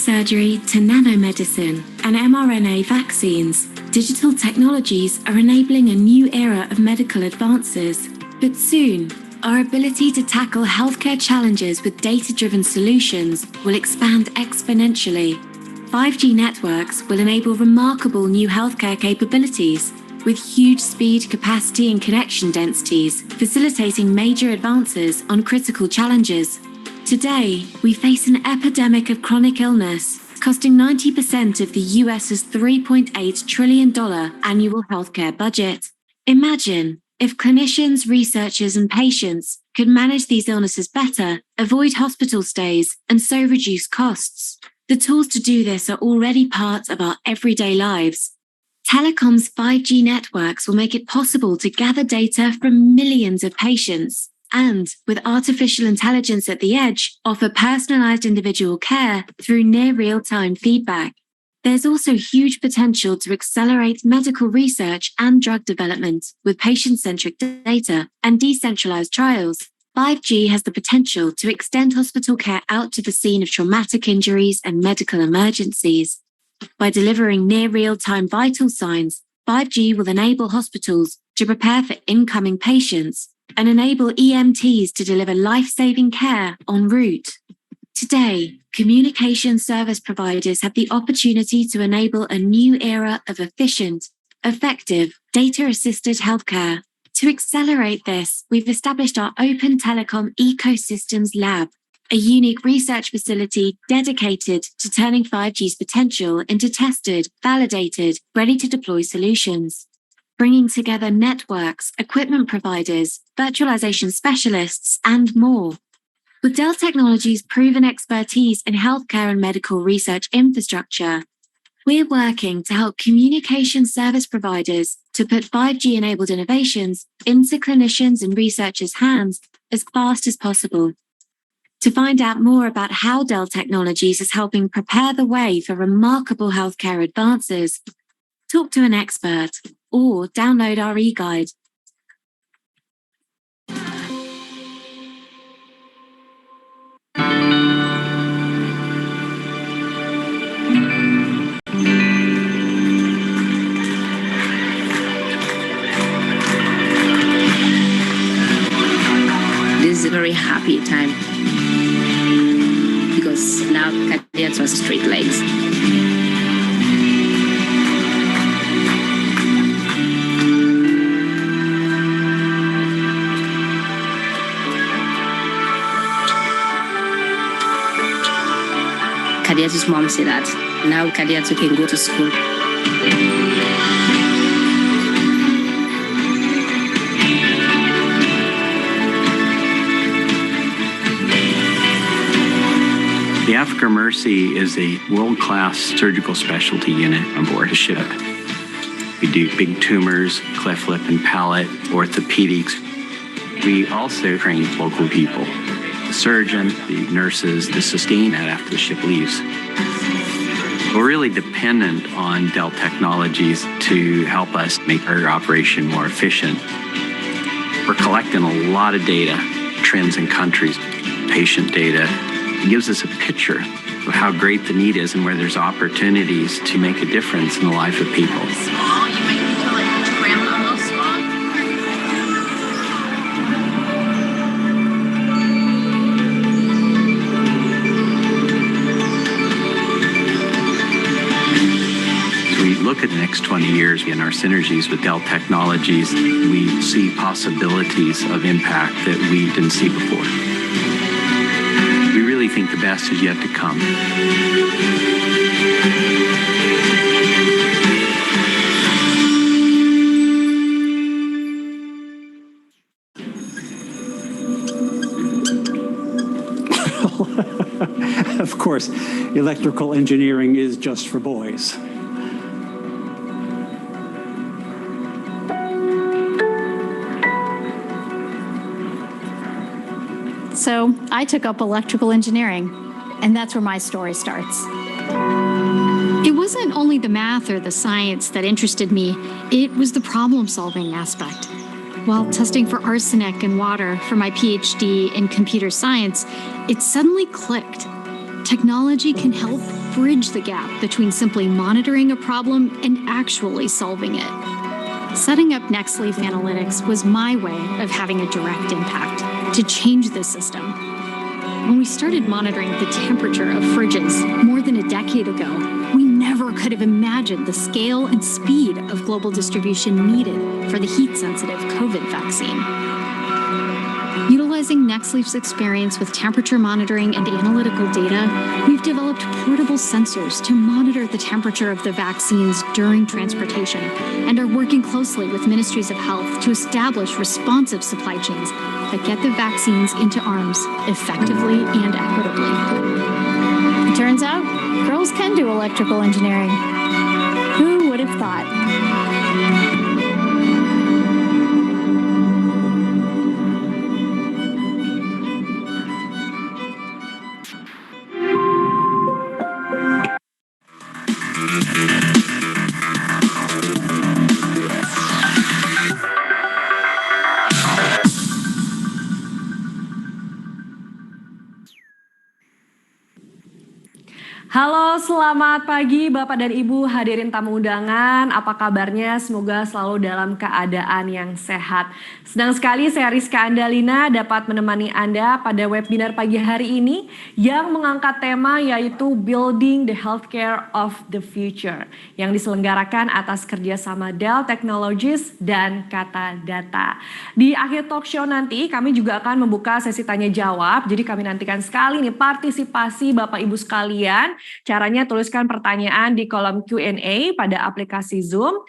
surgery to nanomedicine and mRNA vaccines, digital technologies are enabling a new era of medical advances. But soon, our ability to tackle healthcare challenges with data-driven solutions will expand exponentially. 5G networks will enable remarkable new healthcare capabilities with huge speed, capacity, and connection densities, facilitating major advances on critical challenges. Today, we face an epidemic of chronic illness, costing 90% of the US's $3.8 trillion annual healthcare budget. Imagine if clinicians, researchers, and patients could manage these illnesses better, avoid hospital stays, and so reduce costs. The tools to do this are already part of our everyday lives. Telecom's 5G networks will make it possible to gather data from millions of patients and, with artificial intelligence at the edge, offer personalized individual care through near real-time feedback. There's also huge potential to accelerate medical research and drug development with patient-centric data and decentralized trials. 5G has the potential to extend hospital care out to the scene of traumatic injuries and medical emergencies. By delivering near real-time vital signs, 5G will enable hospitals to prepare for incoming patients and enable EMTs to deliver life-saving care en route. Today, communication service providers have the opportunity to enable a new era of efficient, effective, data-assisted healthcare. To accelerate this, we've established our Open Telecom Ecosystems Lab, a unique research facility dedicated to turning 5G's potential into tested, validated, ready-to-deploy solutions. Bringing together networks, equipment providers, virtualization specialists, and more. With Dell Technologies' proven expertise in healthcare and medical research infrastructure, we're working to help communication service providers to put 5G-enabled innovations into clinicians' and researchers' hands as fast as possible. To find out more about how Dell Technologies is helping prepare the way for remarkable healthcare advances, talk to an expert or download our e-guide. This is a very happy time because now Cadillacs are straight legs. Kadiatsu's mom said that now Kadiatsu can go to school. The Africa Mercy is a world-class surgical specialty unit on board a ship. We do big tumors, cleft lip and palate, orthopedics. We also train local people, the surgeon, the nurses, to sustain that after the ship leaves. We're really dependent on Dell Technologies to help us make our operation more efficient. We're collecting a lot of data, trends in countries, patient data. It gives us a picture of how great the need is and where there's opportunities to make a difference in the life of people. Small, you might need to like cram it a little small. As we look at the next 20 years in our synergies with Dell Technologies, we see possibilities of impact that we didn't see before. We really think the best is yet to come. Of course, electrical engineering is just for boys. So I took up electrical engineering, and that's where my story starts. It wasn't only the math or the science that interested me, it was the problem-solving aspect. While testing for arsenic in water for my PhD in computer science, it suddenly clicked. Technology can help bridge the gap between simply monitoring a problem and actually solving it. Setting up NextLeaf Analytics was my way of having a direct impact to change this system. When we started monitoring the temperature of fridges more than a decade ago, we never could have imagined the scale and speed of global distribution needed for the heat-sensitive COVID vaccine. Utilizing NextLeaf's experience with temperature monitoring and analytical data, we've developed portable sensors to monitor the temperature of the vaccines during transportation and are working closely with ministries of health to establish responsive supply chains that get the vaccines into arms effectively and equitably. It turns out, girls can do electrical engineering. Who would have thought? Halo, selamat pagi Bapak dan Ibu hadirin tamu undangan. Apa kabarnya? Semoga selalu dalam keadaan yang sehat. Senang sekali saya Rizka Andalina dapat menemani Anda pada webinar pagi hari ini yang mengangkat tema yaitu Building the Healthcare of the Future yang diselenggarakan atas kerjasama Dell Technologies dan Kata Data. Di akhir talk show nanti kami juga akan membuka sesi tanya jawab. Jadi kami nantikan sekali nih partisipasi Bapak Ibu sekalian. Caranya tuliskan pertanyaan di kolom Q&A pada aplikasi Zoom.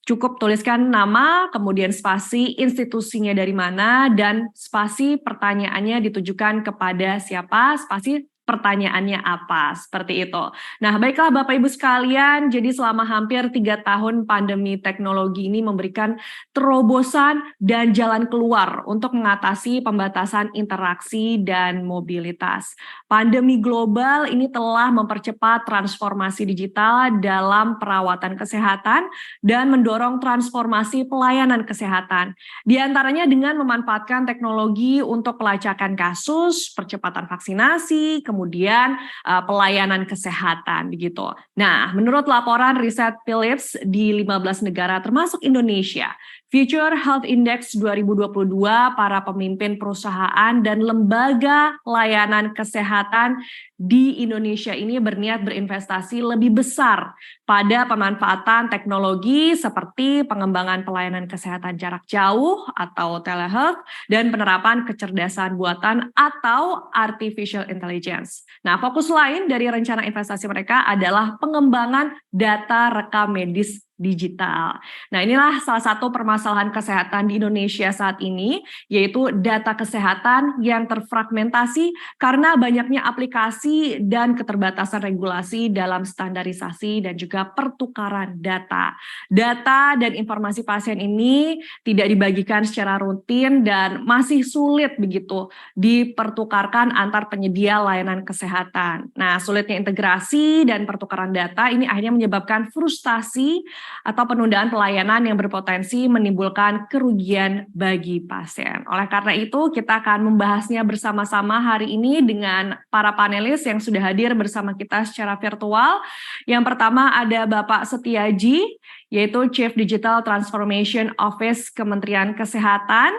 Cukup tuliskan nama, kemudian spasi institusinya dari mana, dan spasi pertanyaannya ditujukan kepada siapa, spasi pertanyaannya apa, seperti itu. Nah, baiklah Bapak Ibu sekalian, jadi selama hampir 3 tahun pandemi teknologi ini memberikan terobosan dan jalan keluar untuk mengatasi pembatasan interaksi dan mobilitas. Pandemi global ini telah mempercepat transformasi digital dalam perawatan kesehatan dan mendorong transformasi pelayanan kesehatan. Di antaranya dengan memanfaatkan teknologi untuk pelacakan kasus, percepatan vaksinasi, kemudian pelayanan kesehatan begitu. Nah, menurut laporan riset Philips di 15 negara termasuk Indonesia, Future Health Index 2022, para pemimpin perusahaan dan lembaga layanan kesehatan di Indonesia ini berniat berinvestasi lebih besar pada pemanfaatan teknologi seperti pengembangan pelayanan kesehatan jarak jauh atau telehealth dan penerapan kecerdasan buatan atau artificial intelligence. Nah, fokus lain dari rencana investasi mereka adalah pengembangan data rekam medis digital. Nah, inilah salah satu permasalahan kesehatan di Indonesia saat ini, yaitu data kesehatan yang terfragmentasi karena banyaknya aplikasi dan keterbatasan regulasi dalam standarisasi dan juga pertukaran data. Data dan informasi pasien ini tidak dibagikan secara rutin dan masih sulit begitu dipertukarkan antar penyedia layanan kesehatan. Nah, sulitnya integrasi dan pertukaran data ini akhirnya menyebabkan frustasi atau penundaan pelayanan yang berpotensi menimbulkan kerugian bagi pasien. Oleh karena itu, kita akan membahasnya bersama-sama hari ini dengan para panelis yang sudah hadir bersama kita secara virtual. Yang pertama ada Bapak Setiaji, yaitu Chief Digital Transformation Office Kementerian Kesehatan,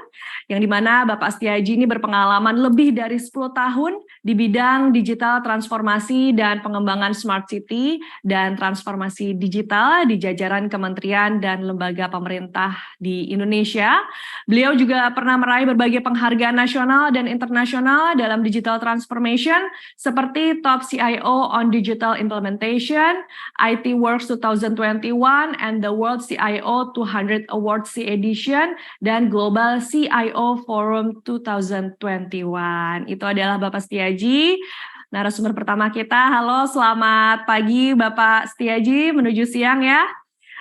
yang dimana Bapak Setiaji ini berpengalaman lebih dari 10 tahun di bidang digital transformasi dan pengembangan smart city dan transformasi digital di jajaran kementerian dan lembaga pemerintah di Indonesia. Beliau juga pernah meraih berbagai penghargaan nasional dan internasional dalam digital transformation seperti Top CIO on Digital Implementation, IT Works 2021, and the World CIO 200 Awards C Edition, dan Global CIO Forum 2021. Itu adalah Bapak Setiaji, narasumber pertama kita. Halo, selamat pagi Bapak Setiaji, menuju siang ya.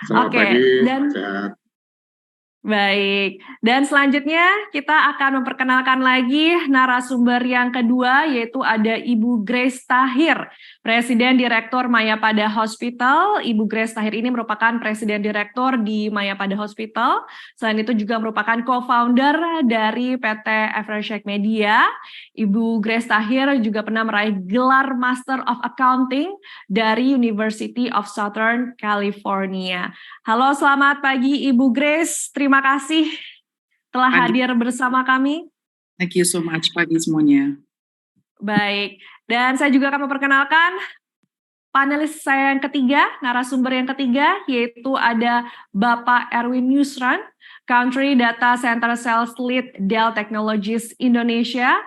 Selamat Oke, pagi, dan sehat. Baik, dan selanjutnya kita akan memperkenalkan lagi narasumber yang kedua, yaitu ada Ibu Grace Tahir, Presiden Direktur Mayapada Hospital. Ibu Grace Tahir ini merupakan Presiden Direktur di Mayapada Hospital. Selain itu juga merupakan co-founder dari PT Evershake Media. Ibu Grace Tahir juga pernah meraih gelar Master of Accounting dari University of Southern California. Halo, selamat pagi Ibu Grace. Terima kasih telah hadir bersama kami. Thank you so much pagi semuanya. Baik, dan saya juga akan memperkenalkan panelis saya yang ketiga, narasumber yang ketiga, yaitu ada Bapak Erwin Yusran, Country Data Center Sales Lead Dell Technologies Indonesia.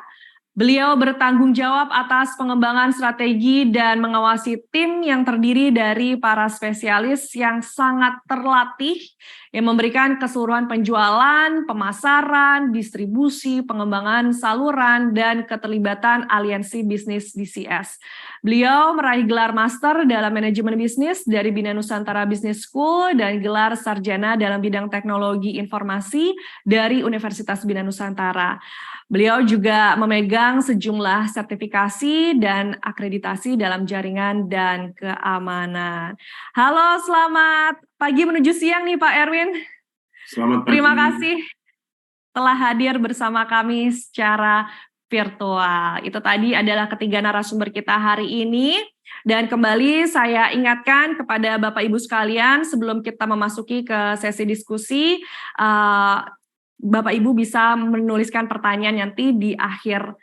Beliau bertanggung jawab atas pengembangan strategi dan mengawasi tim yang terdiri dari para spesialis yang sangat terlatih yang memberikan keseluruhan penjualan, pemasaran, distribusi, pengembangan saluran, dan keterlibatan aliansi bisnis DCS. Beliau meraih gelar master dalam manajemen bisnis dari Bina Nusantara Business School dan gelar sarjana dalam bidang teknologi informasi dari Universitas Bina Nusantara. Beliau juga memegang sejumlah sertifikasi dan akreditasi dalam jaringan dan keamanan. Halo, selamat pagi menuju siang nih Pak Erwin. Selamat pagi. Terima kasih telah hadir bersama kami secara virtual. Itu tadi adalah ketiga narasumber kita hari ini. Dan kembali saya ingatkan kepada Bapak Ibu sekalian sebelum kita memasuki ke sesi diskusi, Bapak Ibu bisa menuliskan pertanyaan nanti di akhir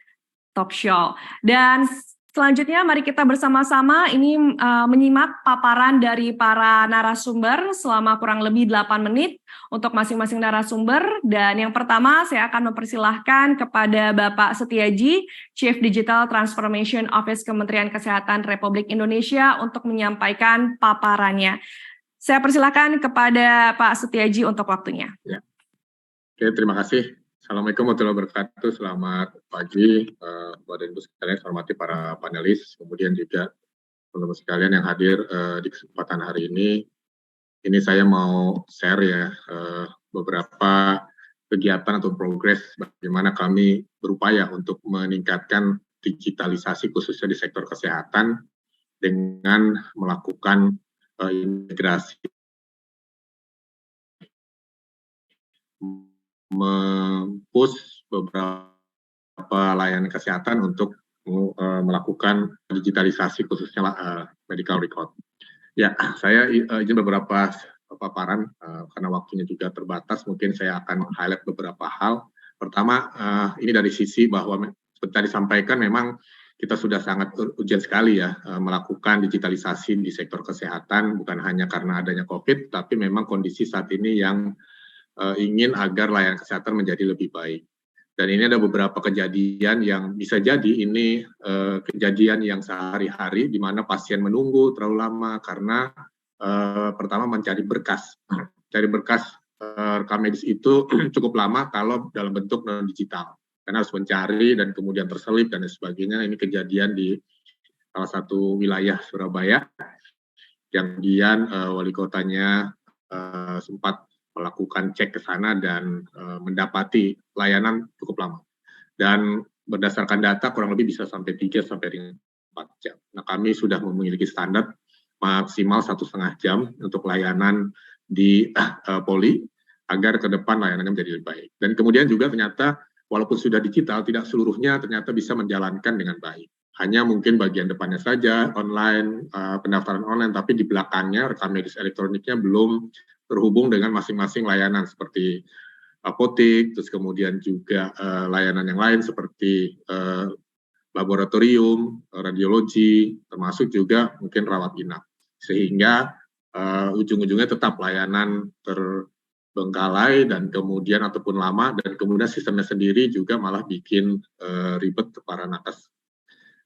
talk show. Dan selanjutnya mari kita bersama-sama ini menyimak paparan dari para narasumber selama kurang lebih 8 menit untuk masing-masing narasumber. Dan yang pertama saya akan mempersilahkan kepada Bapak Setiaji, Chief Digital Transformation Office Kementerian Kesehatan Republik Indonesia untuk menyampaikan paparannya. Saya persilahkan kepada Pak Setiaji untuk waktunya. Ya. Oke, terima kasih. Assalamualaikum warahmatullahi wabarakatuh. Selamat pagi, Bapak dan Ibu sekalian, saya hormati para panelis, kemudian juga teman-teman sekalian yang hadir di kesempatan hari ini. Ini saya mau share ya beberapa kegiatan atau progres bagaimana kami berupaya untuk meningkatkan digitalisasi khususnya di sektor kesehatan dengan melakukan integrasi mempush beberapa layanan kesehatan untuk melakukan digitalisasi khususnya medical record. Ya, saya izin beberapa paparan karena waktunya juga terbatas, mungkin saya akan highlight beberapa hal. Pertama, ini dari sisi bahwa seperti tadi disampaikan memang kita sudah sangat urgent sekali ya melakukan digitalisasi di sektor kesehatan, bukan hanya karena adanya COVID, tapi memang kondisi saat ini yang ingin agar layanan kesehatan menjadi lebih baik. Dan ini ada beberapa kejadian yang bisa jadi ini kejadian yang sehari-hari di mana pasien menunggu terlalu lama karena pertama mencari berkas. Cari berkas rekam medis itu cukup lama kalau dalam bentuk non digital. Karena harus mencari dan kemudian terselip dan sebagainya. Ini kejadian di salah satu wilayah Surabaya yang kemudian wali kotanya sempat melakukan cek ke sana dan mendapati layanan cukup lama. Dan berdasarkan data kurang lebih bisa sampai 3 sampai 4 jam. Nah, kami sudah memiliki standar maksimal 1,5 jam untuk layanan di Poli agar ke depan layanannya menjadi lebih baik. Dan kemudian juga ternyata walaupun sudah digital, tidak seluruhnya ternyata bisa menjalankan dengan baik. Hanya mungkin bagian depannya saja online, pendaftaran online, tapi di belakangnya rekam medis elektroniknya belum terhubung dengan masing-masing layanan seperti apotek, terus kemudian juga layanan yang lain seperti laboratorium, radiologi, termasuk juga mungkin rawat inap. Sehingga ujung-ujungnya tetap layanan terbengkalai dan kemudian ataupun lama, dan kemudian sistemnya sendiri juga malah bikin ribet ke para nakes.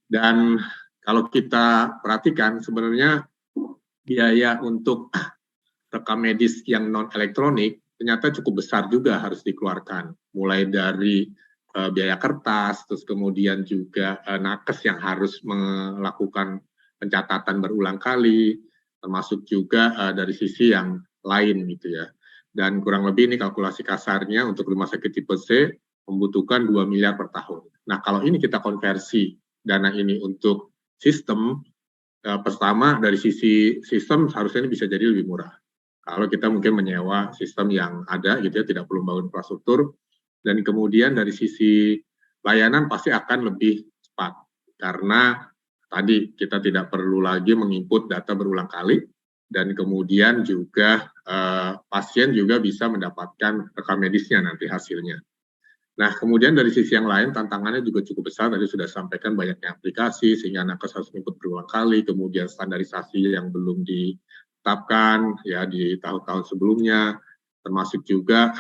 Dan kalau kita perhatikan sebenarnya biaya untuk rekam medis yang non-elektronik ternyata cukup besar juga harus dikeluarkan. Mulai dari biaya kertas, terus kemudian juga nakes yang harus melakukan pencatatan berulang kali, termasuk juga dari sisi yang lain gitu ya. Dan kurang lebih ini kalkulasi kasarnya untuk rumah sakit tipe C membutuhkan 2 miliar per tahun. Nah, kalau ini kita konversi dana ini untuk sistem, pertama dari sisi sistem harusnya ini bisa jadi lebih murah. Kalau kita mungkin menyewa sistem yang ada gitu ya, tidak perlu bangun infrastruktur, dan kemudian dari sisi layanan pasti akan lebih cepat karena tadi kita tidak perlu lagi menginput data berulang kali, dan kemudian juga pasien juga bisa mendapatkan rekam medisnya nanti hasilnya. Nah, kemudian dari sisi yang lain tantangannya juga cukup besar, tadi sudah sampaikan banyaknya aplikasi sehingga nakes harus input berulang kali, kemudian standarisasi yang belum ditetapkan ya di tahun-tahun sebelumnya, termasuk juga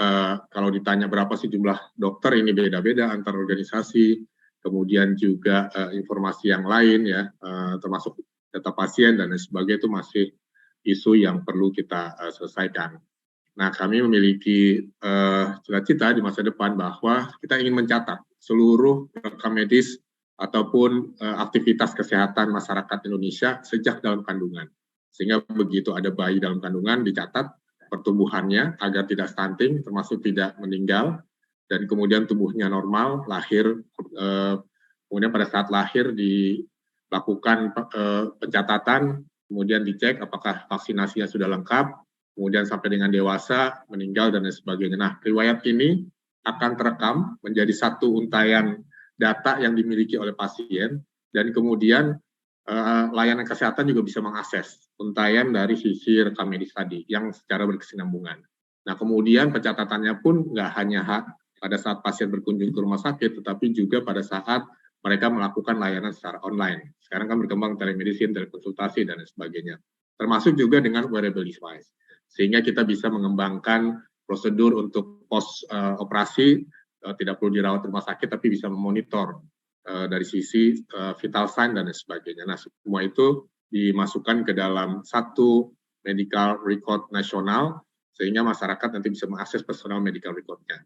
kalau ditanya berapa sih jumlah dokter, ini beda-beda antar organisasi, kemudian juga informasi yang lain ya, termasuk data pasien dan lain sebagainya, itu masih isu yang perlu kita selesaikan. Nah, kami memiliki cita-cita di masa depan bahwa kita ingin mencatat seluruh rekam medis ataupun aktivitas kesehatan masyarakat Indonesia sejak dalam kandungan. Sehingga begitu ada bayi dalam kandungan dicatat pertumbuhannya agar tidak stunting, termasuk tidak meninggal, dan kemudian tubuhnya normal, lahir, kemudian pada saat lahir dilakukan pencatatan, kemudian dicek apakah vaksinasinya sudah lengkap, kemudian sampai dengan dewasa, meninggal, dan lain sebagainya. Nah, riwayat ini akan terekam menjadi satu untayan data yang dimiliki oleh pasien, dan kemudian layanan kesehatan juga bisa mengakses untayan dari sisi rekam medis tadi yang secara berkesinambungan. Nah, kemudian pencatatannya pun nggak hanya pada saat pasien berkunjung ke rumah sakit, tetapi juga pada saat mereka melakukan layanan secara online. Sekarang kan berkembang telemedicine, telekonsultasi, dan lain sebagainya. Termasuk juga dengan wearable device. Sehingga kita bisa mengembangkan prosedur untuk post operasi, tidak perlu dirawat rumah sakit, tapi bisa memonitor dari sisi vital sign dan lain sebagainya. Nah, semua itu dimasukkan ke dalam satu medical record nasional, sehingga masyarakat nanti bisa mengakses personal medical record-nya.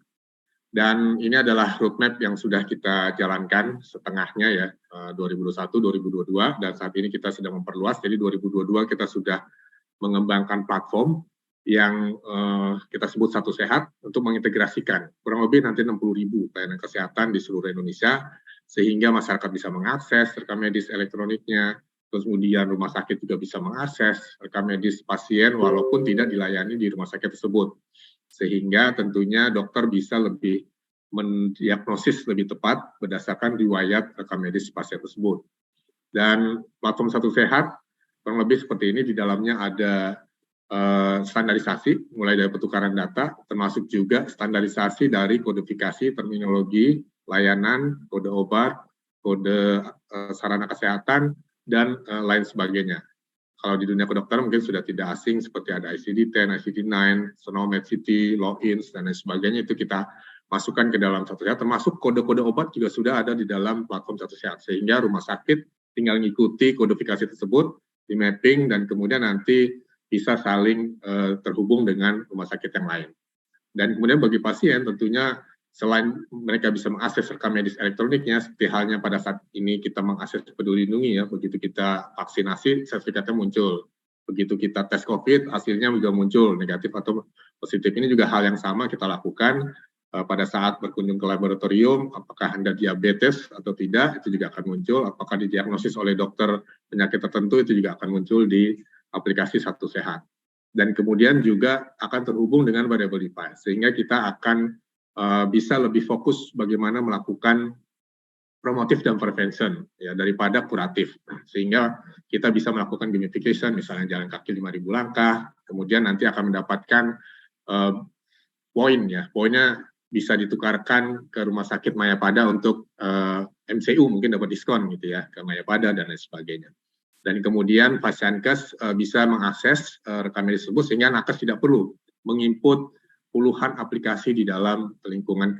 Dan ini adalah roadmap yang sudah kita jalankan setengahnya ya, 2021-2022, dan saat ini kita sedang memperluas, jadi 2022 kita sudah mengembangkan platform yang kita sebut Satu Sehat untuk mengintegrasikan kurang lebih nanti 60.000 layanan kesehatan di seluruh Indonesia, sehingga masyarakat bisa mengakses rekam medis elektroniknya, terus kemudian rumah sakit juga bisa mengakses rekam medis pasien walaupun tidak dilayani di rumah sakit tersebut. Sehingga tentunya dokter bisa lebih mendiagnosis lebih tepat berdasarkan riwayat rekam medis pasien tersebut. Dan platform Satu Sehat kurang lebih seperti ini, di dalamnya ada standarisasi mulai dari pertukaran data, termasuk juga standarisasi dari kodifikasi terminologi layanan, kode obat, kode sarana kesehatan, dan lain sebagainya. Kalau di dunia kedokteran mungkin sudah tidak asing seperti ada ICD-10, ICD-9, Sonomed City, Logins, dan lain sebagainya, itu kita masukkan ke dalam Satu Sehat, termasuk kode-kode obat juga sudah ada di dalam platform Satu Sehat, sehingga rumah sakit tinggal mengikuti kodifikasi tersebut, di mapping, dan kemudian nanti bisa saling terhubung dengan rumah sakit yang lain. Dan kemudian bagi pasien tentunya selain mereka bisa mengakses rekam medis elektroniknya, seperti halnya pada saat ini kita mengakses Peduli Lindungi ya, begitu kita vaksinasi, sertifikatnya muncul. Begitu kita tes COVID, hasilnya juga muncul, negatif atau positif. Ini juga hal yang sama kita lakukan pada saat berkunjung ke laboratorium, apakah Anda diabetes atau tidak, itu juga akan muncul. Apakah didiagnosis oleh dokter penyakit tertentu, itu juga akan muncul di aplikasi Satu Sehat. Dan kemudian juga akan terhubung dengan wearable device, sehingga kita akan bisa lebih fokus bagaimana melakukan promotif dan prevention ya daripada kuratif, sehingga kita bisa melakukan gamification, misalnya jalan kaki 5.000 langkah, kemudian nanti akan mendapatkan poin ya, poinnya bisa ditukarkan ke rumah sakit Mayapada untuk MCU, mungkin dapat diskon gitu ya ke Mayapada dan lain sebagainya. Dan kemudian Pasienkes bisa mengakses rekam medis tersebut, sehingga nakes tidak perlu menginput puluhan aplikasi di dalam lingkungan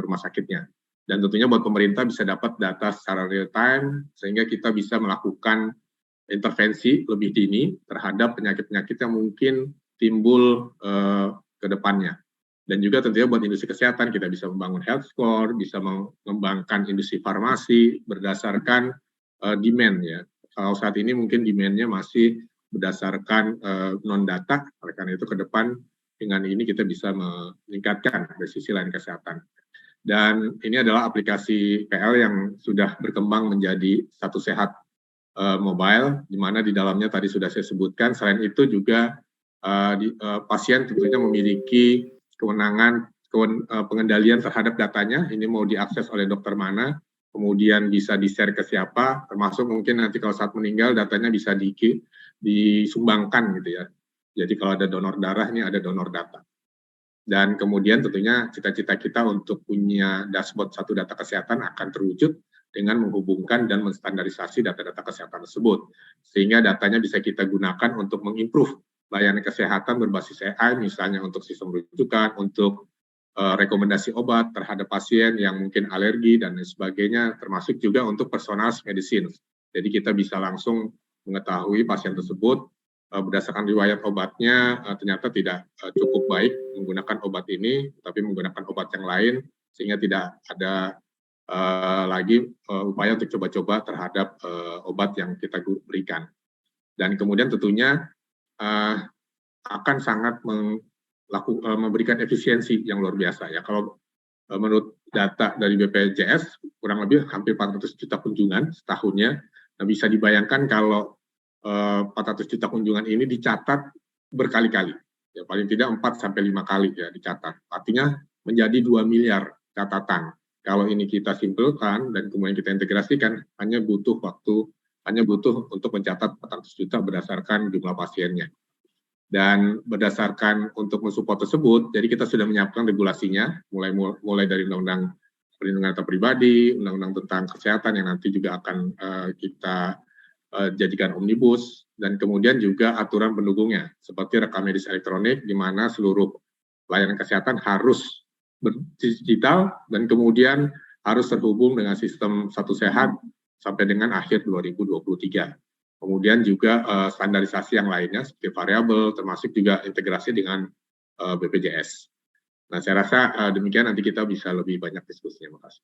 rumah sakitnya. Dan tentunya buat pemerintah bisa dapat data secara real time, sehingga kita bisa melakukan intervensi lebih dini terhadap penyakit-penyakit yang mungkin timbul ke depannya. Dan juga tentunya buat industri kesehatan, kita bisa membangun health score, bisa mengembangkan industri farmasi berdasarkan demand ya. Kalau saat ini mungkin demand-nya masih berdasarkan non-data, oleh karena itu ke depan dengan ini kita bisa meningkatkan dari sisi layanan kesehatan. Dan ini adalah aplikasi PL yang sudah berkembang menjadi Satu Sehat mobile, di mana di dalamnya tadi sudah saya sebutkan. Selain itu juga pasien tentunya memiliki kewenangan pengendalian terhadap datanya. Ini mau diakses oleh dokter mana, kemudian bisa di-share ke siapa, termasuk mungkin nanti kalau saat meninggal datanya bisa disumbangkan gitu ya. Jadi kalau ada donor darah, ini ada donor data. Dan kemudian tentunya cita-cita kita untuk punya dashboard satu data kesehatan akan terwujud dengan menghubungkan dan menstandarisasi data-data kesehatan tersebut. Sehingga datanya bisa kita gunakan untuk mengimprove layanan kesehatan berbasis AI, misalnya untuk sistem rujukan, untuk rekomendasi obat terhadap pasien yang mungkin alergi dan lain sebagainya, termasuk juga untuk personalized medicine. Jadi kita bisa langsung mengetahui pasien tersebut berdasarkan riwayat obatnya ternyata tidak cukup baik menggunakan obat ini, tapi menggunakan obat yang lain, sehingga tidak ada lagi upaya untuk coba-coba terhadap obat yang kita berikan. Dan kemudian tentunya akan sangat memberikan efisiensi yang luar biasa ya. Kalau menurut data dari BPJS kurang lebih hampir 400 juta kunjungan setahunnya. Nah, bisa dibayangkan kalau 400 juta kunjungan ini dicatat berkali-kali. Ya, paling tidak 4 sampai 5 kali ya dicatat. Artinya menjadi 2 miliar catatan. Kalau ini kita simpulkan dan kemudian kita integrasikan, hanya butuh untuk mencatat 400 juta berdasarkan jumlah pasiennya. Dan berdasarkan untuk mensupport tersebut, jadi kita sudah menyiapkan regulasinya, mulai dari Undang-Undang Perlindungan Data Pribadi, Undang-Undang tentang Kesehatan yang nanti juga akan kita jadikan omnibus, dan kemudian juga aturan pendukungnya, seperti rekam medis elektronik, di mana seluruh layanan kesehatan harus digital dan kemudian harus terhubung dengan sistem Satu Sehat sampai dengan akhir 2023. Kemudian juga standarisasi yang lainnya seperti variabel, termasuk juga integrasi dengan BPJS. Nah, saya rasa demikian, nanti kita bisa lebih banyak diskusinya. Terima kasih.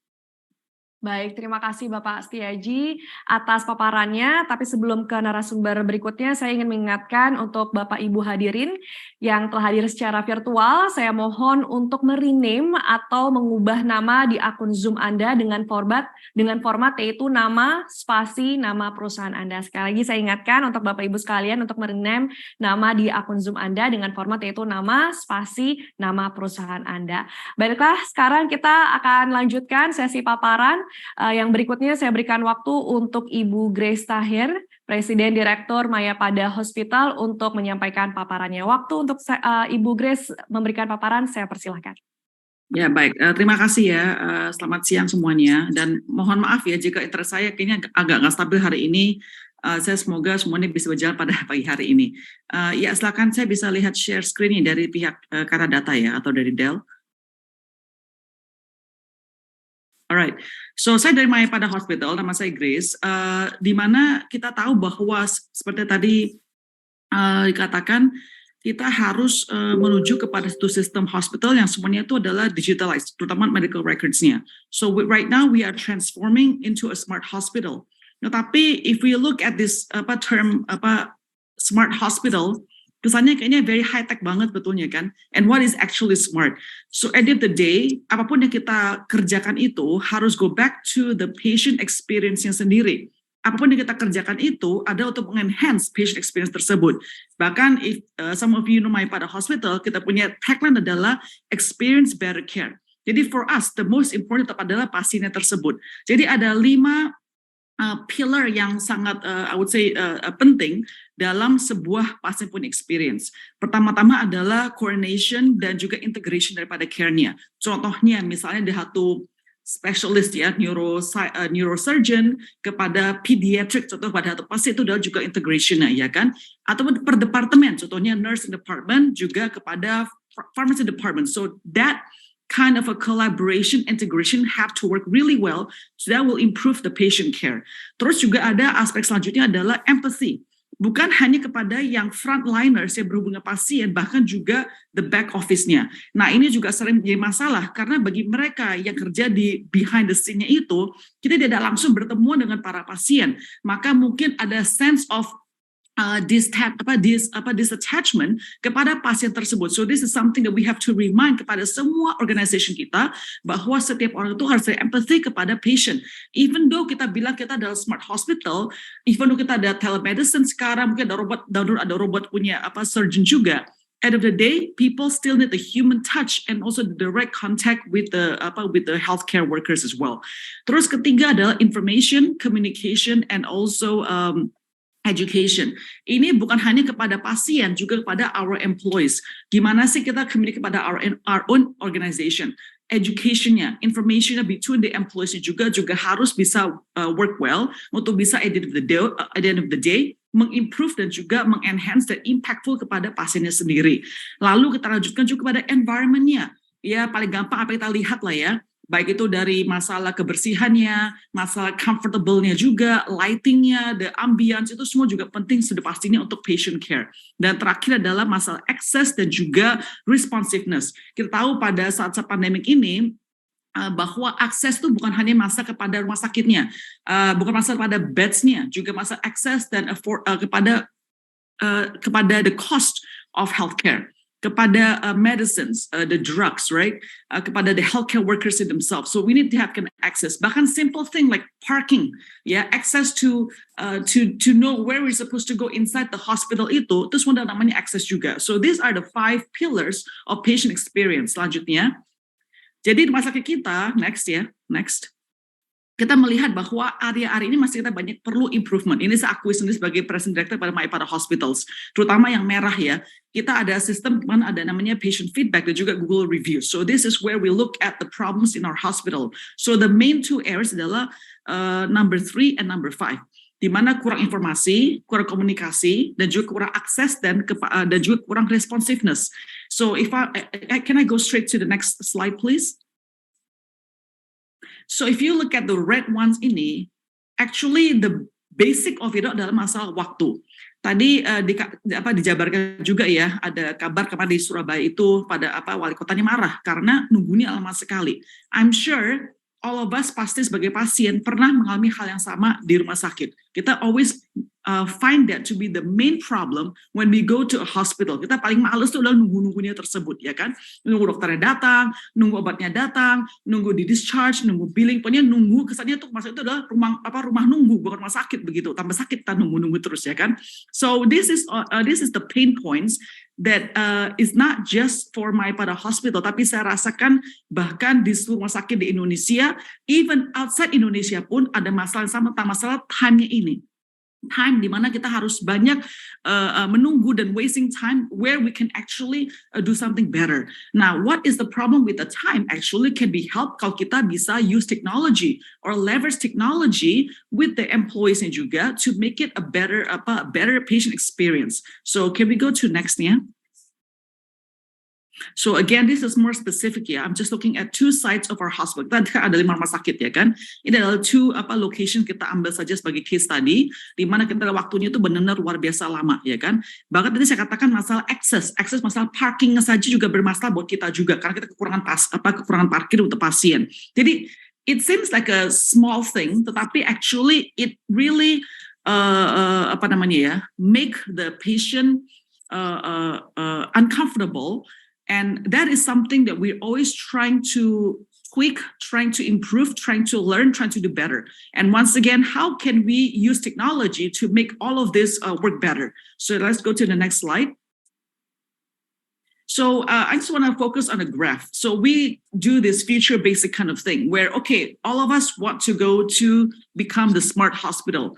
Baik, terima kasih Bapak Setiaji atas paparannya. Tapi sebelum ke narasumber berikutnya, saya ingin mengingatkan untuk Bapak Ibu hadirin yang telah hadir secara virtual, saya mohon untuk merename atau mengubah nama di akun Zoom Anda dengan format yaitu nama spasi nama perusahaan Anda. Sekali lagi saya ingatkan untuk Bapak Ibu sekalian untuk merename nama di akun Zoom Anda dengan format yaitu nama spasi nama perusahaan Anda. Baiklah, sekarang kita akan lanjutkan sesi paparan. Yang berikutnya saya berikan waktu untuk Ibu Grace Tahir, Presiden Direktur Mayapada Hospital, untuk menyampaikan paparannya. Waktu untuk Ibu Grace memberikan paparan, saya persilahkan. Ya, baik. Terima kasih ya. Selamat siang semuanya. Dan mohon maaf ya jika internet saya kayaknya agak nggak stabil hari ini. Saya semoga semuanya bisa berjalan pada pagi hari ini. Ya, silakan saya bisa lihat share screen dari pihak Kata Data ya, atau dari Dell. Alright, so saya dari Mayapada Hospital, nama saya Grace, di mana kita tahu bahwa seperti tadi dikatakan, kita harus menuju kepada satu sistem hospital yang semuanya itu adalah digitalized, terutama medical records-nya. So right now we are transforming into a smart hospital. Nah, tapi if we look at this term smart hospital, kesannya kayaknya very high tech banget betulnya kan. And what is actually smart? So at the end of the day, apapun yang kita kerjakan itu harus go back to the patient experience-nya sendiri. Apapun yang kita kerjakan itu ada untuk mengenhance patient experience tersebut. Bahkan if some of you know Mayapada Hospital, kita punya tagline adalah experience better care. Jadi for us, the most important adalah pasiennya tersebut. Jadi ada 5 pillar yang sangat I would say penting dalam sebuah pasien punya experience. Pertama-tama adalah coordination dan juga integration daripada care-nya. Contohnya misalnya di satu specialist ya, neurosurgeon kepada pediatric, contoh pada satu pasien itu adalah juga integration ya kan. Atau per departemen, contohnya nursing department juga kepada pharmacy department. So that kind of a collaboration, integration have to work really well, so that will improve the patient care. Terus juga ada aspek selanjutnya adalah empathy. Bukan hanya kepada yang frontliners yang berhubungan pasien, bahkan juga the back office-nya. Nah, ini juga sering menjadi masalah, karena bagi mereka yang kerja di behind the scene-nya itu, kita tidak langsung bertemu dengan para pasien. Maka mungkin ada sense of disattachment kepada pasien tersebut. So this is something that we have to remind kepada semua organization kita bahwa setiap orang itu harus ada empathy kepada patient. Even though kita bilang kita adalah smart hospital, even though kita ada telemedicine sekarang, mungkin ada robot punya surgeon juga. End of the day, people still need the human touch and also the direct contact with the healthcare workers as well. Terus ketiga adalah information, communication, and also education. Ini bukan hanya kepada pasien, juga kepada our employees. Gimana sih kita communicate kepada our own organization? Education-nya, information-nya between the employees juga harus bisa work well untuk bisa at the end of the day mengimprove dan juga mengenhance dan impactful kepada pasiennya sendiri. Lalu kita lanjutkan juga kepada environment-nya. Ya paling gampang apa kita lihat lah ya. Baik itu dari masalah kebersihannya, masalah comfortable-nya juga, lighting-nya, the ambience, itu semua juga penting sudah pastinya untuk patient care. Dan terakhir adalah masalah access dan juga responsiveness. Kita tahu pada saat pandemik ini, bahwa akses itu bukan hanya masa kepada rumah sakitnya, bukan masa pada beds-nya, juga masa akses dan kepada the cost of healthcare, kepada medicines, the drugs, right? Kepada the healthcare workers themselves. So we need to have access. Bahkan simple thing like parking, access to know where we're supposed to go inside the hospital itu semua namanya access juga. So these are the 5 pillars of patient experience. Selanjutnya, jadi di rumah sakit kita, next. Kita melihat bahwa area-area ini masih kita banyak perlu improvement. Ini saya akui sendiri sebagai President Director pada MyPara Hospitals, terutama yang merah ya. Kita ada sistem mana ada namanya patient feedback dan juga Google review. So this is where we look at the problems in our hospital. So the main 2 areas adalah number 3 and number 5. Di mana kurang informasi, kurang komunikasi, dan juga kurang akses dan juga kurang responsiveness. So can I go straight to the next slide, please? So if you look at the red ones ini, actually the basic of it adalah masalah waktu. Tadi dijabarkan juga ya, ada kabar kemarin di Surabaya itu pada wali kotanya marah karena nunggunya lama sekali. I'm sure all of us pasti sebagai pasien pernah mengalami hal yang sama di rumah sakit. Kita always find that to be the main problem when we go to a hospital. Kita paling males tuh adalah nunggu-nunggunya tersebut, ya kan? Nunggu dokternya datang, nunggu obatnya datang, nunggu di discharge, nunggu billing. Pokoknya nunggu, kesannya tuh maksudnya itu adalah rumah nunggu, bukan rumah sakit begitu. Tambah sakit kita nunggu-nunggu terus, ya kan? So this is the pain points that is not just for MyPara Hospital, tapi saya rasakan bahkan di seluruh rumah sakit di Indonesia, even outside Indonesia pun ada masalah sama tentang masalah time-nya ini. Time di mana kita harus banyak menunggu dan wasting time where we can actually do something better. Now, what is the problem with the time? Actually can be helped kalau kita bisa use technology or leverage technology with the employees juga to make it a better patient experience. So can we go to next nya? So again, this is more specific ya. I'm just looking at 2 sites of our hospital. Kita ada 5 rumah sakit ya kan. Ini adalah 2 location kita ambil saja sebagai case study, di mana kita waktunya itu benar-benar luar biasa lama ya kan. Bahkan tadi saya katakan masalah akses masalah parking saja juga bermasalah buat kita juga karena kita kekurangan parkir untuk pasien. Jadi it seems like a small thing, tetapi actually it really make the patient uncomfortable. And that is something that we're always trying to tweak, trying to improve, trying to learn, trying to do better. And once again, how can we use technology to make all of this work better? So let's go to the next slide. So I just want to focus on a graph. So we do this future basic kind of thing where, okay, all of us want to go to become the smart hospital.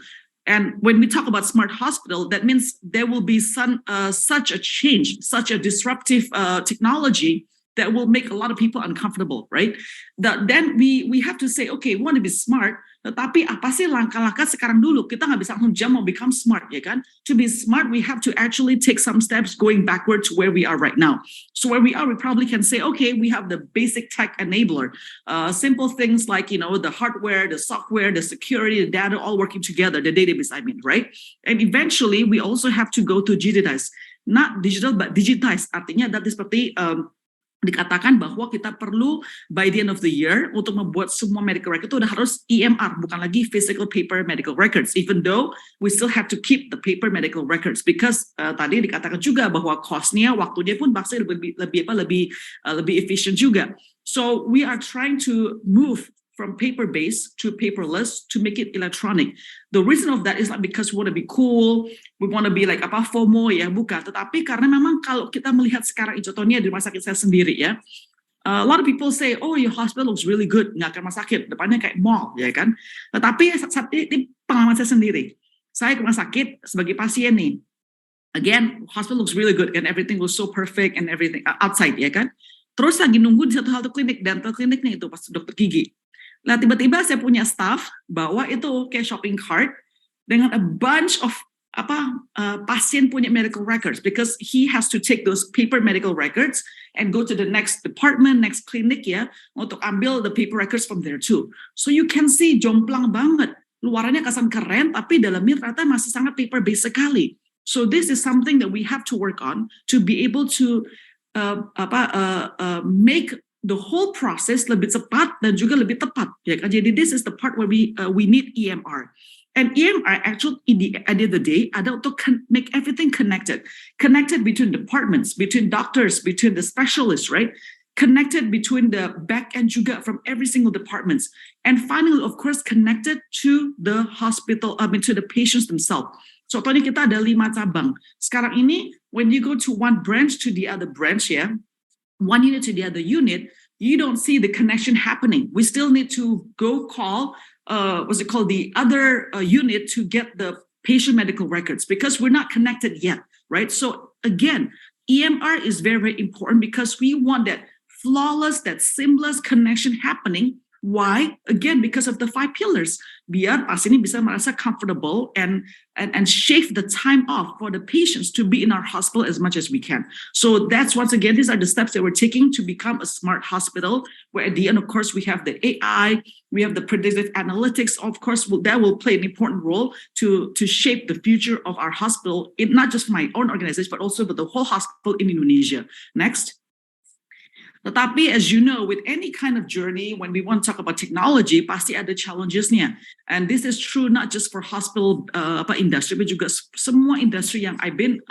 And when we talk about smart hospital, that means there will be such a change, such a disruptive technology that will make a lot of people uncomfortable, right? Then we have to say, okay, we want to be smart, tetapi apa sih langkah-langkah sekarang dulu? Kita nggak bisa langsung jump mau become smart, ya kan? To be smart, we have to actually take some steps going backward to where we are right now. So where we are, we probably can say, okay, we have the basic tech enabler, simple things like, the hardware, the software, the security, the data, all working together, the database, right? And eventually, we also have to go to digitize, not digital, but digitize. Artinya, that is seperti dikatakan bahwa kita perlu by the end of the year untuk membuat semua medical record itu udah harus EMR, bukan lagi physical paper medical records, even though we still have to keep the paper medical records because tadi dikatakan juga bahwa cost-nya, waktunya pun pasti lebih efficient juga. So we are trying to move from paper-based to paperless to make it electronic. The reason of that is not because we want to be cool, we want to be like FOMO ya, bukan. Tetapi karena memang kalau kita melihat sekarang contohnya di rumah sakit saya sendiri ya, a lot of people say, oh your hospital looks really good, nggak ke rumah sakit, depannya kayak mall ya kan. Tetapi saat ini pengalaman saya sendiri, saya ke rumah sakit sebagai pasien nih, again hospital looks really good and everything was so perfect and everything outside ya kan. Terus lagi nunggu di satu halte klinik, dental kliniknya itu pas dokter gigi. Nah tiba-tiba saya punya staff bawa itu kayak shopping cart dengan a bunch of pasien punya medical records because he has to take those paper medical records and go to the next department, next clinic ya untuk ambil the paper records from there too. So you can see jomplang banget. Luarannya kesan keren tapi dalamnya ternyata masih sangat paper based sekali. So this is something that we have to work on to be able to make the whole process lebih cepat dan juga lebih tepat ya kan. Jadi this is the part where we need EMR. And EMR actually at the end of the day ada untuk make everything connected between departments, between doctors, between the specialists, right? Connected between the back end juga from every single departments. And finally, of course, connected to the hospital, to the patients themselves. Contohnya kita ada 5 cabang. Sekarang ini, when you go to one branch to the other branch ya, one unit to the other unit, you don't see the connection happening. We still need to go call, the other unit to get the patient medical records because we're not connected yet, right? So again, EMR is very, very important because we want that flawless, that seamless connection happening. Why? Again, because of the 5 pillars. Biar pasien ini bisa merasa comfortable and shave the time off for the patients to be in our hospital as much as we can. So that's once again, these are the steps that we're taking to become a smart hospital, where at the end, of course, we have the AI, we have the predictive analytics, of course, that will play an important role to shape the future of our hospital, not just my own organization, but also for the whole hospital in Indonesia. Next. Tetapi as you know, with any kind of journey, when we want to talk about technology, pasti ada challenges-nya. And this is true not just for hospital industry, but juga semua industri yang I've been,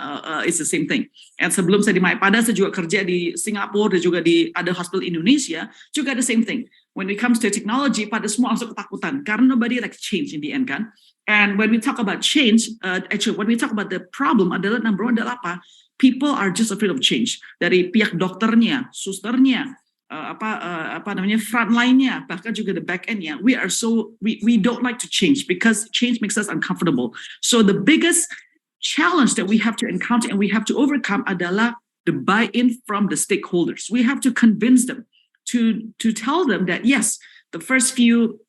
it's the same thing. And sebelum saya di Maipada, saya juga kerja di Singapura dan juga di ada hospital Indonesia, juga the same thing. When it comes to technology, pada semua langsung ketakutan karena nobody likes change in the end kan. And when we talk about change, actually when we talk about the problem adalah number one adalah apa? People are just afraid of change. Dari pihak dokternya, susternya, frontline-nya, bahkan juga the back end-nya. We don't like to change because change makes us uncomfortable. So the biggest challenge that we have to encounter and we have to overcome adalah the buy-in from the stakeholders. We have to convince them to tell them that yes, the first few,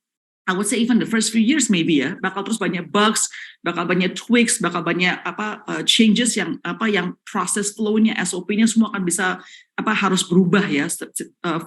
I would say even the first few years maybe ya, bakal terus banyak bugs, bakal banyak tweaks, bakal banyak changes yang proses flow-nya, SOP-nya semua akan bisa harus berubah ya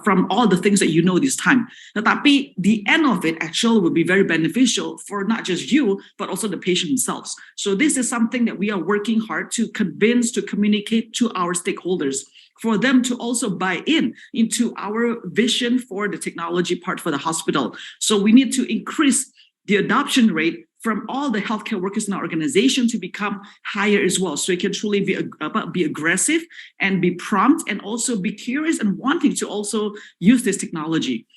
from all the things that you know this time. Tetapi the end of it actually will be very beneficial for not just you but also the patient themselves. So this is something that we are working hard to convince, to communicate to our stakeholders, for them to also buy into our vision for the technology part for the hospital. So we need to increase the adoption rate from all the healthcare workers in our organization to become higher as well. So it can truly be aggressive and be prompt and also be curious and wanting to also use this technology.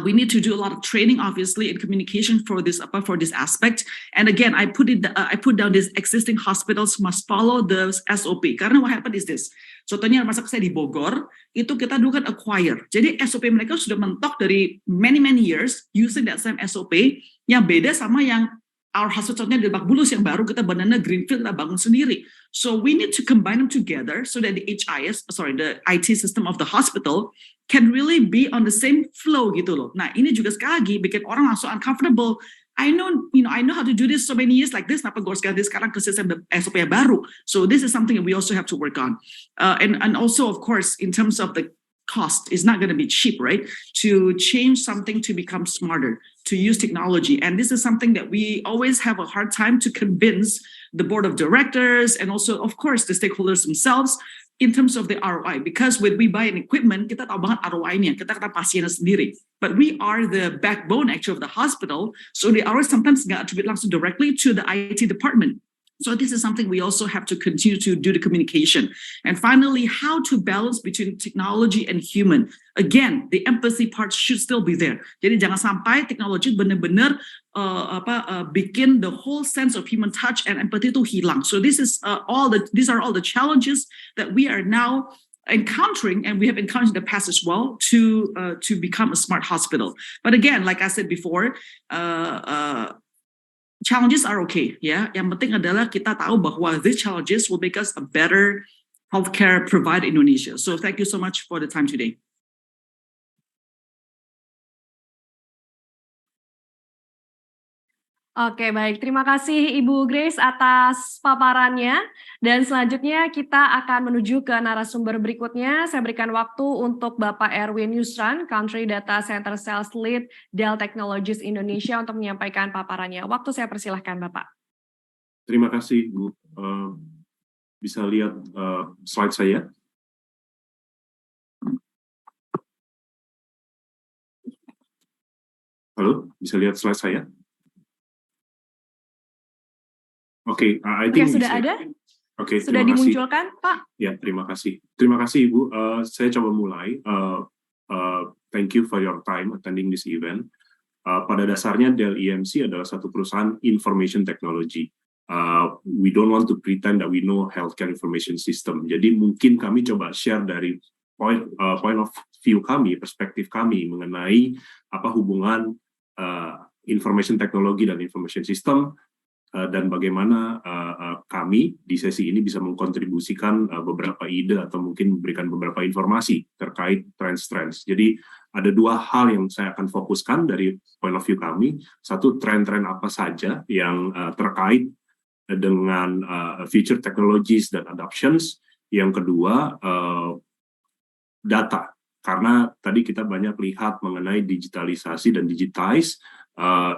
We need to do a lot of training, obviously, and communication for this aspect. And again, I put down this existing hospitals must follow the SOP. Karena what happened is this. Contohnya rumah sakit saya di Bogor, itu kita dulu kan acquire. Jadi SOP mereka sudah mentok dari many years using that same SOP. Yang beda sama yang our hospitalnya di Lebak Bulus yang baru kita banana greenfield kita bangun sendiri. So we need to combine them together so that the IT system of the hospital can really be on the same flow gitu loh. Nah ini juga sekali lagi bikin orang langsung uncomfortable. I know how to do this so many years like this. Kenapa gue harus ganti sekarang ke sistem SOP yang baru? So this is something that we also have to work on. And also of course in terms of the cost, it's not going to be cheap, right? To change something to become smarter, to use technology. And this is something that we always have a hard time to convince the board of directors and also of course the stakeholders themselves. in terms of the ROI, because when we buy an equipment, kita tahu banget ROI-nya, kita kena pasiennya sendiri. But we are the backbone actually of the hospital, so the ROI sometimes nggak attribute langsung directly to the IT department. So this is something we also have to continue to do the communication. And finally, how to balance between technology and human. Again, the empathy part should still be there. Jadi jangan sampai teknologi benar-benar bikin the whole sense of human touch and empathy itu hilang. So these are all the challenges that we are now encountering, and we have encountered in the past as well, to become a smart hospital. But again, like I said before, challenges are okay, ya. Yang penting adalah kita tahu bahwa these challenges will make us a better healthcare provider in Indonesia. So thank you so much for the time today. Oke, baik. Terima kasih Ibu Grace atas paparannya. Dan selanjutnya kita akan menuju ke narasumber berikutnya. Saya berikan waktu untuk Bapak Erwin Yusran, Country Data Center Sales Lead Dell Technologies Indonesia untuk menyampaikan paparannya. Waktu saya persilahkan Bapak. Terima kasih Bu. Bisa lihat slide saya? Halo, bisa lihat slide saya? Oke, I think sudah ada? Oke, sudah dimunculkan, Pak? Ya, terima kasih. Terima kasih, Ibu. Saya coba mulai. Thank you for your time attending this event. Pada dasarnya Dell EMC adalah satu perusahaan information technology. We don't want to pretend that we know healthcare information system. Jadi mungkin kami coba share dari point of view kami, perspektif kami mengenai apa hubungan information technology dan information system, dan bagaimana kami di sesi ini bisa mengkontribusikan beberapa ide atau mungkin memberikan beberapa informasi terkait trends. Jadi ada dua hal yang saya akan fokuskan dari point of view kami. Satu, tren-tren apa saja yang terkait dengan future technologies dan adoptions. Yang kedua, data. Karena tadi kita banyak lihat mengenai digitalisasi dan digitize.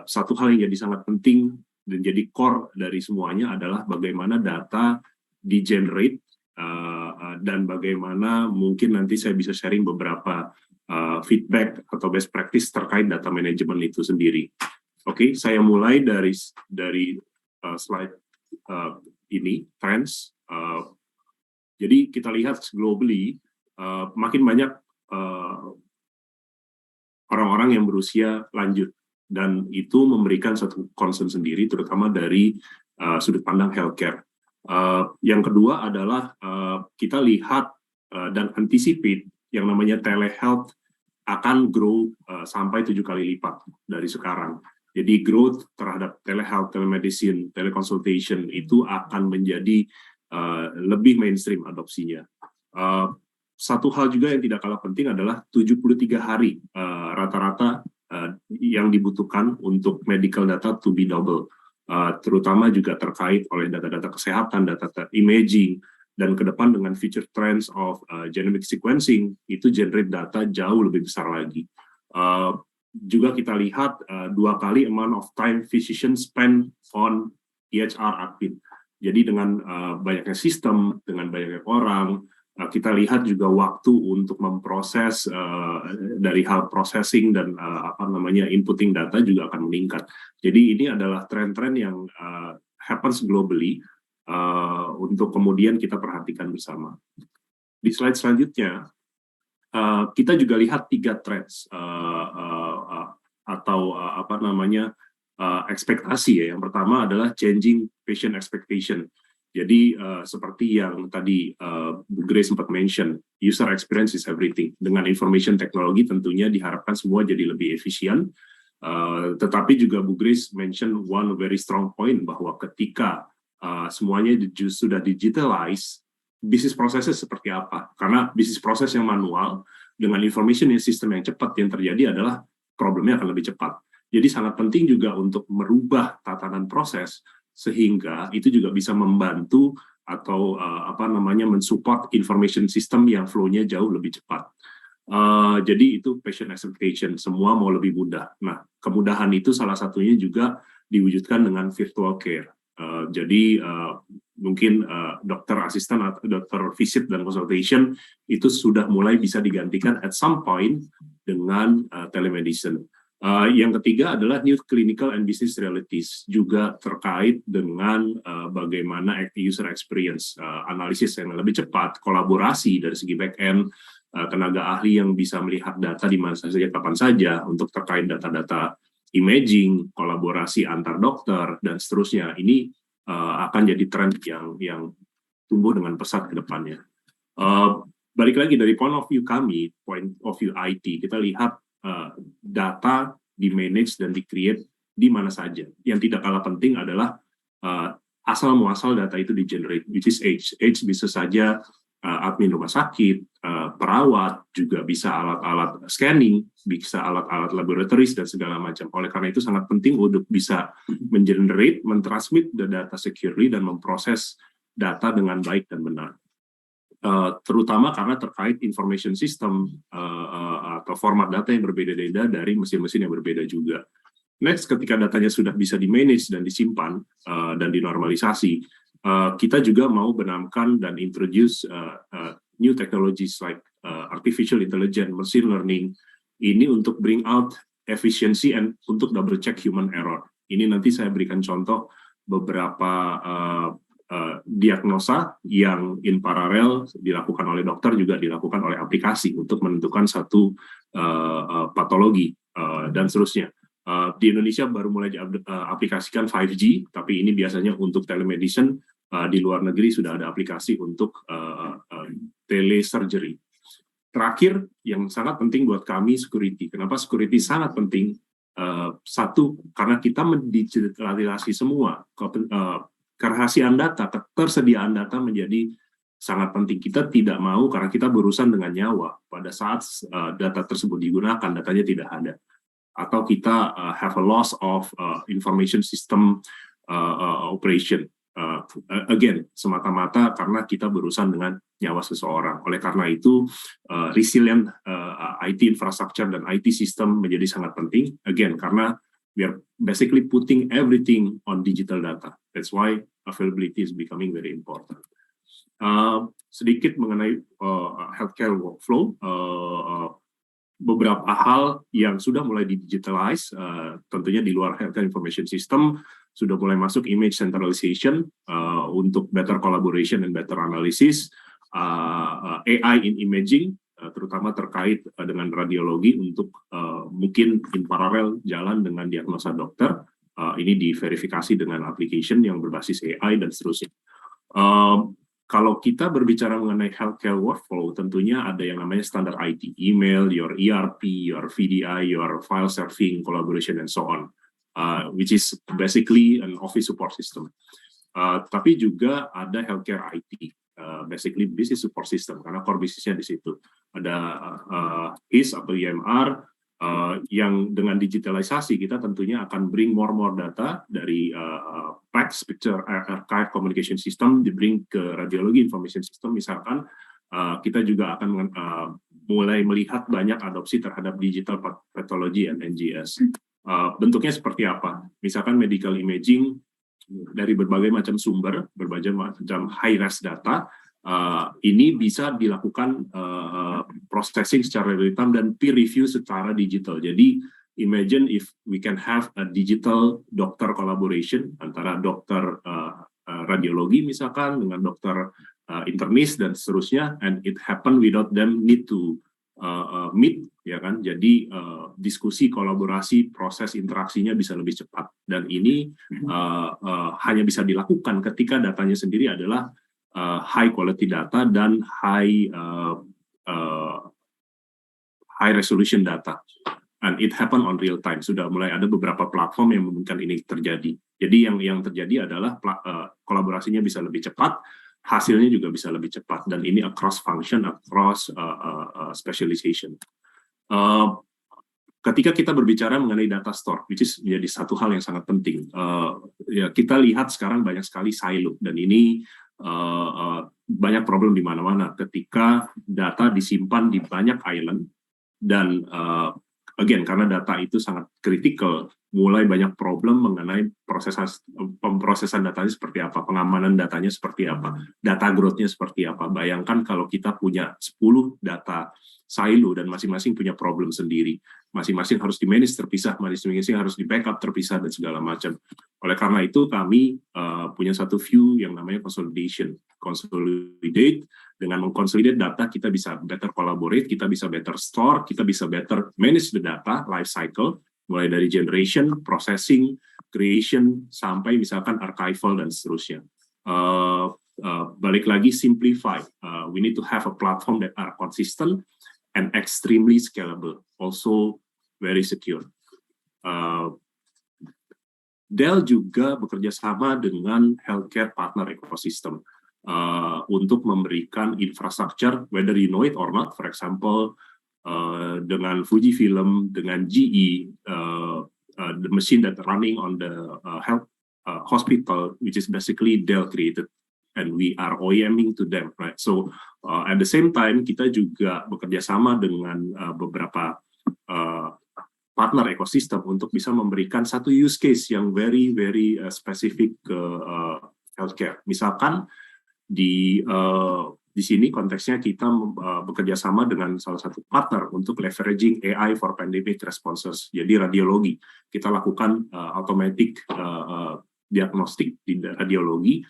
Satu hal yang jadi sangat penting dan jadi core dari semuanya adalah bagaimana data di-generate dan bagaimana mungkin nanti saya bisa sharing beberapa feedback atau best practice terkait data management itu sendiri. Oke, saya mulai dari slide ini, trends. Jadi kita lihat globally makin banyak orang-orang yang berusia lanjut. Dan itu memberikan satu concern sendiri, terutama dari sudut pandang healthcare. Yang kedua adalah kita lihat dan anticipate yang namanya telehealth akan grow sampai 7 kali lipat dari sekarang. Jadi growth terhadap telehealth, telemedicine, teleconsultation itu akan menjadi lebih mainstream adopsinya. Satu hal juga yang tidak kalah penting adalah 73 hari rata-rata yang dibutuhkan untuk medical data to be double, terutama juga terkait oleh data-data kesehatan, data imaging, dan ke depan dengan future trends of genomic sequencing, itu generate data jauh lebih besar lagi. Juga kita lihat 2 kali amount of time physician spend on EHR admin. Jadi dengan banyaknya sistem, dengan banyaknya orang, kita lihat juga waktu untuk memproses dari hal processing dan inputting data juga akan meningkat. Jadi ini adalah tren-tren yang happens globally untuk kemudian kita perhatikan bersama. Di slide selanjutnya kita juga lihat 3 trends atau ekspektasi ya. Yang pertama adalah changing patient expectation. Jadi seperti yang tadi Bu Grace sempat mention, user experience is everything. Dengan information technology tentunya diharapkan semua jadi lebih efisien. Tetapi juga Bu Grace mention one very strong point bahwa ketika semuanya sudah digitalize, bisnis prosesnya seperti apa? Karena bisnis proses yang manual dengan information system yang cepat yang terjadi adalah problemnya akan lebih cepat. Jadi sangat penting juga untuk merubah tatanan proses sehingga itu juga bisa membantu atau mensupport information system yang flow-nya jauh lebih cepat. Jadi itu patient expectation, semua mau lebih mudah. Nah, kemudahan itu salah satunya juga diwujudkan dengan virtual care. Jadi mungkin dokter asisten atau dokter visit dan consultation itu sudah mulai bisa digantikan at some point dengan telemedicine. Yang ketiga adalah new clinical and business realities, juga terkait dengan bagaimana user experience, analisis yang lebih cepat, kolaborasi dari segi back end, tenaga ahli yang bisa melihat data di mana saja kapan saja untuk terkait data-data imaging, kolaborasi antar dokter dan seterusnya. Ini akan jadi tren yang tumbuh dengan pesat ke depannya. Balik lagi dari point of view kami, point of view IT, kita lihat data di-manage dan di-create di mana saja. Yang tidak kalah penting adalah asal muasal data itu di-generate, which is age. Age bisa saja admin rumah sakit, perawat, juga bisa alat-alat scanning, bisa alat-alat laboratoris dan segala macam. Oleh karena itu sangat penting untuk bisa men-generate, men-transmit data securely dan memproses data dengan baik dan benar. Terutama karena terkait information system atau format data yang berbeda-beda dari mesin-mesin yang berbeda juga. Next, ketika datanya sudah bisa di-manage dan disimpan dan dinormalisasi, kita juga mau benamkan dan introduce new technologies like artificial intelligence, machine learning, ini untuk bring out efficiency and untuk double check human error. Ini nanti saya berikan contoh beberapa diagnosa yang in parallel dilakukan oleh dokter juga dilakukan oleh aplikasi untuk menentukan satu patologi dan seterusnya. Di Indonesia baru mulai diaplikasikan 5G, tapi ini biasanya untuk telemedicine. Di luar negeri sudah ada aplikasi untuk telesurgery. Terakhir, yang sangat penting buat kami, security. Kenapa security sangat penting? Satu, karena kita mendigitalisasi semua. Kerahasiaan data, ketersediaan data menjadi sangat penting. Kita tidak mau, karena kita berurusan dengan nyawa. Pada saat data tersebut digunakan, datanya tidak ada. Atau kita have a loss of information system operation. Again, semata-mata karena kita berurusan dengan nyawa seseorang. Oleh karena itu, resilient IT infrastructure dan IT system menjadi sangat penting. Again, karena we are basically putting everything on digital data. That's why availability is becoming very important. Sedikit mengenai healthcare workflow, beberapa hal yang sudah mulai di-digitalize, tentunya di luar healthcare information system, sudah mulai masuk image centralization untuk better collaboration and better analysis, AI in imaging, terutama terkait dengan radiologi untuk mungkin in parallel jalan dengan diagnosa dokter, ini diverifikasi dengan application yang berbasis AI dan seterusnya. Kalau kita berbicara mengenai healthcare workflow, tentunya ada yang namanya standar IT, email, your ERP, your VDI, your file serving, collaboration, and so on, which is basically an office support system. Tapi juga ada healthcare IT, basically business support system, karena core bisnisnya di situ. Ada HIS atau EMR, yang dengan digitalisasi kita tentunya akan bring more data dari PACS, Picture Archive Communication System, di-bring ke radiologi information system. Misalkan kita juga akan mulai melihat banyak adopsi terhadap digital pathology and NGS. Bentuknya seperti apa? Misalkan medical imaging dari berbagai macam sumber, berbagai macam high-res data, ini bisa dilakukan processing secara real time dan peer review secara digital. Jadi imagine if we can have a digital doctor collaboration antara dokter radiologi misalkan dengan dokter internis dan seterusnya, and it happen without them need to meet, ya kan? Jadi diskusi, kolaborasi, proses interaksinya bisa lebih cepat, dan ini hanya bisa dilakukan ketika datanya sendiri adalah high quality data dan high resolution data, and it happen on real time. Sudah mulai ada beberapa platform yang memungkinkan ini terjadi. Jadi yang terjadi adalah kolaborasinya bisa lebih cepat, hasilnya juga bisa lebih cepat, dan ini across function, across specialization. Ketika kita berbicara mengenai data store, which is menjadi satu hal yang sangat penting, ya kita lihat sekarang banyak sekali silo, dan ini banyak problem di mana-mana ketika data disimpan di banyak island, dan again, karena data itu sangat kritikal, mulai banyak problem mengenai pemrosesan datanya seperti apa, pengamanan datanya seperti apa, data growth-nya seperti apa. Bayangkan kalau kita punya 10 data silo dan masing-masing punya problem sendiri. Masing-masing harus di-manage terpisah, masing-masing harus di-backup terpisah, dan segala macam. Oleh karena itu, kami punya satu view yang namanya consolidation. Consolidate, dengan mengkonsolidate data, kita bisa better collaborate, kita bisa better store, kita bisa better manage the data, life cycle, mulai dari generation, processing, creation, sampai misalkan archival, dan seterusnya. Balik lagi, simplify. We need to have a platform that are consistent and extremely scalable, also very secure. Dell juga bekerja sama dengan healthcare partner ecosystem untuk memberikan infrastructure, whether you know it or not. For example, dengan Fujifilm, dengan GE, the machine that running on the health hospital, which is basically Dell created, and we are OEMing to them, right? So at the same time, kita juga bekerja sama dengan beberapa partner ekosistem untuk bisa memberikan satu use case yang very spesifik ke healthcare. Misalkan di sini konteksnya kita bekerja sama dengan salah satu partner untuk leveraging AI for pandemic responses. Jadi radiologi, kita lakukan automatic diagnostik di radiologi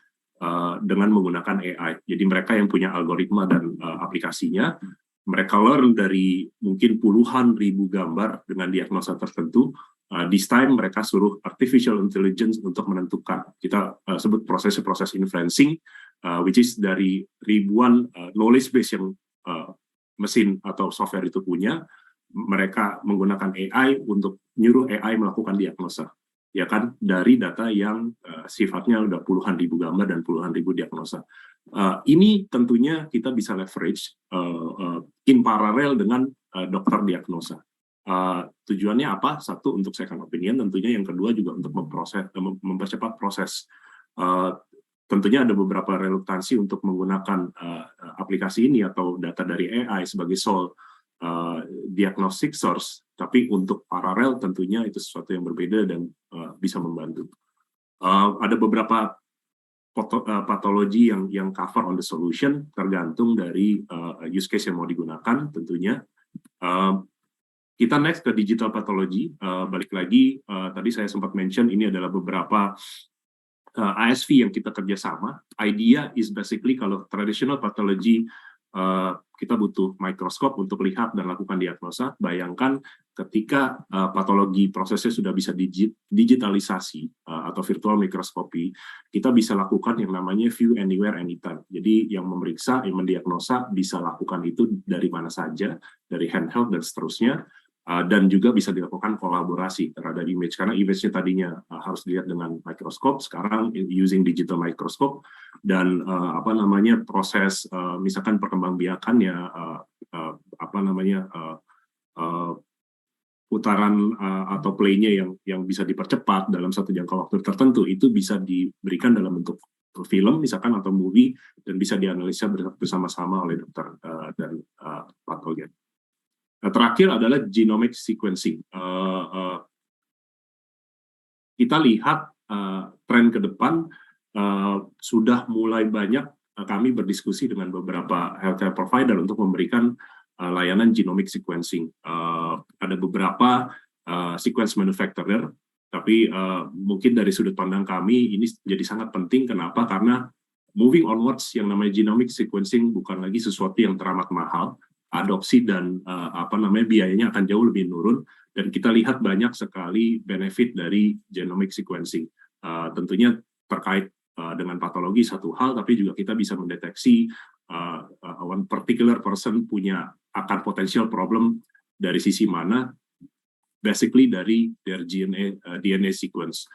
dengan menggunakan AI. Jadi mereka yang punya algoritma dan aplikasinya, mereka learn dari mungkin puluhan ribu gambar dengan diagnosa tertentu. This time mereka suruh artificial intelligence untuk menentukan. Kita sebut proses inferencing, which is dari ribuan knowledge base yang mesin atau software itu punya. Mereka menggunakan AI untuk nyuruh AI melakukan diagnosa, ya kan, dari data yang sifatnya udah puluhan ribu gambar dan puluhan ribu diagnosa. Ini tentunya kita bisa leverage in parallel dengan dokter diagnosa. Tujuannya apa? Satu, untuk second opinion, tentunya. Yang kedua juga untuk mempercepat proses. Tentunya ada beberapa reluktansi untuk menggunakan aplikasi ini atau data dari AI sebagai sole diagnostic source, tapi untuk paralel tentunya itu sesuatu yang berbeda dan bisa membantu. Ada beberapa patologi yang cover on the solution, tergantung dari use case yang mau digunakan tentunya. Kita next ke digital pathology. Balik lagi, tadi saya sempat mention ini adalah beberapa ASV yang kita kerjasama. Idea is basically kalau traditional pathology kita butuh mikroskop untuk lihat dan lakukan diagnosa. Bayangkan ketika patologi prosesnya sudah bisa digitalisasi atau virtual microscopy, kita bisa lakukan yang namanya view anywhere anytime. Jadi yang memeriksa, yang mendiagnosa bisa lakukan itu dari mana saja, dari handheld dan seterusnya. Dan juga bisa dilakukan kolaborasi terhadap image, karena image-nya tadinya harus dilihat dengan mikroskop, sekarang using digital microscope, dan proses misalkan perkembangbiakannya putaran atau play-nya yang bisa dipercepat dalam satu jangka waktu tertentu, itu bisa diberikan dalam bentuk film misalkan atau movie, dan bisa dianalisa bersama-sama oleh dokter dan patogen. Nah, terakhir adalah genomic sequencing. Kita lihat tren ke depan, sudah mulai banyak kami berdiskusi dengan beberapa healthcare provider untuk memberikan layanan genomic sequencing. Ada beberapa sequence manufacturer, tapi mungkin dari sudut pandang kami ini jadi sangat penting. Kenapa? Karena moving onwards, yang namanya genomic sequencing bukan lagi sesuatu yang teramat mahal. Adopsi dan biayanya akan jauh lebih menurun, dan kita lihat banyak sekali benefit dari genomic sequencing. Tentunya terkait dengan patologi satu hal, tapi juga kita bisa mendeteksi one particular person punya akan potential problem dari sisi mana, basically dari their DNA sequence.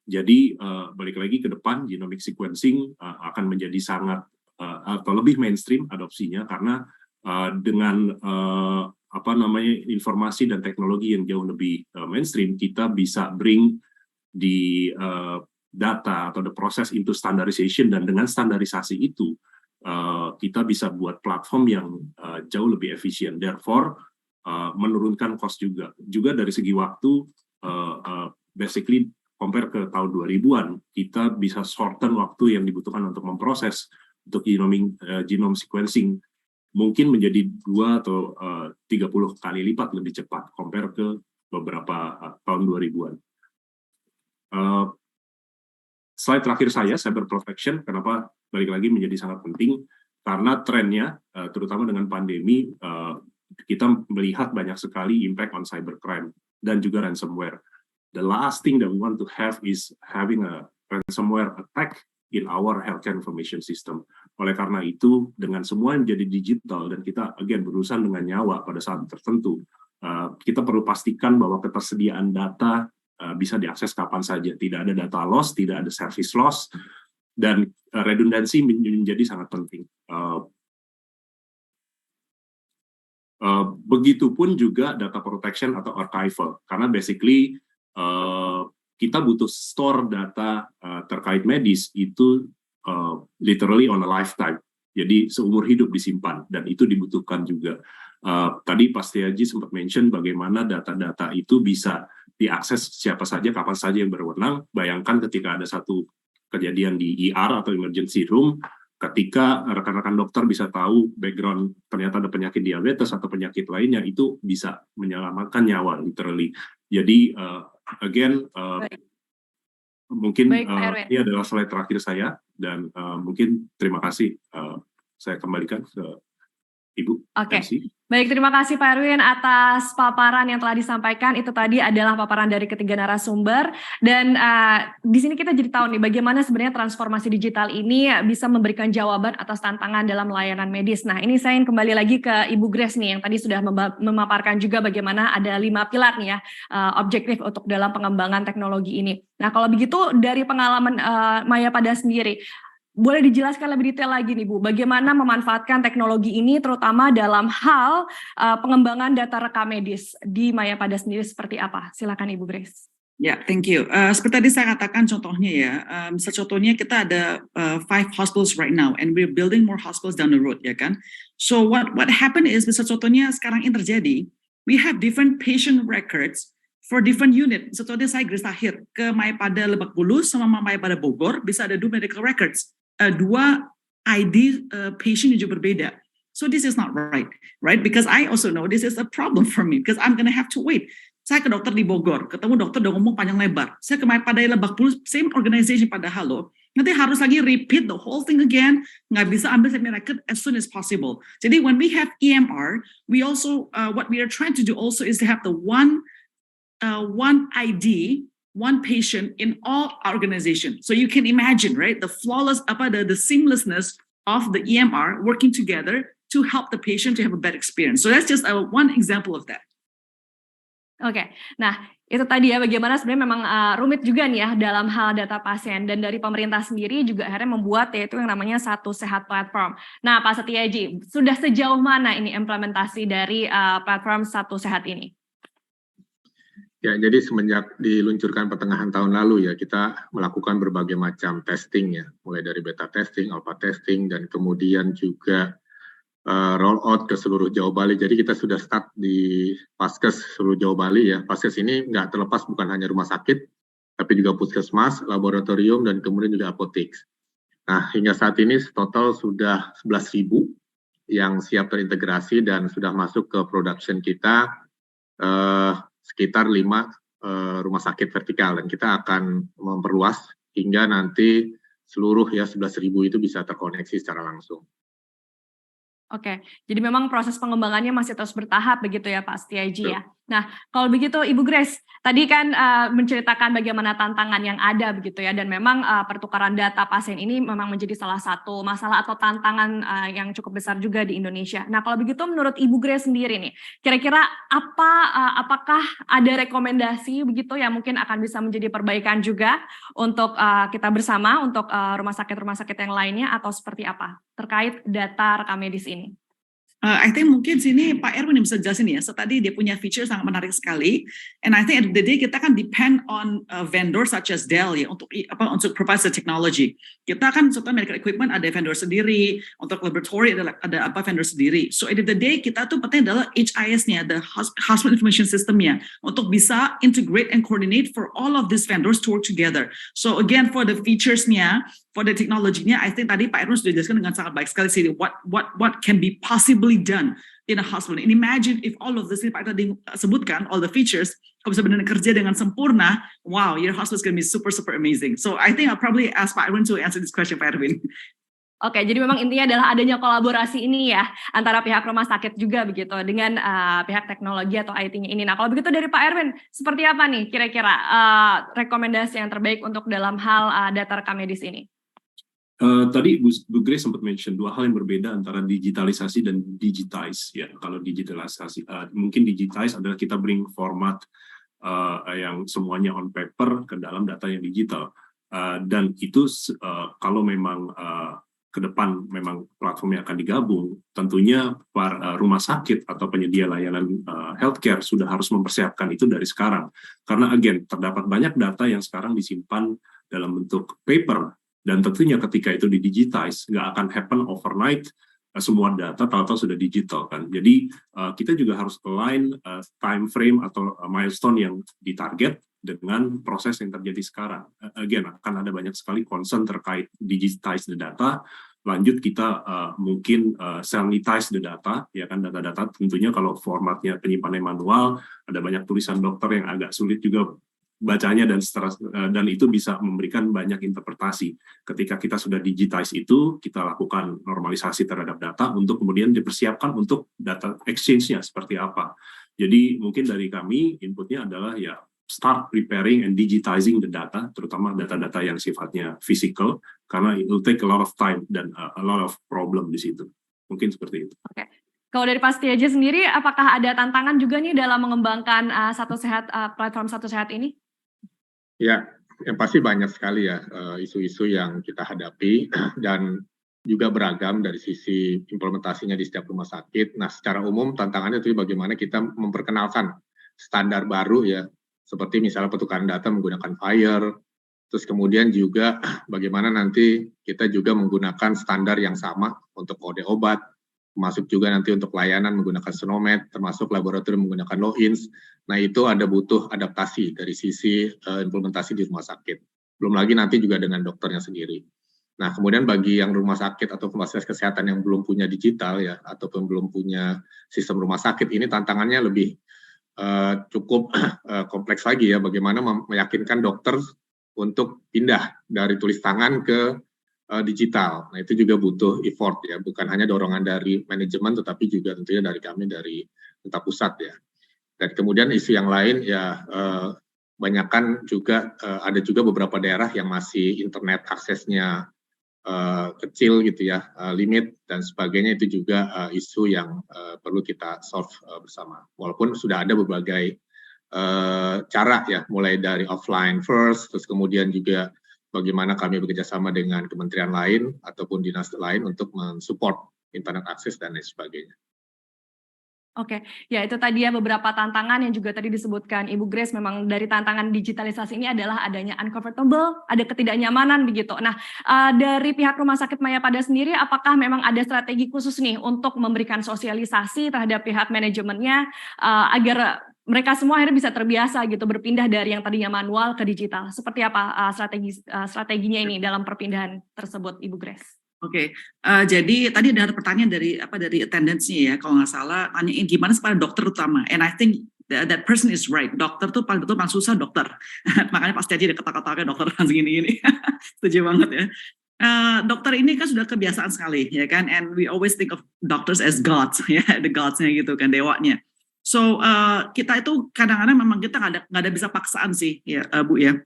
Jadi balik lagi ke depan, genomic sequencing akan menjadi sangat atau lebih mainstream adopsinya, karena dengan informasi dan teknologi yang jauh lebih mainstream, kita bisa bring di data atau the process into standardization, dan dengan standarisasi itu kita bisa buat platform yang jauh lebih efisien. Therefore, menurunkan cost juga dari segi waktu. Basically compare ke tahun 2000-an, kita bisa shorten waktu yang dibutuhkan untuk memproses untuk genome sequencing mungkin menjadi 2 atau 30 kali lipat lebih cepat compare ke beberapa tahun 2000-an. Slide terakhir saya, cyber protection, kenapa balik lagi menjadi sangat penting, karena trennya, terutama dengan pandemi, kita melihat banyak sekali impact on cybercrime dan juga ransomware. The last thing that we want to have is having a ransomware attack in our healthcare information system. Oleh karena itu, dengan semua yang menjadi digital dan kita again berurusan dengan nyawa pada saat tertentu, kita perlu pastikan bahwa ketersediaan data bisa diakses kapan saja. Tidak ada data loss, tidak ada service loss, dan redundansi menjadi sangat penting. Begitupun juga data protection atau archival, karena basically kita butuh store data terkait medis itu literally on a lifetime, jadi seumur hidup disimpan, dan itu dibutuhkan juga. Tadi Pak Setiaji sempat mention bagaimana data-data itu bisa diakses siapa saja, kapan saja yang berwenang. Bayangkan ketika ada satu kejadian di ER atau emergency room, ketika rekan-rekan dokter bisa tahu background ternyata ada penyakit diabetes atau penyakit lainnya, itu bisa menyelamatkan nyawa literally. Jadi again, mungkin ini adalah slide terakhir saya, dan mungkin terima kasih, saya kembalikan ke Ibu. Oke, baik, terima kasih Pak Erwin atas paparan yang telah disampaikan. Itu tadi adalah paparan dari ketiga narasumber, dan di sini kita jadi tahu nih bagaimana sebenarnya transformasi digital ini bisa memberikan jawaban atas tantangan dalam layanan medis. Nah, ini saya ingin kembali lagi ke Ibu Grace nih, yang tadi sudah memaparkan juga bagaimana ada 5 pilar nih ya, objektif untuk dalam pengembangan teknologi ini. Nah, kalau begitu dari pengalaman Mayapada sendiri, boleh dijelaskan lebih detail lagi nih Bu, bagaimana memanfaatkan teknologi ini terutama dalam hal pengembangan data rekam medis di Mayapada sendiri seperti apa? Silakan Ibu Grace. Ya, thank you. Seperti tadi saya katakan contohnya ya, contohnya kita ada 5 hospitals right now, and we're building more hospitals down the road, ya kan? So what happened is, contohnya sekarang ini terjadi, we have different patient records for different unit. Contohnya saya Grace Tahir ke Mayapada Lebak Bulus sama Mayapada Bogor bisa ada 2 medical records. 2 ID patient yang juga berbeda. So this is not right? Because I also know this is a problem for me, because I'm going to have to wait. Saya ke dokter di Bogor, ketemu dokter udah ngomong panjang lebar. Saya ke Mayapada Lebak Bulus, same organization padahal loh. Nanti harus lagi repeat the whole thing again, nggak bisa ambil semi record as soon as possible. Jadi when we have EMR, we also, what we are trying to do also is to have the one ID, one patient in all organization. So you can imagine, right, the flawless, the seamlessness of the EMR working together to help the patient to have a better experience. So that's just one example of that. Oke, nah itu tadi ya bagaimana sebenarnya memang rumit juga nih ya dalam hal data pasien, dan dari pemerintah sendiri juga akhirnya membuat yaitu yang namanya Satu Sehat Platform. Nah Pak Setiaji, sudah sejauh mana ini implementasi dari platform Satu Sehat ini? Ya, jadi semenjak diluncurkan pertengahan tahun lalu ya, kita melakukan berbagai macam testing ya, mulai dari beta testing, alpha testing, dan kemudian juga roll out ke seluruh Jawa Bali. Jadi kita sudah start di Paskes seluruh Jawa Bali ya. Paskes ini nggak terlepas bukan hanya rumah sakit, tapi juga puskesmas, laboratorium, dan kemudian juga apotek. Nah, hingga saat ini total sudah 11.000 yang siap terintegrasi dan sudah masuk ke production kita, sekitar 5 rumah sakit vertikal, dan kita akan memperluas hingga nanti seluruh ya 11.000 itu bisa terkoneksi secara langsung. Oke, jadi memang proses pengembangannya masih terus bertahap begitu ya Pak Setiaji ya. Nah, kalau begitu Ibu Grace, tadi kan menceritakan bagaimana tantangan yang ada begitu ya, dan memang pertukaran data pasien ini memang menjadi salah satu masalah atau tantangan yang cukup besar juga di Indonesia. Nah, kalau begitu menurut Ibu Grace sendiri nih, kira-kira apakah ada rekomendasi begitu yang mungkin akan bisa menjadi perbaikan juga untuk kita bersama, untuk rumah sakit yang lainnya, atau seperti apa terkait data rekam medis ini? I think mungkin sini Pak Erwin yang bisa jelasin ya. So tadi dia punya feature sangat menarik sekali. And I think at the day kita kan depend on vendors such as Dell ya untuk provide the technology. Kita kan setelah medical equipment ada vendor sendiri, untuk laboratory ada vendor sendiri. So at the day kita tuh penting adalah HIS-nya, the Hospital Information System-nya, untuk bisa integrate and coordinate for all of these vendors to work together. So again for the features-nya, for the technology-nya, I think tadi Pak Erwin sudah jelaskan dengan sangat baik sekali sih what can be possibly done in a hospital. And imagine if all of this Pak tadi sebutkan, all the features, kalau bisa benar-benar kerja dengan sempurna, wow, your hospital is going to be super amazing. So I think I'll probably ask Pak Erwin to answer this question, Pak Erwin. Oke, jadi memang intinya adalah adanya kolaborasi ini ya antara pihak rumah sakit juga begitu dengan pihak teknologi atau IT-nya ini. Nah, kalau begitu dari Pak Erwin, seperti apa nih kira-kira rekomendasi yang terbaik untuk dalam hal data rekam medis ini? Tadi Bu Grace sempat mention dua hal yang berbeda antara digitalisasi dan digitize ya. Kalau digitalisasi mungkin digitize adalah kita bring format yang semuanya on paper ke dalam data yang digital, dan itu kalau memang ke depan memang platformnya akan digabung, tentunya para rumah sakit atau penyedia layanan healthcare sudah harus mempersiapkan itu dari sekarang, karena again terdapat banyak data yang sekarang disimpan dalam bentuk paper. Dan tentunya ketika itu di-digitize, nggak akan happen overnight, semua data tahu-tahu sudah digital kan. Jadi kita juga harus align time frame atau milestone yang ditarget dengan proses yang terjadi sekarang. Again, akan ada banyak sekali concern terkait digitize the data, lanjut kita mungkin sanitize the data, ya kan, data-data tentunya kalau formatnya penyimpanannya manual, ada banyak tulisan dokter yang agak sulit juga bacanya dan itu bisa memberikan banyak interpretasi. Ketika kita sudah digitize itu, kita lakukan normalisasi terhadap data untuk kemudian dipersiapkan untuk data exchange-nya seperti apa. Jadi mungkin dari kami inputnya adalah ya start preparing and digitizing the data, terutama data-data yang sifatnya physical, karena it will take a lot of time dan a lot of problem di situ. Mungkin seperti itu. Oke. Kalau dari Pasti Aja sendiri, apakah ada tantangan juga nih dalam mengembangkan platform Satu Sehat ini? Ya, yang pasti banyak sekali ya isu-isu yang kita hadapi dan juga beragam dari sisi implementasinya di setiap rumah sakit. Nah, secara umum tantangannya itu bagaimana kita memperkenalkan standar baru ya, seperti misalnya pertukaran data menggunakan FHIR, terus kemudian juga bagaimana nanti kita juga menggunakan standar yang sama untuk kode obat, termasuk juga nanti untuk layanan menggunakan Snomed, termasuk laboratorium menggunakan logins. Nah, itu ada butuh adaptasi dari sisi implementasi di rumah sakit. Belum lagi nanti juga dengan dokternya sendiri. Nah, kemudian bagi yang rumah sakit atau fasilitas kesehatan yang belum punya digital ya, ataupun belum punya sistem rumah sakit, ini tantangannya lebih cukup kompleks lagi ya, bagaimana meyakinkan dokter untuk pindah dari tulis tangan ke digital. Nah, itu juga butuh effort ya, bukan hanya dorongan dari manajemen, tetapi juga tentunya dari kami dari pemerintah pusat ya. Dan kemudian isu yang lain ya, banyakkan juga ada juga beberapa daerah yang masih internet aksesnya kecil gitu ya, limit dan sebagainya, itu juga isu yang perlu kita solve bersama. Walaupun sudah ada berbagai cara ya, mulai dari offline first, terus kemudian juga bagaimana kami bekerjasama dengan kementerian lain ataupun dinas lain untuk mensupport internet akses dan lain sebagainya. Oke, ya itu tadi ya beberapa tantangan yang juga tadi disebutkan Ibu Grace. Memang dari tantangan digitalisasi ini adalah adanya uncomfortable, ada ketidaknyamanan begitu. Nah, dari pihak Rumah Sakit Mayapada sendiri, apakah memang ada strategi khusus nih untuk memberikan sosialisasi terhadap pihak manajemennya agar mereka semua akhirnya bisa terbiasa gitu berpindah dari yang tadinya manual ke digital? Seperti apa strateginya ini dalam perpindahan tersebut, Ibu Grace? Oke, jadi tadi ada pertanyaan dari attendance-nya ya, kalau nggak salah tanyain gimana kepada dokter utama, and I think that person is right. Dokter tuh paling susah dokter, makanya pasti aja dia kata-katanya dokter gini-gini, setuju banget ya. Dokter ini kan sudah kebiasaan sekali ya kan, and we always think of doctors as gods ya, the gods-nya gitu kan, dewanya. So kita itu kadang-kadang memang kita nggak ada bisa paksaan sih ya Bu ya.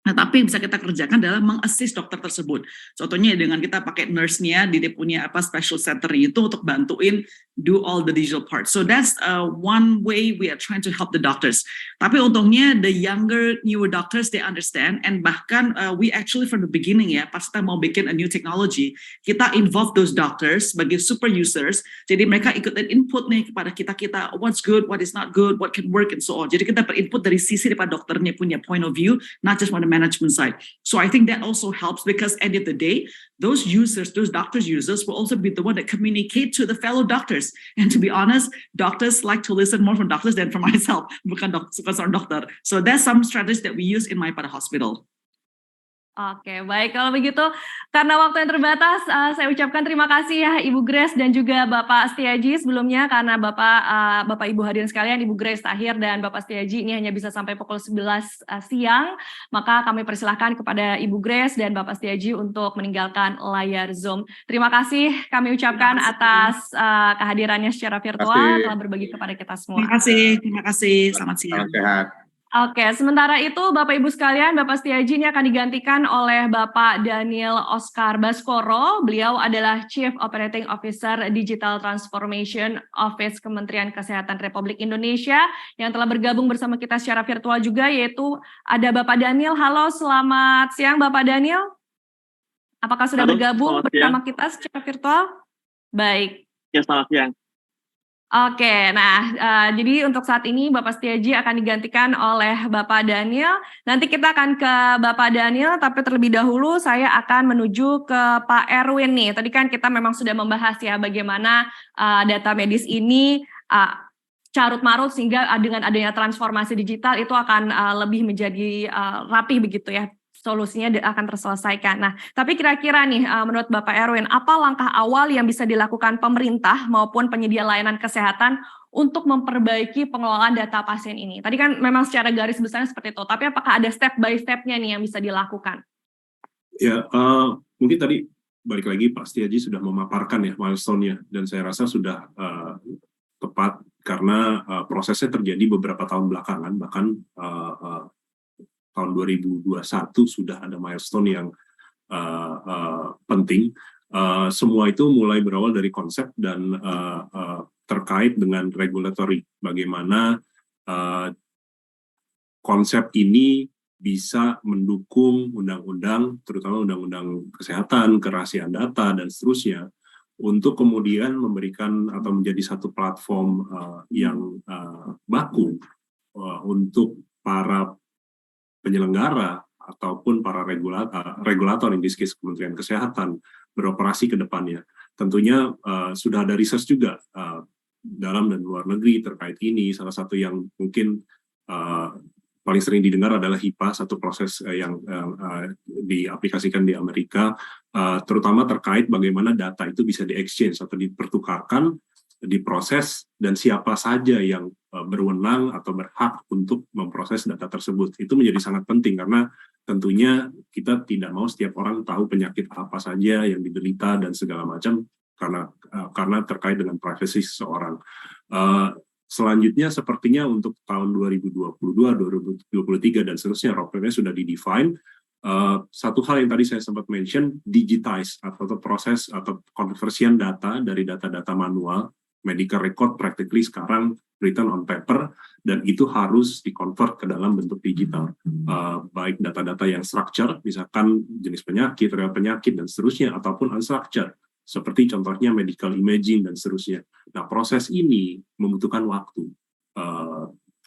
Nah, tapi yang bisa kita kerjakan adalah mengassist dokter tersebut. Contohnya dengan kita pakai nurse-nya di dia punya special center itu untuk bantuin do all the digital part. So that's one way we are trying to help the doctors. Tapi untungnya the younger, newer doctors they understand, and bahkan we actually from the beginning ya, pas kita mau bikin a new technology, kita involve those doctors sebagai super users. Jadi mereka ikutin input nih kepada kita what's good, what is not good, what can work and so on. Jadi kita berinput dari sisi daripada dokternya punya point of view, not just from the management side. So I think that also helps because at the end of the day, those users, those doctors users will also be the one that communicate to the fellow doctors. And to be honest, doctors like to listen more from doctors than from myself, bukan seorang dokter. So that's some strategies that we use in my pada hospital. Oke, baik. Kalau begitu, karena waktu yang terbatas, saya ucapkan terima kasih ya Ibu Grace dan juga Bapak Setiaji sebelumnya, karena Bapak Ibu hadirin sekalian, Ibu Grace Tahir dan Bapak Setiaji ini hanya bisa sampai pukul 11 siang, maka kami persilahkan kepada Ibu Grace dan Bapak Setiaji untuk meninggalkan layar Zoom. Terima kasih kami ucapkan atas kehadirannya secara virtual, telah berbagi kepada kita semua. Terima kasih. Selamat siang. Salam sehat. Oke, sementara itu Bapak Ibu sekalian, Bapak Setiaji ini akan digantikan oleh Bapak Daniel Oscar Baskoro. Beliau adalah Chief Operating Officer Digital Transformation Office Kementerian Kesehatan Republik Indonesia yang telah bergabung bersama kita secara virtual juga, yaitu ada Bapak Daniel. Halo, selamat siang Bapak Daniel. Apakah sudah bergabung bersama kita secara virtual? Baik. Ya, selamat siang. Oke, nah jadi untuk saat ini Bapak Setiaji akan digantikan oleh Bapak Daniel. Nanti kita akan ke Bapak Daniel, tapi terlebih dahulu saya akan menuju ke Pak Erwin nih. Tadi kan kita memang sudah membahas ya bagaimana data medis ini carut-marut sehingga dengan adanya transformasi digital itu akan lebih menjadi rapih begitu ya. Solusinya akan terselesaikan. Nah, tapi kira-kira nih menurut Bapak Erwin, apa langkah awal yang bisa dilakukan pemerintah maupun penyedia layanan kesehatan untuk memperbaiki pengelolaan data pasien ini? Tadi kan memang secara garis besarnya seperti itu, tapi apakah ada step by step-nya nih yang bisa dilakukan? Ya, mungkin tadi balik lagi Pak Setiaji sudah memaparkan ya milestone-nya, dan saya rasa sudah tepat karena prosesnya terjadi beberapa tahun belakangan, bahkan tahun 2021 sudah ada milestone yang penting. Semua itu mulai berawal dari konsep dan terkait dengan regulatory. Bagaimana konsep ini bisa mendukung undang-undang, terutama undang-undang kesehatan, kerahasiaan data, dan seterusnya, untuk kemudian memberikan atau menjadi satu platform yang baku untuk para penyelenggara ataupun para regulator yang di Kementerian Kesehatan beroperasi ke depannya. Tentunya sudah ada research juga dalam dan luar negeri terkait ini. Salah satu yang mungkin paling sering didengar adalah HIPAA, satu proses yang diaplikasikan di Amerika, terutama terkait bagaimana data itu bisa di-exchange atau dipertukarkan, diproses, dan siapa saja yang berwenang atau berhak untuk memproses data tersebut. Itu menjadi sangat penting karena tentunya kita tidak mau setiap orang tahu penyakit apa saja yang diderita dan segala macam karena terkait dengan privasi seseorang. Selanjutnya sepertinya untuk tahun 2022, 2023 dan seterusnya roadmap-nya sudah di-define. Satu hal yang tadi saya sempat mention, digitize atau proses atau konversian data dari data-data manual, medical record practically sekarang written on paper, dan itu harus di-convert ke dalam bentuk digital. Baik data-data yang structure, misalkan jenis penyakit, riwayat penyakit, dan seterusnya, ataupun unstructured, seperti contohnya medical imaging, dan seterusnya. Nah, proses ini membutuhkan waktu,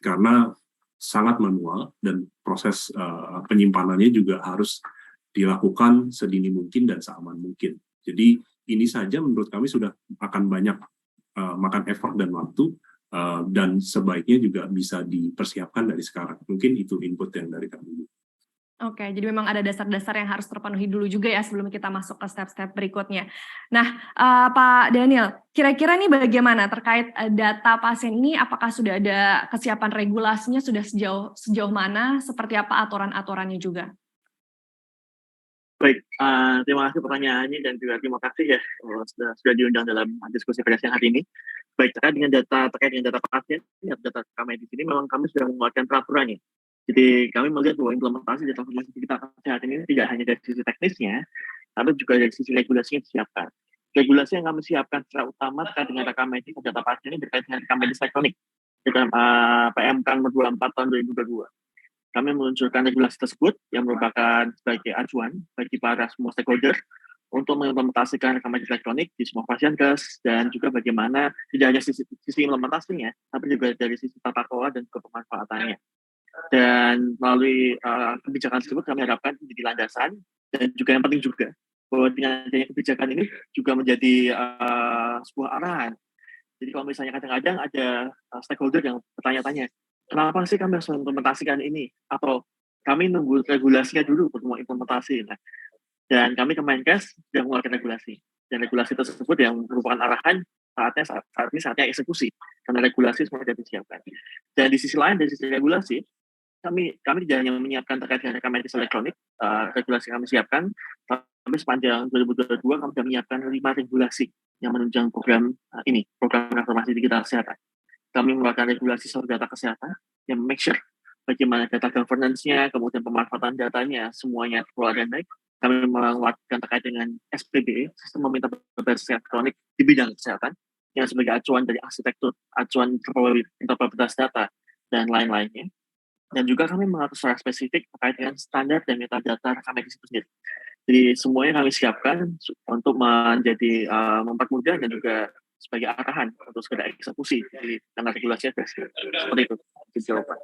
karena sangat manual, dan proses penyimpanannya juga harus dilakukan sedini mungkin dan seaman mungkin. Jadi, ini saja menurut kami sudah akan banyak makan effort dan waktu, dan sebaiknya juga bisa dipersiapkan dari sekarang. Mungkin itu input yang dari kami. Oke, jadi memang ada dasar-dasar yang harus terpenuhi dulu juga ya sebelum kita masuk ke step-step berikutnya. Nah, Pak Daniel, kira-kira nih bagaimana terkait data pasien ini? Apakah sudah ada kesiapan regulasinya, sudah sejauh mana? Seperti apa aturan-aturannya juga? Baik, terima kasih pertanyaannya dan juga terima kasih ya sudah diundang dalam diskusi pada siang hari ini. Baik, terkait dengan data pasien, data medis ini memang kami sudah mengeluarkan peraturannya. Jadi kami melihat bahwa implementasi data informasi digital kesehatan ini tidak hanya dari sisi teknisnya, tapi juga dari sisi regulasinya disiapkan. Regulasi yang kami siapkan secara utama terkait dengan rekam medis dan data pasien ini terkait dengan rekam medis elektronik dengan PMK nomor 24 tahun 2022. Kami meluncurkan regulasi tersebut yang merupakan sebagai acuan bagi para semua stakeholder untuk mengimplementasikan rekam medis elektronik di semua Pasienkes, dan juga bagaimana tidak hanya sisi implementasinya, tapi juga dari sisi tata kelola dan juga pemanfaatannya. Dan melalui kebijakan tersebut kami harapkan menjadi landasan, dan juga yang penting juga bahwa dengan adanya kebijakan ini juga menjadi sebuah arahan. Jadi kalau misalnya kadang-kadang ada stakeholder yang bertanya-tanya, kenapa sih kami harus mengimplementasikan ini? Atau kami nunggu regulasinya dulu untuk mau implementasi. Nah, dan kami Kemenkes sudah mengeluarkan regulasi. Dan regulasi tersebut yang merupakan arahan saatnya eksekusi. Karena regulasi semua sudah disiapkan. Dan di sisi lain, dari sisi regulasi, kami tidak hanya menyiapkan terkait dengan rekam medis elektronik, regulasi kami siapkan, tapi sepanjang 2022 kami sudah menyiapkan 5 regulasi yang menunjang program program transformasi digital kesehatan. Kami mengeluarkan regulasi soal data kesehatan yang make sure bagaimana data governance-nya, kemudian pemanfaatan datanya, semuanya keluar dan baik. Kami mengeluarkan terkait dengan SPBE, Sistem Meminta Berbasis Elektronik di bidang kesehatan, yang sebagai acuan dari arsitektur, acuan interoperabilitas data, dan lain-lainnya. Dan juga kami mengatur secara spesifik terkait dengan standar dan metadata rekam medis itu sendiri. Jadi semuanya kami siapkan untuk menjadi mempermudah dan juga sebagai arahan untuk segera eksekusi di tengah regulasi seperti itu. Jawaban.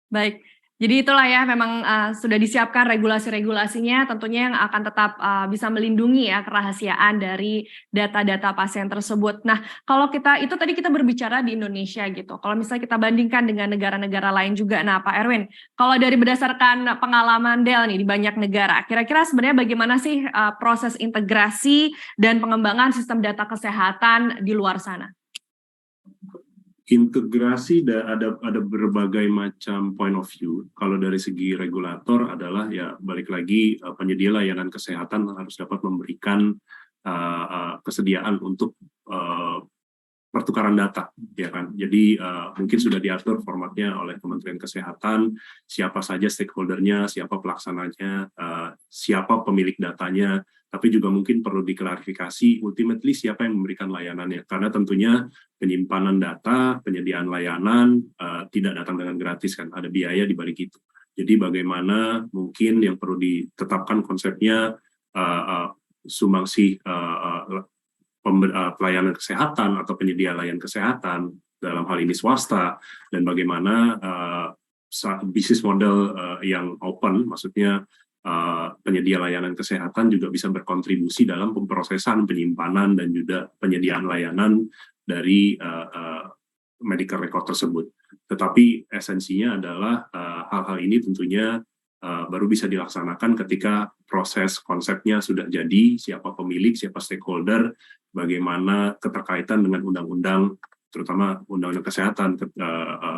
Baik. Jadi itulah ya, memang sudah disiapkan regulasi-regulasinya tentunya yang akan tetap bisa melindungi ya kerahasiaan dari data-data pasien tersebut. Nah, kalau itu tadi kita berbicara di Indonesia gitu. Kalau misalnya kita bandingkan dengan negara-negara lain juga, nah Pak Erwin, kalau dari berdasarkan pengalaman Del nih di banyak negara, kira-kira sebenarnya bagaimana sih proses integrasi dan pengembangan sistem data kesehatan di luar sana? Integrasi ada berbagai macam point of view. Kalau dari segi regulator adalah ya balik lagi penyedia layanan kesehatan harus dapat memberikan kesediaan untuk pertukaran data, ya kan. Jadi mungkin sudah diatur formatnya oleh Kementerian Kesehatan, siapa saja stakeholdernya, siapa pelaksananya, siapa pemilik datanya, tapi juga mungkin perlu diklarifikasi ultimately siapa yang memberikan layanannya, karena tentunya penyimpanan data, penyediaan layanan tidak datang dengan gratis kan, ada biaya di balik itu. Jadi bagaimana mungkin yang perlu ditetapkan konsepnya sumbangsi pelayanan kesehatan atau penyedia layanan kesehatan dalam hal ini swasta, dan bagaimana bisnis model yang open, maksudnya penyedia layanan kesehatan juga bisa berkontribusi dalam pemrosesan, penyimpanan, dan juga penyediaan layanan dari medical record tersebut. Tetapi esensinya adalah hal-hal ini tentunya baru bisa dilaksanakan ketika proses konsepnya sudah jadi, siapa pemilik, siapa stakeholder, bagaimana keterkaitan dengan undang-undang, terutama undang-undang kesehatan,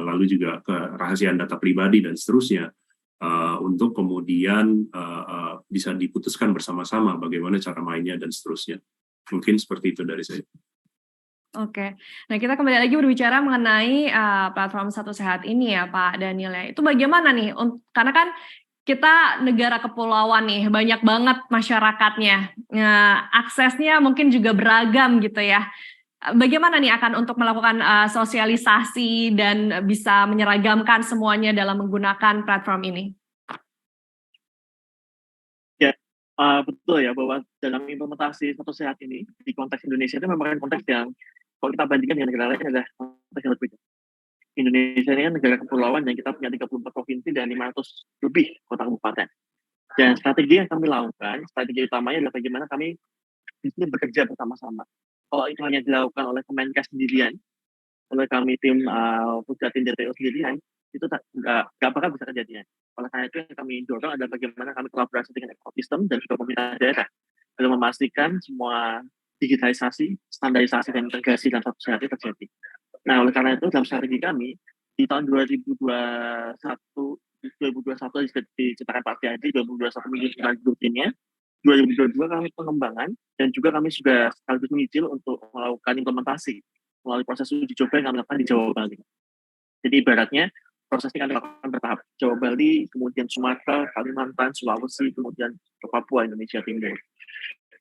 lalu juga kerahasiaan data pribadi dan seterusnya, untuk kemudian bisa diputuskan bersama-sama bagaimana cara mainnya dan seterusnya. Mungkin seperti itu dari saya. Oke, nah kita kembali lagi berbicara mengenai platform Satu Sehat ini ya Pak Daniel ya. Itu bagaimana nih? Karena kan kita negara kepulauan nih, banyak banget masyarakatnya. Aksesnya mungkin juga beragam gitu ya. Bagaimana nih akan untuk melakukan sosialisasi dan bisa menyeragamkan semuanya dalam menggunakan platform ini? Ya, betul ya, bahwa dalam implementasi Satu Sehat ini, di konteks Indonesia itu memang konteks yang, kalau kita bandingkan dengan negara lain, adalah konteks yang berbeda. Indonesia ini kan negara kepulauan dan kita punya 34 provinsi dan 500 lebih kota kabupaten. Dan strategi yang kami lakukan, strategi utamanya adalah bagaimana kami bisa bekerja bersama-sama. Kalau itu hanya dilakukan oleh Kemenkes sendirian, oleh kami tim Pusdatin DTO sendirian, itu nggak bakal bisa kejadian. Oleh karena itu yang kami dorong adalah bagaimana kami kolaborasi dengan ekosistem dan juga pemerintah daerah dalam memastikan semua digitalisasi, standarisasi, dan integrasi dalam Satu Sehat terjadi. Nah, oleh karena itu dalam strategi kami di tahun 2021 diciptakan Pak Jadi, 2021 menunjukkan rutinnya, 2022 kami pengembangan, dan juga kami juga sekaligus menyicil untuk melakukan implementasi melalui proses uji coba yang kami lakukan di Jawa Bali. Jadi ibaratnya prosesnya akan dilakukan bertahap. Jawa, Bali, kemudian Sumatera, Kalimantan, Sulawesi, kemudian ke Papua, Indonesia Timur.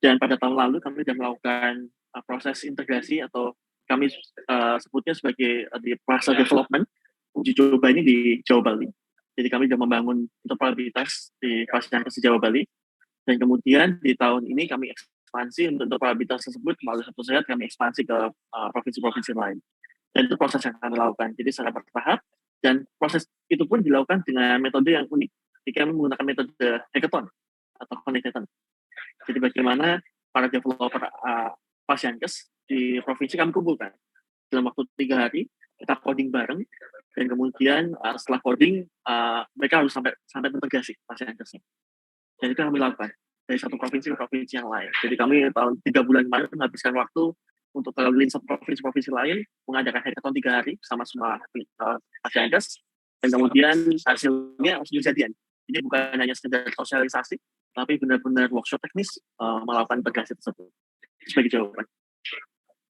Dan pada tahun lalu kami sudah melakukan proses integrasi atau kami sebutnya sebagai di fase development uji coba ini di Jawa, Bali. Jadi kami sudah membangun interoperabilitas di fasilitas di Jawa, Bali. Dan kemudian di tahun ini kami ekspansi untuk interoperabilitas tersebut melalui satu sehat kami ekspansi ke provinsi-provinsi lain. Dan itu proses yang kami lakukan. Jadi secara bertahap dan proses itu pun dilakukan dengan metode yang unik. Jadi kami menggunakan metode hackathon atau connectathon. Jadi bagaimana para developer Pasienkes di provinsi kami kumpulkan dalam waktu 3 hari kita coding bareng dan kemudian setelah coding mereka harus sampai integrasi Pasienkesnya. Dan itu kami lakukan dari satu provinsi ke provinsi yang lain. Jadi kami tahun 3 bulan kemarin menghabiskan waktu untuk keliling satu provinsi lain, mengadakan hackathon 3 hari bersama semua Pasienkes dan kemudian hasilnya langsung kejadian. Jadi bukan hanya sekedar sosialisasi, tapi benar-benar workshop teknis melakukan integrasi tersebut. Sebagai jawaban.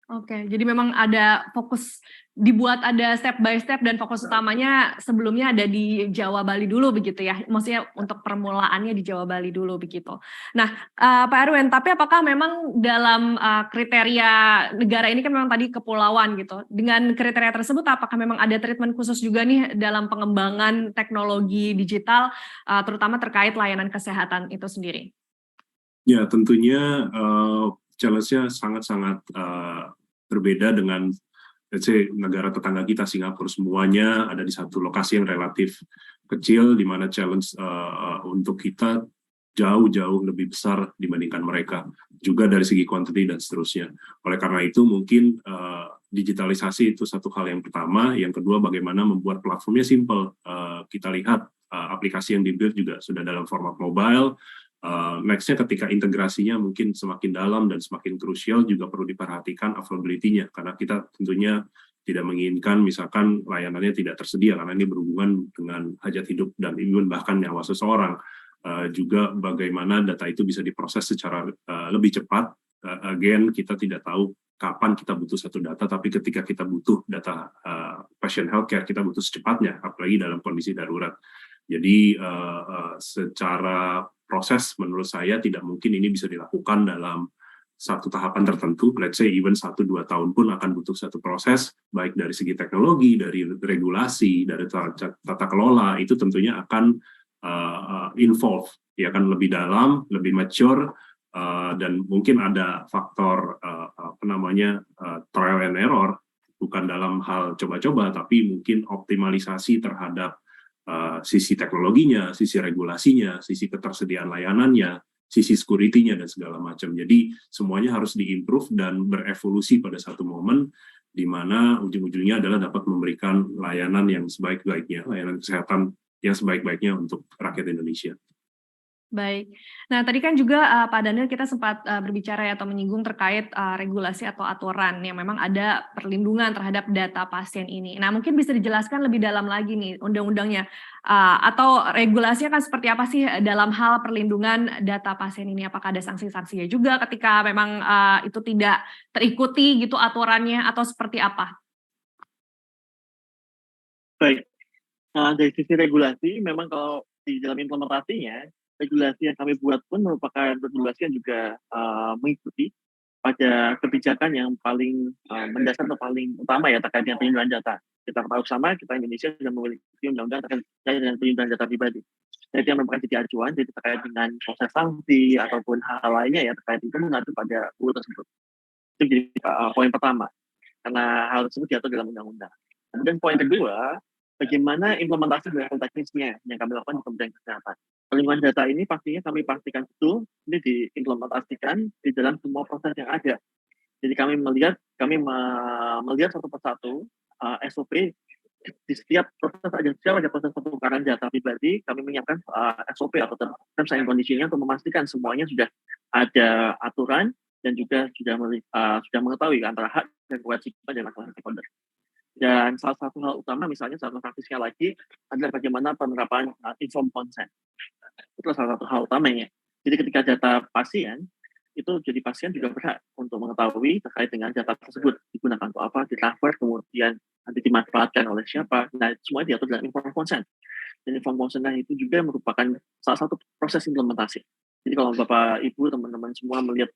Oke, jadi memang ada fokus dibuat ada step by step dan fokus utamanya sebelumnya ada di Jawa Bali dulu begitu ya. Maksudnya untuk permulaannya di Jawa Bali dulu begitu. Nah, Pak Erwin, tapi apakah memang dalam kriteria negara ini kan memang tadi kepulauan gitu. Dengan kriteria tersebut apakah memang ada treatment khusus juga nih dalam pengembangan teknologi digital terutama terkait layanan kesehatan itu sendiri? Ya, tentunya challenge-nya sangat-sangat berbeda dengan let's say, negara tetangga kita, Singapura. Semuanya ada di satu lokasi yang relatif kecil, di mana challenge untuk kita jauh-jauh lebih besar dibandingkan mereka, juga dari segi quantity dan seterusnya. Oleh karena itu, mungkin digitalisasi itu satu hal yang pertama. Yang kedua, bagaimana membuat platformnya simple. Kita lihat aplikasi yang dibuild juga sudah dalam format mobile. Next-nya ketika integrasinya mungkin semakin dalam dan semakin krusial juga perlu diperhatikan availability-nya, karena kita tentunya tidak menginginkan misalkan layanannya tidak tersedia karena ini berhubungan dengan hajat hidup dan even bahkan nyawa seseorang. Juga bagaimana data itu bisa diproses secara lebih cepat. Again, kita tidak tahu kapan kita butuh satu data, tapi ketika kita butuh data patient healthcare, kita butuh secepatnya, apalagi dalam kondisi darurat. Jadi secara proses menurut saya tidak mungkin ini bisa dilakukan dalam satu tahapan tertentu. Let's say even 1-2 tahun pun akan butuh satu proses, baik dari segi teknologi, dari regulasi, dari tata kelola, itu tentunya akan involve, ya kan lebih dalam, lebih mature, dan mungkin ada faktor trial and error, bukan dalam hal coba-coba, tapi mungkin optimalisasi terhadap sisi teknologinya, sisi regulasinya, sisi ketersediaan layanannya, sisi security-nya, dan segala macam. Jadi semuanya harus diimprove dan berevolusi pada satu momen di mana ujung-ujungnya adalah dapat memberikan layanan yang sebaik-baiknya, layanan kesehatan yang sebaik-baiknya untuk rakyat Indonesia. Baik. Nah, tadi kan juga Pak Daniel kita sempat berbicara ya, atau menyinggung terkait regulasi atau aturan yang memang ada perlindungan terhadap data pasien ini. Nah, mungkin bisa dijelaskan lebih dalam lagi nih undang-undangnya atau regulasinya kan seperti apa sih dalam hal perlindungan data pasien ini? Apakah ada sanksi-sanksinya juga ketika memang itu tidak terikuti gitu aturannya atau seperti apa? Baik. Dari sisi regulasi, memang kalau di dalam implementasinya, regulasi yang kami buat pun merupakan regulasi yang juga mengikuti pada kebijakan yang paling mendasar atau paling utama ya terkait dengan perlindungan data. Kita tahu sama, kita Indonesia sudah memiliki undang-undang terkait dengan perlindungan data pribadi. Jadi yang merupakan jadi acuan, jadi terkait dengan proses sanksi ataupun hal lainnya ya terkait itu mengatur pada UU tersebut. Itu jadi poin pertama, karena hal tersebut diatur dalam undang-undang. Kemudian poin kedua, bagaimana implementasi level teknisnya yang kami lakukan di Kementerian Kesehatan. Perlindungan data ini pastinya kami pastikan betul ini diimplementasikan di dalam semua proses yang ada. Jadi kami melihat satu persatu SOP di setiap proses ada proses pertukaran data pribadi. Kami menyiapkan SOP atau terms and condition-nya untuk memastikan semuanya sudah ada aturan dan juga sudah mengetahui antara hak dan kewajiban dan lakukan stakeholder. Dan salah satu hal utama misalnya salah satu praktisnya lagi adalah bagaimana penerapan informed consent. Itu salah satu hal utamanya. Jadi ketika data pasien itu jadi pasien juga berhak untuk mengetahui terkait dengan data tersebut digunakan untuk apa, di-cover, kemudian nanti dimanfaatkan oleh siapa. Nah, semua diatur dalam informed consent. Dan informed consent itu juga merupakan salah satu proses implementasi. Jadi kalau Bapak, Ibu, teman-teman semua melihat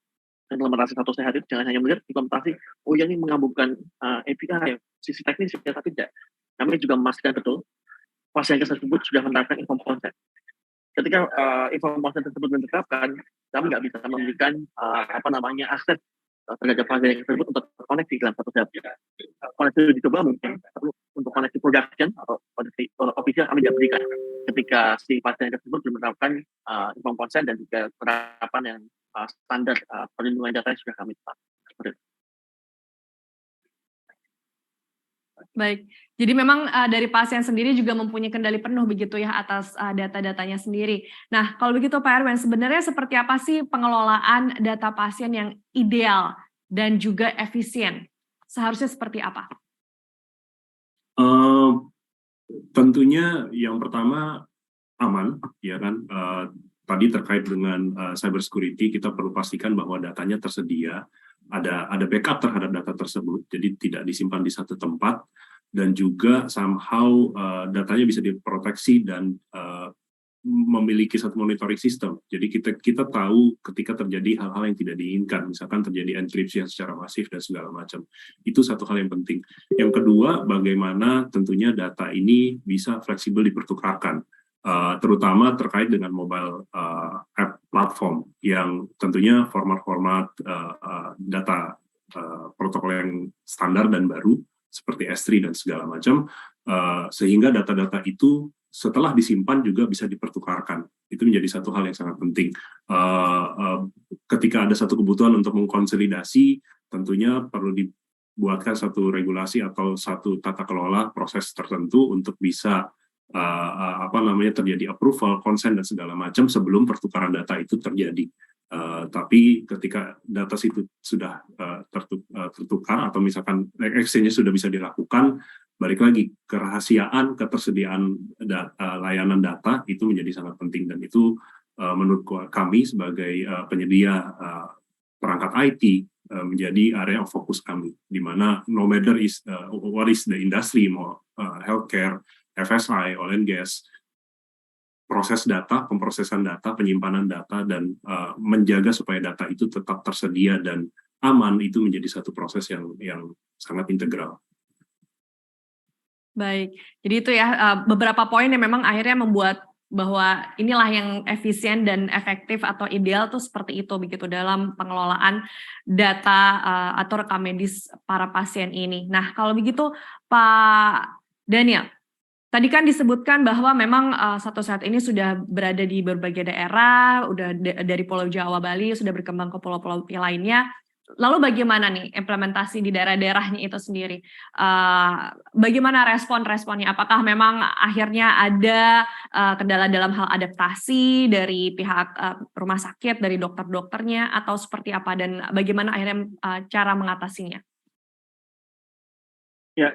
implementasi satu sehat itu jangan hanya melihat implementasi, oh ya ini menggabungkan API, sisi teknis, ya, tapi tidak. Kami juga memastikan betul pasien tersebut sudah menerapkan informed consent. Ketika informed consent tersebut ditetapkan, kami nggak bisa memberikan akses terhadap pasien tersebut untuk koneksi dalam satu sehat. Koneksi dicoba mungkin, tapi untuk koneksi production atau koneksi official kami tidak berikan ketika si pasien tersebut belum menerapkan informed consent dan juga penerapan yang standar perlindungan data yang sudah kami tetapkan. Baik, jadi memang dari pasien sendiri juga mempunyai kendali penuh begitu ya atas data-datanya sendiri. Nah, kalau begitu Pak Erwin, sebenarnya seperti apa sih pengelolaan data pasien yang ideal dan juga efisien? Seharusnya seperti apa? Tentunya yang pertama aman, ya kan. Tadi terkait dengan cyber security, kita perlu pastikan bahwa datanya tersedia, ada backup terhadap data tersebut, jadi tidak disimpan di satu tempat, dan juga somehow datanya bisa diproteksi dan memiliki satu monitoring system. Jadi kita tahu ketika terjadi hal-hal yang tidak diinginkan, misalkan terjadi enkripsi secara masif dan segala macam. Itu satu hal yang penting. Yang kedua, bagaimana tentunya data ini bisa fleksibel dipertukarkan. Terutama terkait dengan mobile app platform yang tentunya format-format data protokol yang standar dan baru seperti S3 dan segala macam, sehingga data-data itu setelah disimpan juga bisa dipertukarkan. Itu menjadi satu hal yang sangat penting. Ketika ada satu kebutuhan untuk mengkonsolidasi, tentunya perlu dibuatkan satu regulasi atau satu tata kelola proses tertentu untuk bisa terjadi approval, consent dan segala macam sebelum pertukaran data itu terjadi. Tapi ketika data itu sudah tertukar atau misalkan exchange-nya sudah bisa dilakukan, balik lagi kerahasiaan, ketersediaan layanan data itu menjadi sangat penting, dan itu menurut kami sebagai penyedia perangkat IT menjadi area of fokus kami, di mana no matter what is the industry, mau healthcare, FSI, oil and gas, proses data, pemrosesan data, penyimpanan data, dan menjaga supaya data itu tetap tersedia dan aman, itu menjadi satu proses yang sangat integral. Baik, jadi itu ya beberapa poin yang memang akhirnya membuat bahwa inilah yang efisien dan efektif atau ideal tuh seperti itu begitu dalam pengelolaan data atau rekam medis para pasien ini. Nah, kalau begitu Pak Daniel, tadi kan disebutkan bahwa memang satu saat ini sudah berada di berbagai daerah, udah dari Pulau Jawa, Bali, sudah berkembang ke pulau-pulau lainnya. Lalu bagaimana nih implementasi di daerah-daerahnya itu sendiri? Bagaimana respon-responnya? Apakah memang akhirnya ada kendala dalam hal adaptasi dari pihak rumah sakit, dari dokter-dokternya, atau seperti apa? Dan bagaimana akhirnya cara mengatasinya? Ya,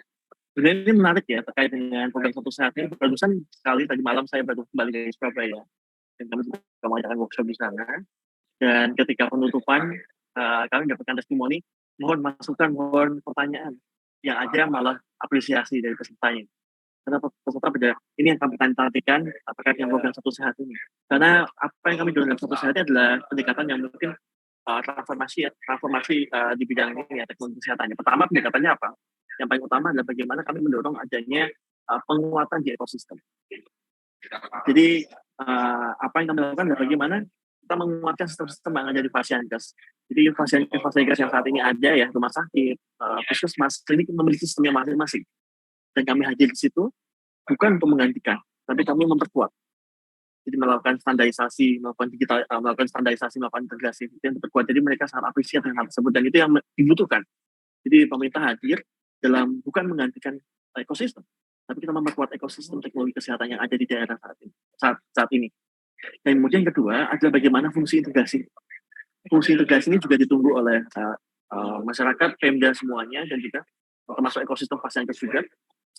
sebenarnya ini menarik ya terkait dengan program Satu Sehat ini. Barusan sekali tadi malam saya baru kembali dari Surabaya dan kami juga mengadakan workshop di sana. Dan ketika penutupan kami mendapatkan testimoni, mohon masukan, mohon pertanyaan. Yang ada malah apresiasi dari pesertanya. Karena peserta beda, ini yang kami tantikan terkait dengan program Satu Sehat ini. Karena apa yang kami dorong dalam Satu Sehat adalah pendekatan yang mungkin transformasi di bidang ini ya, teknologi kesehatannya. Pertama, pendekatannya apa? Yang paling utama adalah bagaimana kami mendorong adanya penguatan di ekosistem. Jadi apa yang kami lakukan adalah bagaimana kita menguatkan sistem-sistem yang ada di Pasienkes. Jadi Pasienkes yang saat ini ada ya, rumah sakit, puskesmas, klinik memiliki sistemnya masing-masing. Dan kami hadir di situ bukan untuk menggantikan, tapi kami memperkuat. Jadi melakukan standarisasi, melakukan standarisasi, melakukan integrasi itu yang diperkuat. Jadi mereka sangat apresiasi dengan hal tersebut, dan itu yang dibutuhkan. Jadi pemerintah hadir dalam bukan menggantikan ekosistem, tapi kita memperkuat ekosistem teknologi kesehatan yang ada di daerah saat ini. Dan kemudian yang kedua adalah bagaimana fungsi integrasi. Fungsi integrasi ini juga ditunggu oleh masyarakat, Pemda semuanya, dan juga termasuk ekosistem Pasienkes juga.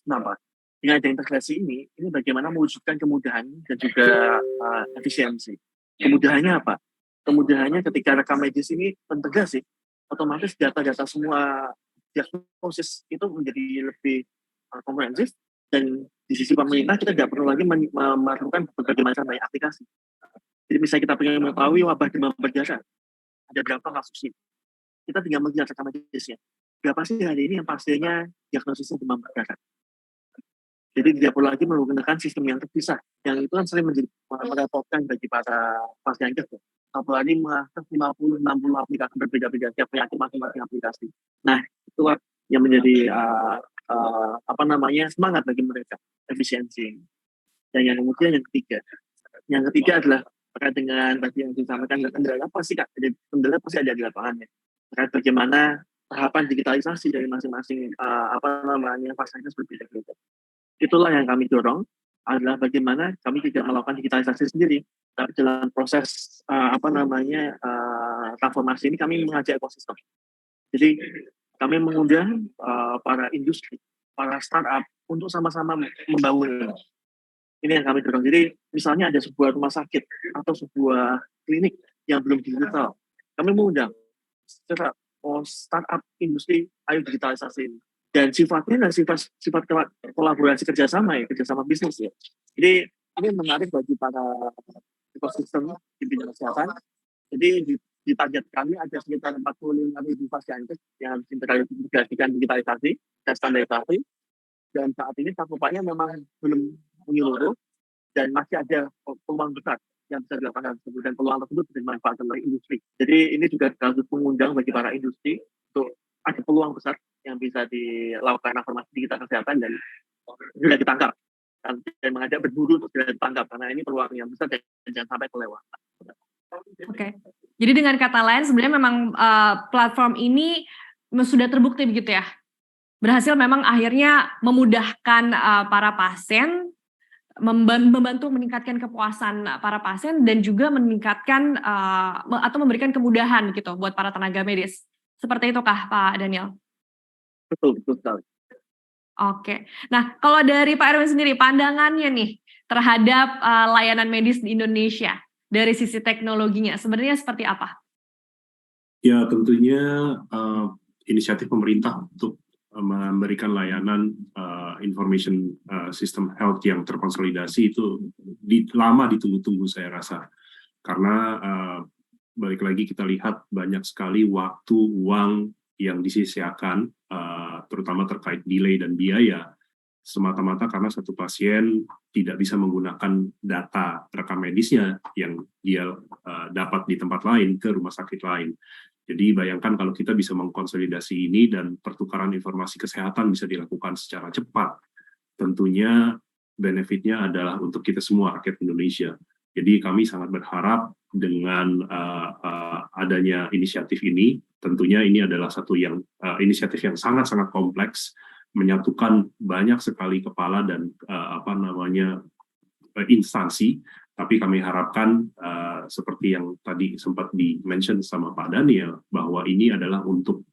Kenapa? Dengan ada integrasi ini bagaimana mewujudkan kemudahan dan juga efisiensi. Kemudahannya apa? kemudahannya ketika rekam medis ini terintegrasi, otomatis data-data semua diagnosis itu menjadi lebih komprehensif, dan di sisi pemerintah kita tidak perlu lagi memerlukan berbagai macam banyak aplikasi. Jadi misalnya kita pengen mengetahui wabah demam berdarah, ada berapa kasusnya, kita tinggal melihat rekam medisnya. Berapa sih hari ini yang pastinya diagnosisnya demam berdarah. Jadi tidak perlu lagi menggunakan sistem yang terpisah. Yang itu kan sering menjadi merepotkan bagi para pasien dokter. Apalagi mengakses 50-60 aplikasi berbeda-beda, tiap penyakit masing-masing aplikasi. Nah, itulah yang menjadi semangat bagi mereka, efisiensi. Dan yang kemudian yang ketiga adalah terkait dengan tadi yang disampaikan, kendala pasti ada di lapangannya. Terkait bagaimana tahapan digitalisasi dari masing-masing fasilitas berbeda-beda. Itulah yang kami dorong, adalah bagaimana kami tidak melakukan digitalisasi sendiri, tapi dalam proses transformasi ini kami mengajak ekosistem. Jadi kami mengundang para industri, para startup untuk sama-sama membangun. Ini yang kami dorong. Jadi misalnya ada sebuah rumah sakit atau sebuah klinik yang belum digital, kami mengundang startup industri, ayo digitalisasi ini. Dan sifatnya sifat kolaborasi kerjasama bisnis ya. Jadi ini menarik bagi para ekosistem di bidang kesehatan. Jadi di target kami ada sekitar 45.000 pasien yang harus integrasikan digitalisasi dan standarisasi. Dan saat ini cakupannya memang belum menyeluruh dan masih ada peluang besar yang bisa dilakukan tersebut, dan peluang tersebut bisa dimanfaatkan oleh industri. Jadi ini juga harus mengundang bagi para industri untuk ada peluang besar yang bisa dilakukan transformasi digital kesehatan dan sudah ditangkap dan mengajak berburu untuk sudah ditangkap, karena ini peluang yang besar dan jangan sampai kelewatan. Oke. Jadi dengan kata lain sebenarnya memang platform ini sudah terbukti begitu ya, berhasil memang akhirnya memudahkan para pasien, membantu meningkatkan kepuasan para pasien, dan juga meningkatkan atau memberikan kemudahan gitu buat para tenaga medis. Seperti itu kah Pak Daniel? Betul sekali. Oke. Nah, kalau dari Pak Erwin sendiri, pandangannya nih terhadap layanan medis di Indonesia dari sisi teknologinya sebenarnya seperti apa? Ya, tentunya inisiatif pemerintah untuk memberikan layanan information system health yang terkonsolidasi itu lama ditunggu-tunggu saya rasa. Karena balik lagi kita lihat banyak sekali waktu, uang yang disisiakan, terutama terkait delay dan biaya, semata-mata karena satu pasien tidak bisa menggunakan data rekam medisnya yang dia dapat di tempat lain ke rumah sakit lain. Jadi bayangkan kalau kita bisa mengkonsolidasi ini dan pertukaran informasi kesehatan bisa dilakukan secara cepat, tentunya benefitnya adalah untuk kita semua rakyat Indonesia. Jadi kami sangat berharap dengan adanya inisiatif ini, tentunya ini adalah satu inisiatif yang sangat-sangat kompleks, menyatukan banyak sekali kepala dan instansi, tapi kami harapkan seperti yang tadi sempat di-mention sama Pak Daniel, bahwa ini adalah untuk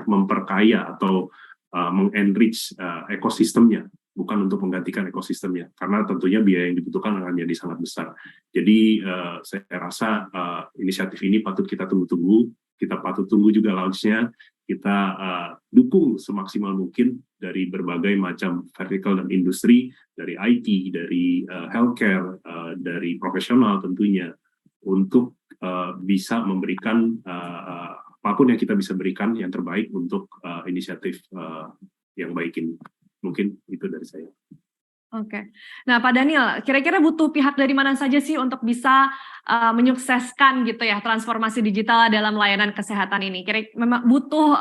memperkaya atau mengenrich ekosistemnya, bukan untuk menggantikan ekosistemnya, karena tentunya biaya yang dibutuhkan akan jadi sangat besar. Jadi saya rasa inisiatif ini patut kita tunggu-tunggu, kita patut tunggu juga launch-nya, kita dukung semaksimal mungkin dari berbagai macam vertical dan industri, dari IT, dari healthcare, dari profesional tentunya, untuk bisa memberikan apapun yang kita bisa berikan yang terbaik untuk inisiatif yang baik ini. Mungkin itu dari saya. Oke. Nah, Pak Daniel, kira-kira butuh pihak dari mana saja sih untuk bisa menyukseskan gitu ya transformasi digital dalam layanan kesehatan ini? Memang butuh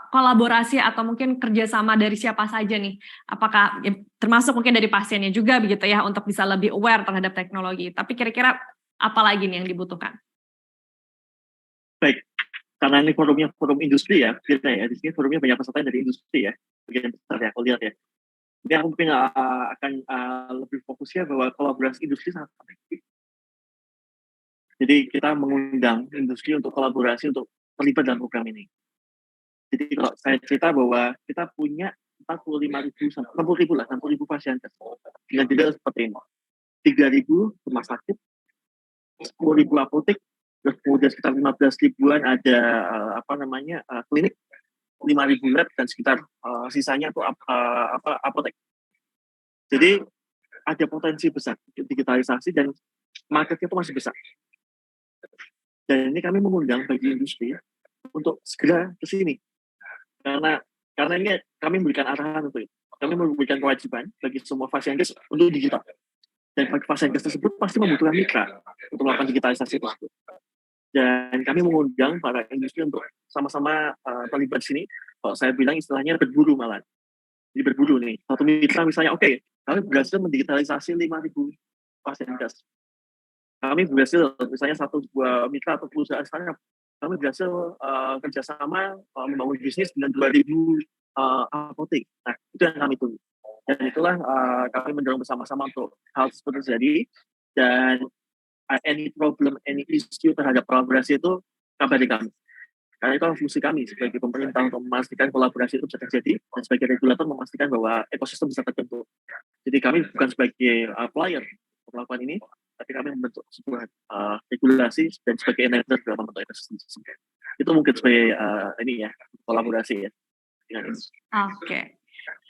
kolaborasi atau mungkin kerjasama dari siapa saja nih? Apakah termasuk mungkin dari pasiennya juga begitu ya untuk bisa lebih aware terhadap teknologi? Tapi kira-kira apa lagi nih yang dibutuhkan? Baik, karena ini forum industri ya, kita ya di sini forumnya banyak peserta dari industri ya, bagian besar ya, aku lihat ya. Jadi aku mungkin akan lebih fokusnya bahwa kolaborasi industri sangat penting. Jadi kita mengundang industri untuk kolaborasi untuk terlibat dalam program ini. Jadi kalau saya cerita bahwa kita punya 60.000 pasien dengan jadwal seperti ini. 3.000 rumah sakit, 10.000 apotek, terus kemudian sekitar 15 ribuan ada klinik, 5.000 lab, dan sekitar sisanya tuh apotek. Jadi ada potensi besar digitalisasi dan marketnya itu masih besar. Dan ini kami mengundang bagi industri untuk segera ke sini. Karena ini kami memberikan arahan untuk itu. Kami memberikan kewajiban bagi semua fasilitas untuk digital. Dan bagi fasilitas tersebut pasti membutuhkan mitra untuk melakukan digitalisasi tersebut. Dan kami mengundang para industri untuk sama-sama terlibat di sini. Kalau saya bilang istilahnya berburu malah. Jadi berburu nih. Satu mitra misalnya, oke, kami berhasil mendigitalisasi 5.000 fasilitas. Kami berhasil, misalnya satu buah mitra atau perusahaan startup, kami berhasil kerjasama membangun bisnis dengan 2.000 apotek. Nah, itu yang kami tunggu. Dan itulah kami mendorong bersama-sama untuk hal tersebut terjadi. Dan any problem, any issue terhadap kolaborasi itu kabari kami. Karena itu fungsi kami sebagai pemerintah untuk memastikan kolaborasi itu bisa terjadi, dan sebagai regulator memastikan bahwa ekosistem bisa terbentuk. Jadi kami bukan sebagai player untuk melakukan ini, tapi kami membentuk sebuah regulasi dan sebagai enabler dalam membentuk ekosistem tersebut. Itu mungkin sebagai kolaborasi ya. Oke.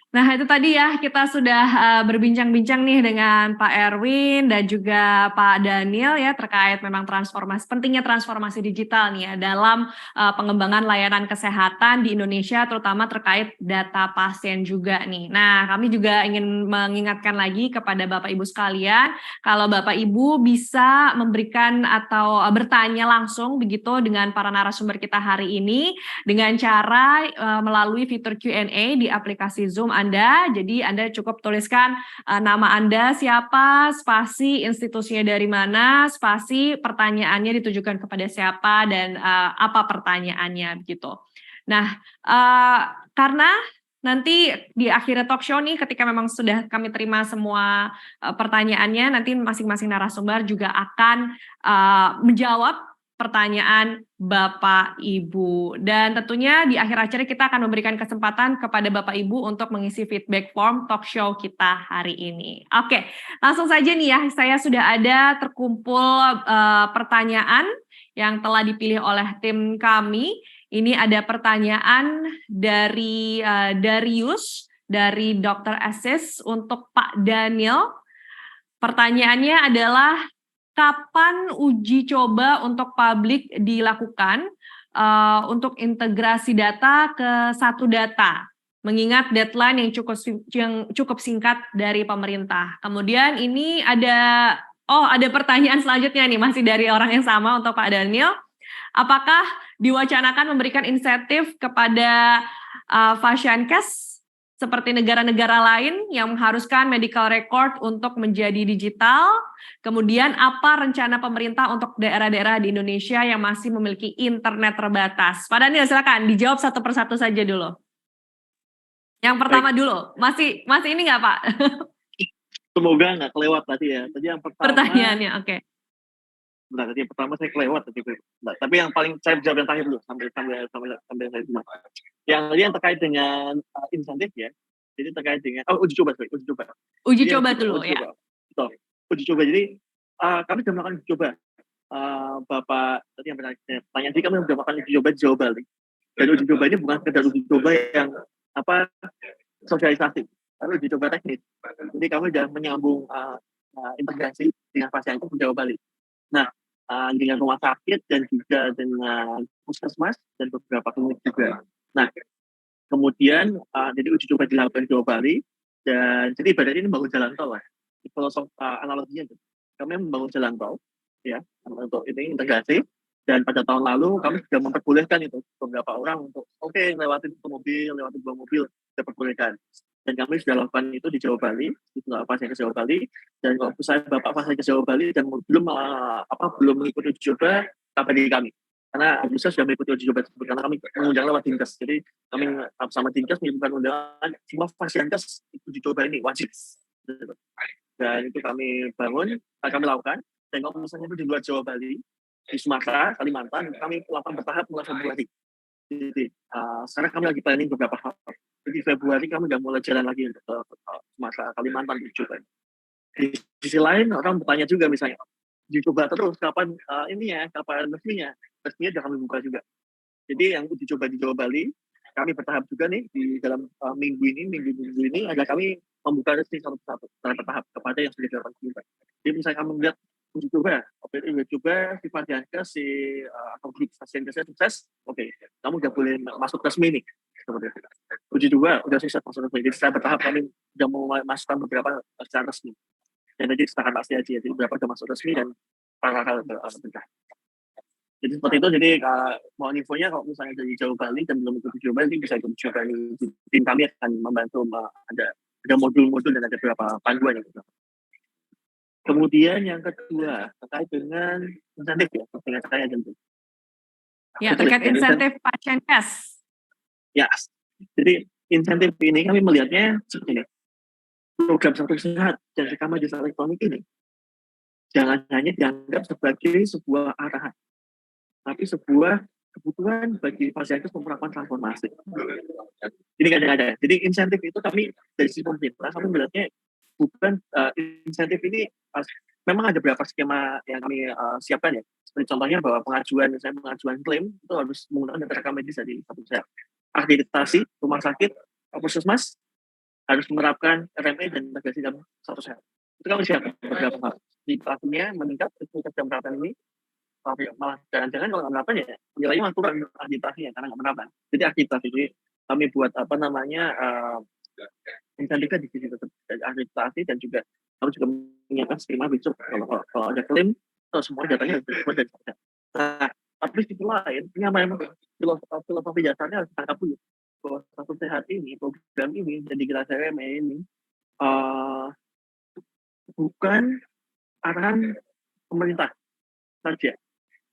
Nah itu tadi ya kita sudah berbincang-bincang nih dengan Pak Erwin dan juga Pak Daniel ya terkait memang pentingnya transformasi digital nih ya dalam pengembangan layanan kesehatan di Indonesia terutama terkait data pasien juga nih. Nah kami juga ingin mengingatkan lagi kepada Bapak Ibu sekalian kalau Bapak Ibu bisa memberikan atau bertanya langsung begitu dengan para narasumber kita hari ini dengan cara melalui fitur Q&A di aplikasi Zoom Anda. Jadi Anda cukup tuliskan nama Anda siapa, spasi institusinya dari mana, spasi pertanyaannya ditujukan kepada siapa dan apa pertanyaannya begitu. Nah, karena nanti di akhir talk show nih ketika memang sudah kami terima semua pertanyaannya, nanti masing-masing narasumber juga akan menjawab pertanyaan Bapak Ibu. Dan tentunya di akhir acara kita akan memberikan kesempatan kepada Bapak Ibu untuk mengisi feedback form talk show kita hari ini. Oke, langsung saja nih ya, saya sudah ada terkumpul pertanyaan yang telah dipilih oleh tim kami. Ini ada pertanyaan dari Darius, dari Dr. Asis untuk Pak Daniel. Pertanyaannya adalah, kapan uji coba untuk publik dilakukan untuk integrasi data ke satu data, mengingat deadline yang cukup singkat dari pemerintah. Kemudian ini ada pertanyaan selanjutnya nih, masih dari orang yang sama untuk Pak Daniel. Apakah diwacanakan memberikan insentif kepada Fasiankes seperti negara-negara lain yang mengharuskan medical record untuk menjadi digital? Kemudian apa rencana pemerintah untuk daerah-daerah di Indonesia yang masih memiliki internet terbatas? Pak Daniel silakan dijawab satu persatu saja dulu. Yang pertama dulu, masih ini nggak Pak? Semoga nggak kelewat tadi ya. Tadi yang pertama. Pertanyaannya, oke. Bentar, tadi yang pertama saya kelewat tadi. Tapi yang paling saya jawab yang terakhir dulu sampai saya cuma. Yang terkait dengan insentif ya. Jadi terkait dengan uji coba. Uji coba dulu ya. Betul. Uji coba. Jadi kami sudah melakukan uji coba. Bapak tadi yang pertanyaan, jadi kami sudah melakukan uji coba di Jawa Bali. Dan uji coba ini bukan sekedar uji coba yang sosialisasi, tapi uji coba teknis. Jadi kami sudah menyambung integrasi dengan pasien itu di Jawa Bali. Nah, dengan rumah sakit dan juga dengan puskesmas dan beberapa klinik juga. Nah, kemudian jadi uji coba dilakukan di Jawa Bali, dan jadi ibaratnya ini membangun jalan tol lah. Kalau analoginya kami membangun jalan tol ya untuk ini integrasi, dan pada tahun lalu kami sudah memperbolehkan itu beberapa orang untuk lewatin mobil, lewatin dua mobil kita perbolehkan. Dan kami sudah lakukan itu di Jawa Bali, itu Fasiankes Jawa Bali, dan kalau saya Bapak Fasiankes Jawa Bali dan belum mengikuti uji coba, kabari kami. Karena bisa sudah mengikuti uji coba tersebut, karena kami mengundang lewat Dinkes. Jadi kami bersama Dinkes mengirimkan undangan semua Fasiankes uji coba ini wajib. Dan itu kami bangun, kami lakukan. Dan kalau misalnya itu di luar Jawa Bali, di Sumatera, Kalimantan, kami lakukan bertahap mulai Februari. Jadi sekarang kami lagi planning beberapa hal. Jadi Februari kami udah mulai jalan lagi untuk Sumatera, Kalimantan uji coba. Di sisi lain orang bertanya juga misalnya, dicoba terus kapan kapan resminya jangan dibuka juga. Jadi yang uji coba di Jawa Bali, kami bertahap juga nih di dalam minggu ini agar kami membuka resmi satu persatu secara bertahap kepada yang sudah dilakukan juga. Jadi misalnya kami melihat uji coba si Fadiankes atau grup pasien sukses, oke, kamu udah boleh masuk resmi nih. Seperti itu. Uji coba udah sukses masuk resmi. Jadi secara bertahap kami sudah mau masukkan beberapa secara resmi. Dan tadi setahap pasti aja, jadi beberapa sudah masuk resmi dan paralel berkah. Jadi seperti itu, jadi mohon infonya kalau misalnya dari Jawa Bali dan belum ikut Jawa Bali, bisa ikut Jawa Bali. Tim kami akan membantu, ada modul-modul dan ada beberapa panduan yang kita. Kemudian yang kedua, terkait dengan insentif ya, dengan saya tentu. Ya, terkait insentif Fadiankes. Ya, jadi insentif ini kami melihatnya seperti ini. Program Satu Sehat dan Rekaman Desa Elektronik ini jangan hanya dianggap sebagai sebuah arahan, tapi sebuah kebutuhan bagi Fadiankes melakukan transformasi. Ini kadang-kadang. Jadi insentif itu kami dari sisi pemerintah, kami melihatnya bukan insentif ini, memang ada beberapa skema yang kami siapkan ya. Seperti contohnya bahwa pengajuan klaim itu harus menggunakan data rekam medis dari Satu Sehat. Akreditasi rumah sakit, puskesmas harus menerapkan RME dan integrasi dalam Satu Sehat. Itu kami siapkan beberapa hal. Di pelakunya meningkat tingkat penerapan ini, malah jangan-jangan kalau nggak menerapkan ya nilainya malah kurang akreditasinya karena nggak menerapkan. Jadi akreditasi ini kami buat insentifnya di sini tetap akreditasi, dan juga kami juga menyiapkan skema besok kalau ada klaim atau semua datanya harus dibuat dari sana. Nah, tapi di sisi lain ini memang filosofi dasarnya harus ditangkap dulu bahwa Satu Sehat ini, program ini, dan digelar RME ini bukan arahan pemerintah saja,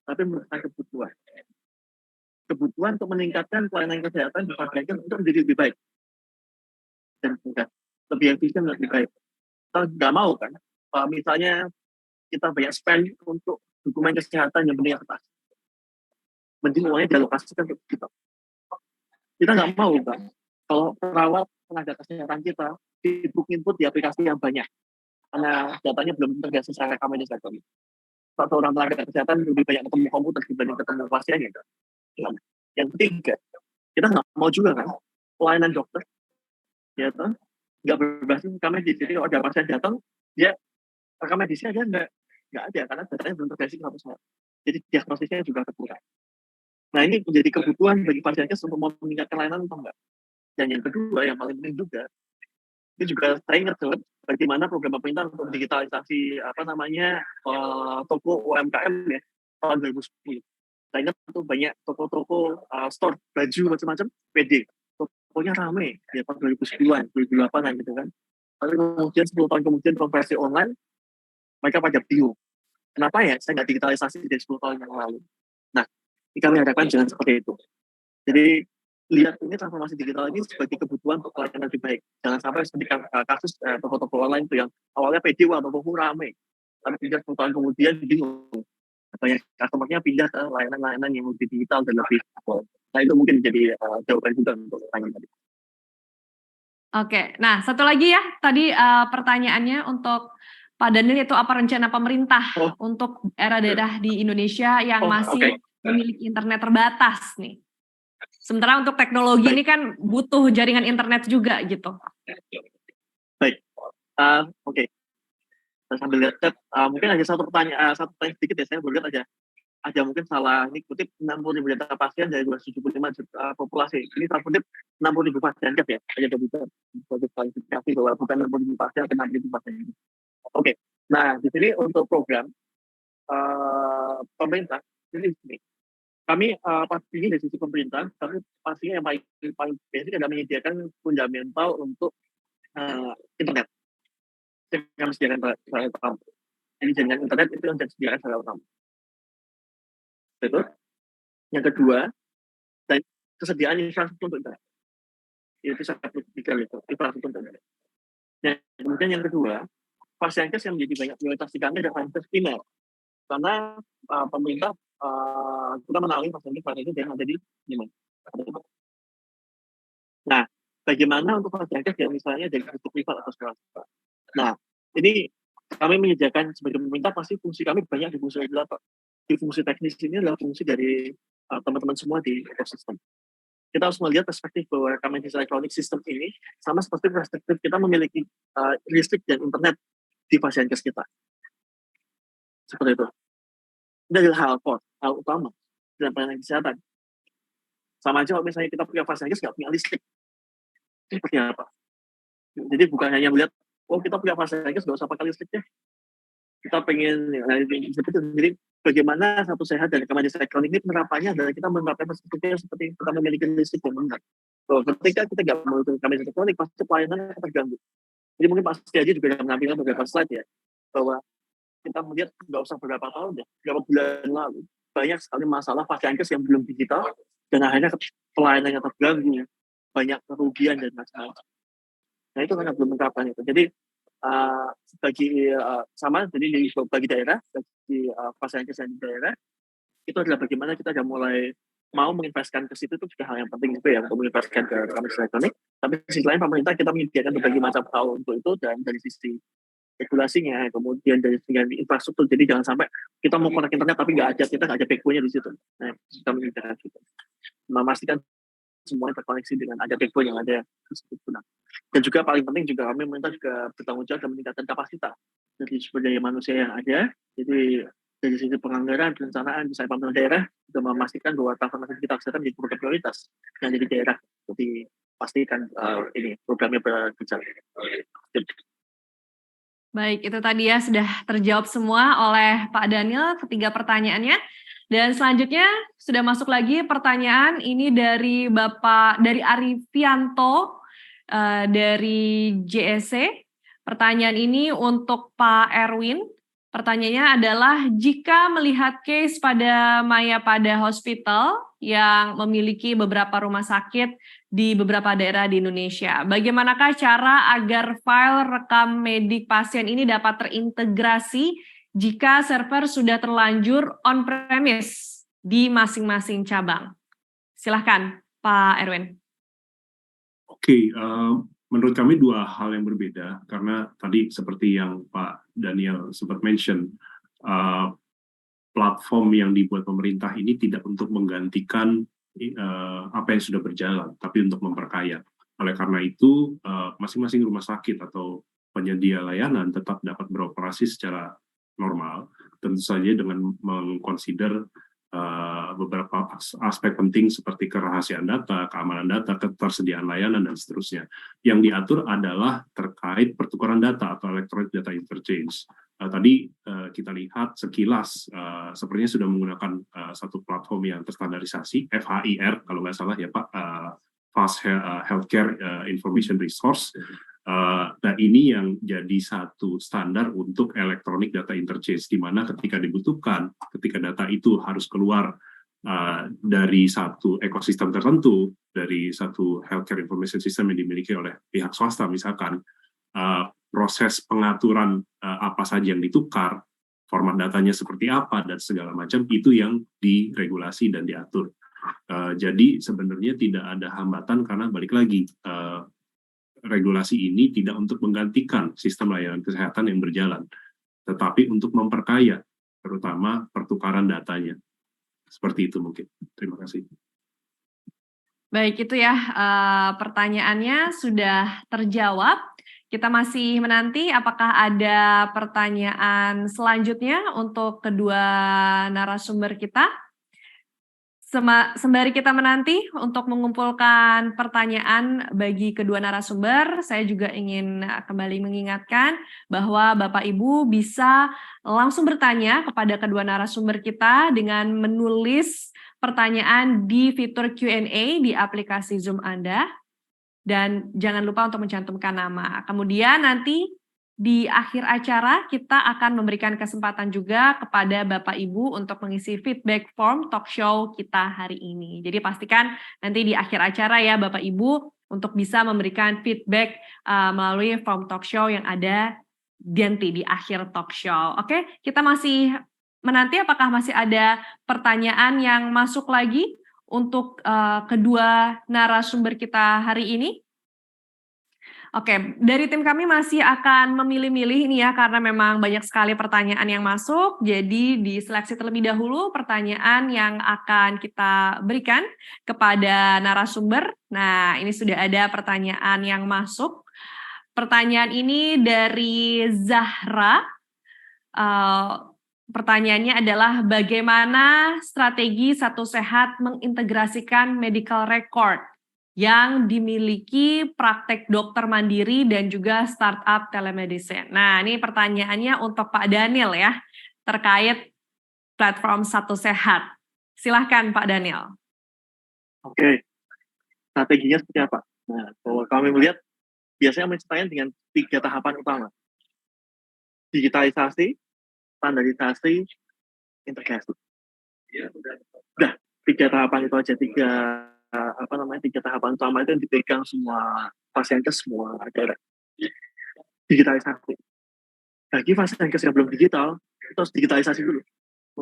tapi merupakan kebutuhan untuk meningkatkan pelayanan kesehatan di Fadiankes untuk menjadi lebih baik dan juga lebih efisien dan lebih baik. Kita nggak mau kan, misalnya kita banyak spend untuk dokumen kesehatan yang benar atas, mending uangnya dialokasikan untuk kita. Kita nggak mau kan, kalau perawat tenaga kesehatan kita input di aplikasi yang banyak, karena datanya belum terbiasa secara rekam medis lagi. Satu orang tenaga kesehatan lebih banyak ketemu komputer dibanding ketemu pasien ya kan. Yang ketiga, kita nggak mau juga kan pelayanan dokter ya kan nggak berbasis rekam medis. Jadi kalau ada pasien datang, dia rekam medisnya aja nggak ada karena datanya belum terbasis sama sekali. Jadi diagnosisnya juga terkurang. Nah, ini menjadi kebutuhan bagi Fadiankes untuk meningkatkan layanan atau enggak. Dan yang kedua, yang paling penting juga, ini juga saya ingat bagaimana program pemerintah untuk digitalisasi toko UMKM ya tahun 2010. Saya ingat itu banyak toko-toko store baju macam-macam PD. Tokonya ramai ya tahun 2010-an, 2008-an gitu kan. Tapi kemudian 10 tahun kemudian konversi online, mereka pada bingung. Kenapa ya saya nggak digitalisasi dari 10 tahun yang lalu? Nah, ini kami harapkan jangan seperti itu. Jadi lihat ini transformasi digital ini sebagai kebutuhan untuk pelayanan lebih baik. Jangan sampai seperti kasus toko-toko online itu yang awalnya PD atau toko ramai, tapi pindah 10 tahun kemudian bingung. Banyak customer-nya pindah ke layanan-layanan yang lebih digital dan lebih akurat. Nah, itu mungkin jadi jawaban juga untuk pertanyaan tadi. Oke, nah satu lagi ya tadi pertanyaannya untuk Pak Daniel, itu apa rencana pemerintah untuk daerah-daerah di Indonesia yang masih memiliki internet terbatas nih? Sementara untuk teknologi ini kan butuh jaringan internet juga gitu. Baik, oke. Saya sambil lihat chat, mungkin ada satu pertanyaan sedikit ya, saya boleh lihat aja. Ada mungkin salah, ini kutip 60.000 data pasien dari 275 juta populasi. Ini salah kutip 60.000 pasien ya. Ada bisa klarifikasi bahwa bukan 60.000 pasien, tapi 60.000 pasien. Oke, nah di sini untuk program pemerintah, ini kami pastinya dari sisi pemerintah, tapi pastinya yang paling basic adalah menyediakan fundamental untuk internet. Kami sediakan secara utama. Jadi jaringan internet itu yang disediakan secara utama. Itu. Yang kedua, dan kesediaan infrastruktur untuk internet. Itu sangat kritikal itu, infrastruktur untuk internet. Dan kemudian yang kedua, Fadiankes yang menjadi banyak prioritas di kami adalah Fadiankes primer. Karena pemerintah kita mengenali Fadiankes yang ada di mana. Nah, bagaimana untuk Fadiankes yang misalnya dari sektor privat atau swasta? Nah, ini kami menyediakan sebagai pemerintah pasti fungsi kami banyak di fungsi regulator. Di fungsi teknis ini adalah fungsi dari teman-teman semua di ekosistem. Kita harus melihat perspektif bahwa rekaman digital electronic system ini sama seperti perspektif kita memiliki listrik dan internet di fasilitas kita. Seperti itu. Dari hal utama dalam pelayanan kesehatan. Sama aja kalau misalnya kita punya fasilitas nggak punya listrik. Seperti apa? Jadi bukan hanya melihat, oh kita punya fasilitas nggak usah pakai listriknya. Kita pengen, jadi bagaimana satu sehat dari rekaman digital elektronik ini penerapannya adalah kita menerapkan perspektifnya seperti kita memiliki listrik yang benar. Ketika kita nggak memiliki rekaman digital elektronik, pasti pelayanan terganggu. Jadi mungkin Pak Setiaji juga akan menampilkan beberapa slide ya, bahwa kita melihat nggak usah beberapa tahun ya, beberapa bulan lalu, banyak sekali masalah fasilitas yang belum digital, dan akhirnya pelayanannya terganggu, banyak kerugian dan macam-macam. Nah itu karena belum menerapkan itu. Jadi bagi daerah, bagi fasilitas yang di daerah, itu adalah bagaimana kita sudah mulai mau menginvestkan ke situ, itu juga hal yang penting juga ya, untuk menginvestkan ke rekaman elektronik. Tapi di sisi lain pemerintah kita menyediakan berbagai macam hal untuk itu, dan dari sisi regulasinya, kemudian dari segi infrastruktur. Jadi jangan sampai kita mau connect internet tapi kita nggak ada backbone-nya di situ. Nah, kita menyediakan itu, memastikan semuanya terkoneksi dengan ada backbone yang ada di situ. Dan juga paling penting juga kami pemerintah juga bertanggung jawab dan meningkatkan kapasitas dari sumber daya manusia yang ada. Jadi dari sisi penganggaran, perencanaan, misalnya pemerintah daerah sudah memastikan bahwa transformasi digital kesehatan menjadi program prioritas yang jadi daerah. Jadi pastikan ini programnya berjalan. Baik, itu tadi ya sudah terjawab semua oleh Pak Daniel ketiga pertanyaannya. Dan selanjutnya sudah masuk lagi pertanyaan ini dari Arifianto dari JSC. Pertanyaan ini untuk Pak Erwin. Pertanyaannya adalah, jika melihat case pada Mayapada Hospital yang memiliki beberapa rumah sakit di beberapa daerah di Indonesia, bagaimanakah cara agar file rekam medik pasien ini dapat terintegrasi jika server sudah terlanjur on-premise di masing-masing cabang? Silahkan, Pak Erwin. Oke, menurut kami dua hal yang berbeda, karena tadi seperti yang Pak Daniel sempat mention, platform yang dibuat pemerintah ini tidak untuk menggantikan apa yang sudah berjalan, tapi untuk memperkaya. Oleh karena itu, masing-masing rumah sakit atau penyedia layanan tetap dapat beroperasi secara normal, tentu saja dengan mengconsider beberapa aspek penting seperti kerahasiaan data, keamanan data, ketersediaan layanan, dan seterusnya. Yang diatur adalah terkait pertukaran data atau electronic data interchange. Tadi kita lihat sekilas, sepertinya sudah menggunakan satu platform yang terstandarisasi, FHIR kalau nggak salah ya Pak, Fast Healthcare Information Resource. Nah ini yang jadi satu standar untuk electronic data interchange, di mana ketika dibutuhkan, ketika data itu harus keluar dari satu ekosistem tertentu, dari satu healthcare information system yang dimiliki oleh pihak swasta misalkan, proses pengaturan apa saja yang ditukar, format datanya seperti apa, dan segala macam, itu yang diregulasi dan diatur. Jadi sebenarnya tidak ada hambatan, karena balik lagi, regulasi ini tidak untuk menggantikan sistem layanan kesehatan yang berjalan, tetapi untuk memperkaya, terutama pertukaran datanya. Seperti itu mungkin. Terima kasih. Baik, itu ya pertanyaannya sudah terjawab. Kita masih menanti apakah ada pertanyaan selanjutnya untuk kedua narasumber kita. Sembari kita menanti untuk mengumpulkan pertanyaan bagi kedua narasumber, saya juga ingin kembali mengingatkan bahwa Bapak Ibu bisa langsung bertanya kepada kedua narasumber kita dengan menulis pertanyaan di fitur Q&A di aplikasi Zoom Anda. Dan jangan lupa untuk mencantumkan nama. Kemudian nanti di akhir acara kita akan memberikan kesempatan juga kepada Bapak Ibu untuk mengisi feedback form talk show kita hari ini. Jadi pastikan nanti di akhir acara ya Bapak Ibu untuk bisa memberikan feedback melalui form talk show yang ada nanti di akhir talk show. Oke, kita masih menanti apakah masih ada pertanyaan yang masuk lagi untuk kedua narasumber kita hari ini. Oke, dari tim kami masih akan memilih-milih ini ya, karena memang banyak sekali pertanyaan yang masuk. Jadi diseleksi terlebih dahulu pertanyaan yang akan kita berikan kepada narasumber. Nah, ini sudah ada pertanyaan yang masuk. Pertanyaan ini dari Zahra. Pertanyaannya adalah bagaimana strategi Satu Sehat mengintegrasikan medical record yang dimiliki praktek dokter mandiri dan juga startup telemedicine. Nah, ini pertanyaannya untuk Pak Daniel ya, terkait platform Satu Sehat. Silahkan Pak Daniel. Oke, strateginya seperti apa? Nah, kalau kami melihat, biasanya menceritakan dengan 3 tahapan utama. Digitalisasi, standarisasi, integrasi. Udah, 3 tahapan itu aja, 3 tahapan utama itu yang dipegang semua vaskes semua daerah. Digitalisasi. Bagi vaskes yang belum digital, itu harus digitalisasi dulu.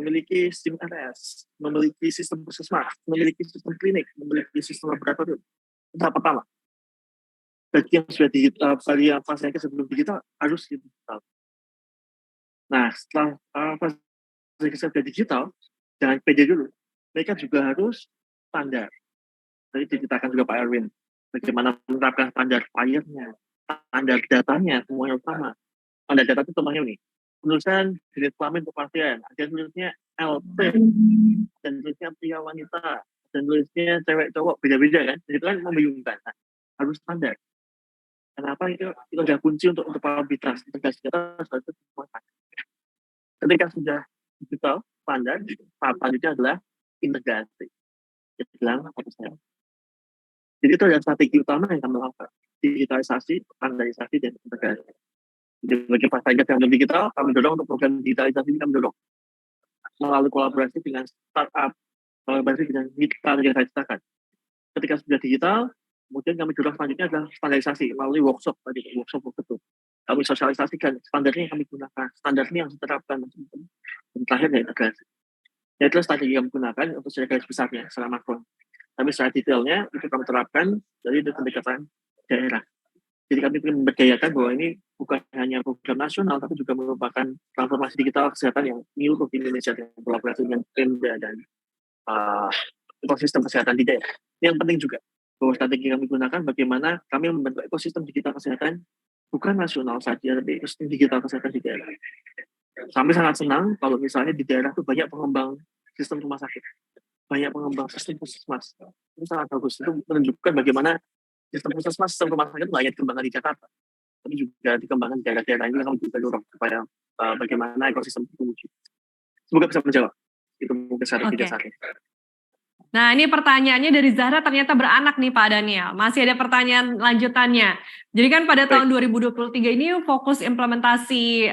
Memiliki sistem RS, memiliki sistem puskesmas, memiliki sistem klinik, memiliki sistem laboratorium. Itu tahap pertama. Bagi yang sudah digital, bagi yang vaskes sebelum digital, harus digital. Nah, setelah vaskes sudah digital, jangan pede dulu. Mereka juga harus standar. Tadi diceritakan juga Pak Erwin, bagaimana menerapkan standar FHIR-nya, standar datanya, semuanya utama. Standar data itu contohnya nih, penulisan jenis kelamin untuk pasien, ada tulisnya LP, dan tulisnya pria wanita, dan tulisnya cewek cowok, beda-beda kan, jadi itu kan membingungkan. Nah, harus standar. Kenapa itu adalah kunci untuk probabilitas integrasi data harus semua. Ketika sudah digital standar, tahap selanjutnya adalah integrasi. Dalam Satu Sehat. Jadi itu adalah strategi utama yang kami lakukan. Digitalisasi, standarisasi, dan integrasi. Jadi bagi vaskes yang belum digital, kami dorong untuk program digitalisasi ini kami dorong. Melalui kolaborasi dengan startup, kolaborasi dengan mitra yang saya ceritakan. Ketika sudah digital, kemudian kami dorong selanjutnya adalah standarisasi melalui workshop itu. Kami sosialisasikan standarnya yang kami gunakan, standarnya yang diterapkan, dan terakhir dari integrasi. Ya, itulah strategi yang kami gunakan untuk secara garis besarnya, secara makro. Tapi secara detailnya itu kami terapkan dari pendekatan daerah. Jadi kami ingin memberdayakan bahwa ini bukan hanya program nasional, tapi juga merupakan transformasi digital kesehatan yang new untuk Indonesia dengan kolaborasi dengan Pemda dan ekosistem kesehatan di daerah. Ini yang penting juga bahwa strategi kami gunakan bagaimana kami membentuk ekosistem digital kesehatan bukan nasional saja, tapi ekosistem digital kesehatan di daerah. Kami sangat senang kalau misalnya di daerah itu banyak pengembang sistem rumah sakit, banyak pengembang sistem puskesmas. Ini sangat bagus. Itu menunjukkan bagaimana sistem puskesmas, sistem rumah sakit itu hanya dikembangkan di Jakarta, tapi juga dikembangkan di daerah-daerah ini. Kami juga dorong supaya bagaimana ekosistem itu wujud. Semoga bisa menjawab. Itu mungkin strategi dasarnya. Nah, ini pertanyaannya dari Zahra ternyata beranak nih Pak Daniel. Masih ada pertanyaan lanjutannya. Jadi kan pada tahun 2023 ini fokus implementasi,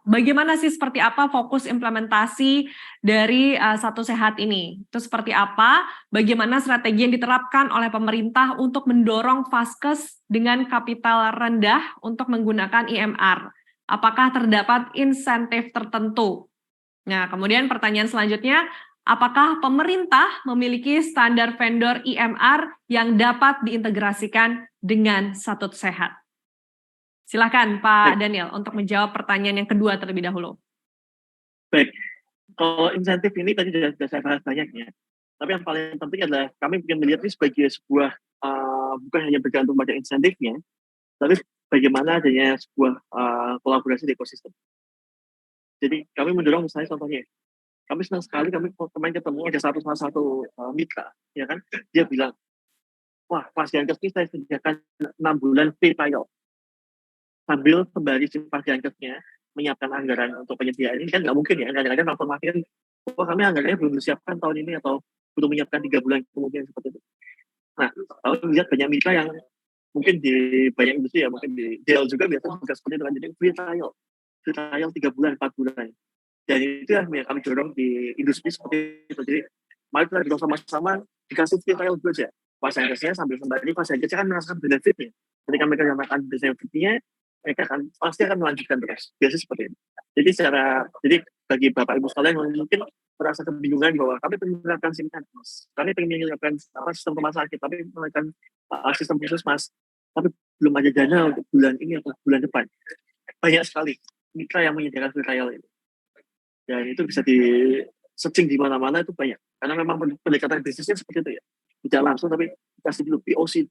bagaimana sih, seperti apa fokus implementasi dari Satu Sehat ini? Itu seperti apa? Bagaimana strategi yang diterapkan oleh pemerintah untuk mendorong vaskes dengan kapital rendah untuk menggunakan IMR? Apakah terdapat insentif tertentu? Nah, kemudian pertanyaan selanjutnya, apakah pemerintah memiliki standar vendor IMR yang dapat diintegrasikan dengan Satu Sehat? Silakan Pak Daniel untuk menjawab pertanyaan yang kedua terlebih dahulu. Baik, kalau insentif ini tadi sudah saya bahas banyak ya. Tapi yang paling penting adalah kami ingin melihat ini sebagai sebuah, bukan hanya bergantung pada insentifnya, tapi bagaimana adanya sebuah kolaborasi di ekosistem. Jadi kami mendorong misalnya contohnya, kami senang sekali kami kemarin ketemu ada salah satu mitra, ya kan, dia bilang, wah Vaskes ini saya sediakan 6 bulan free trial, sambil sembari si Vaskesnya menyiapkan anggaran untuk penyediaan ini. Kan nggak mungkin ya, kadang-kadang transformasi kan, wah kami anggarannya belum disiapkan tahun ini atau belum menyiapkan 3 bulan kemudian seperti itu. Nah, kalau lihat banyak mitra yang mungkin di banyak industri ya, mungkin di Dell juga biasanya juga seperti itu kan, jadi free trial 3 bulan, 4 bulan. Dan itu yang kami dorong di industri seperti itu. Jadi mari kita dorong sama-sama dikasih free trial dulu aja. Vaskesnya sambil sembari vaskesnya kan merasakan benefitnya. Ketika mereka merasakan benefitnya, mereka pasti akan melanjutkan terus. Biasanya seperti itu. Jadi bagi Bapak Ibu sekalian yang mungkin merasa kebingungan bahwa kami ingin menerapkan kami ingin menerapkan sistem rumah sakit, tapi menerapkan sistem puskesmas, tapi belum ada dana untuk bulan ini atau bulan depan. Banyak sekali mitra yang menyediakan free trial ini. Dan itu bisa di searching di mana-mana itu banyak. Karena memang pendekatan bisnisnya seperti itu ya. Tidak langsung tapi kasih dulu POC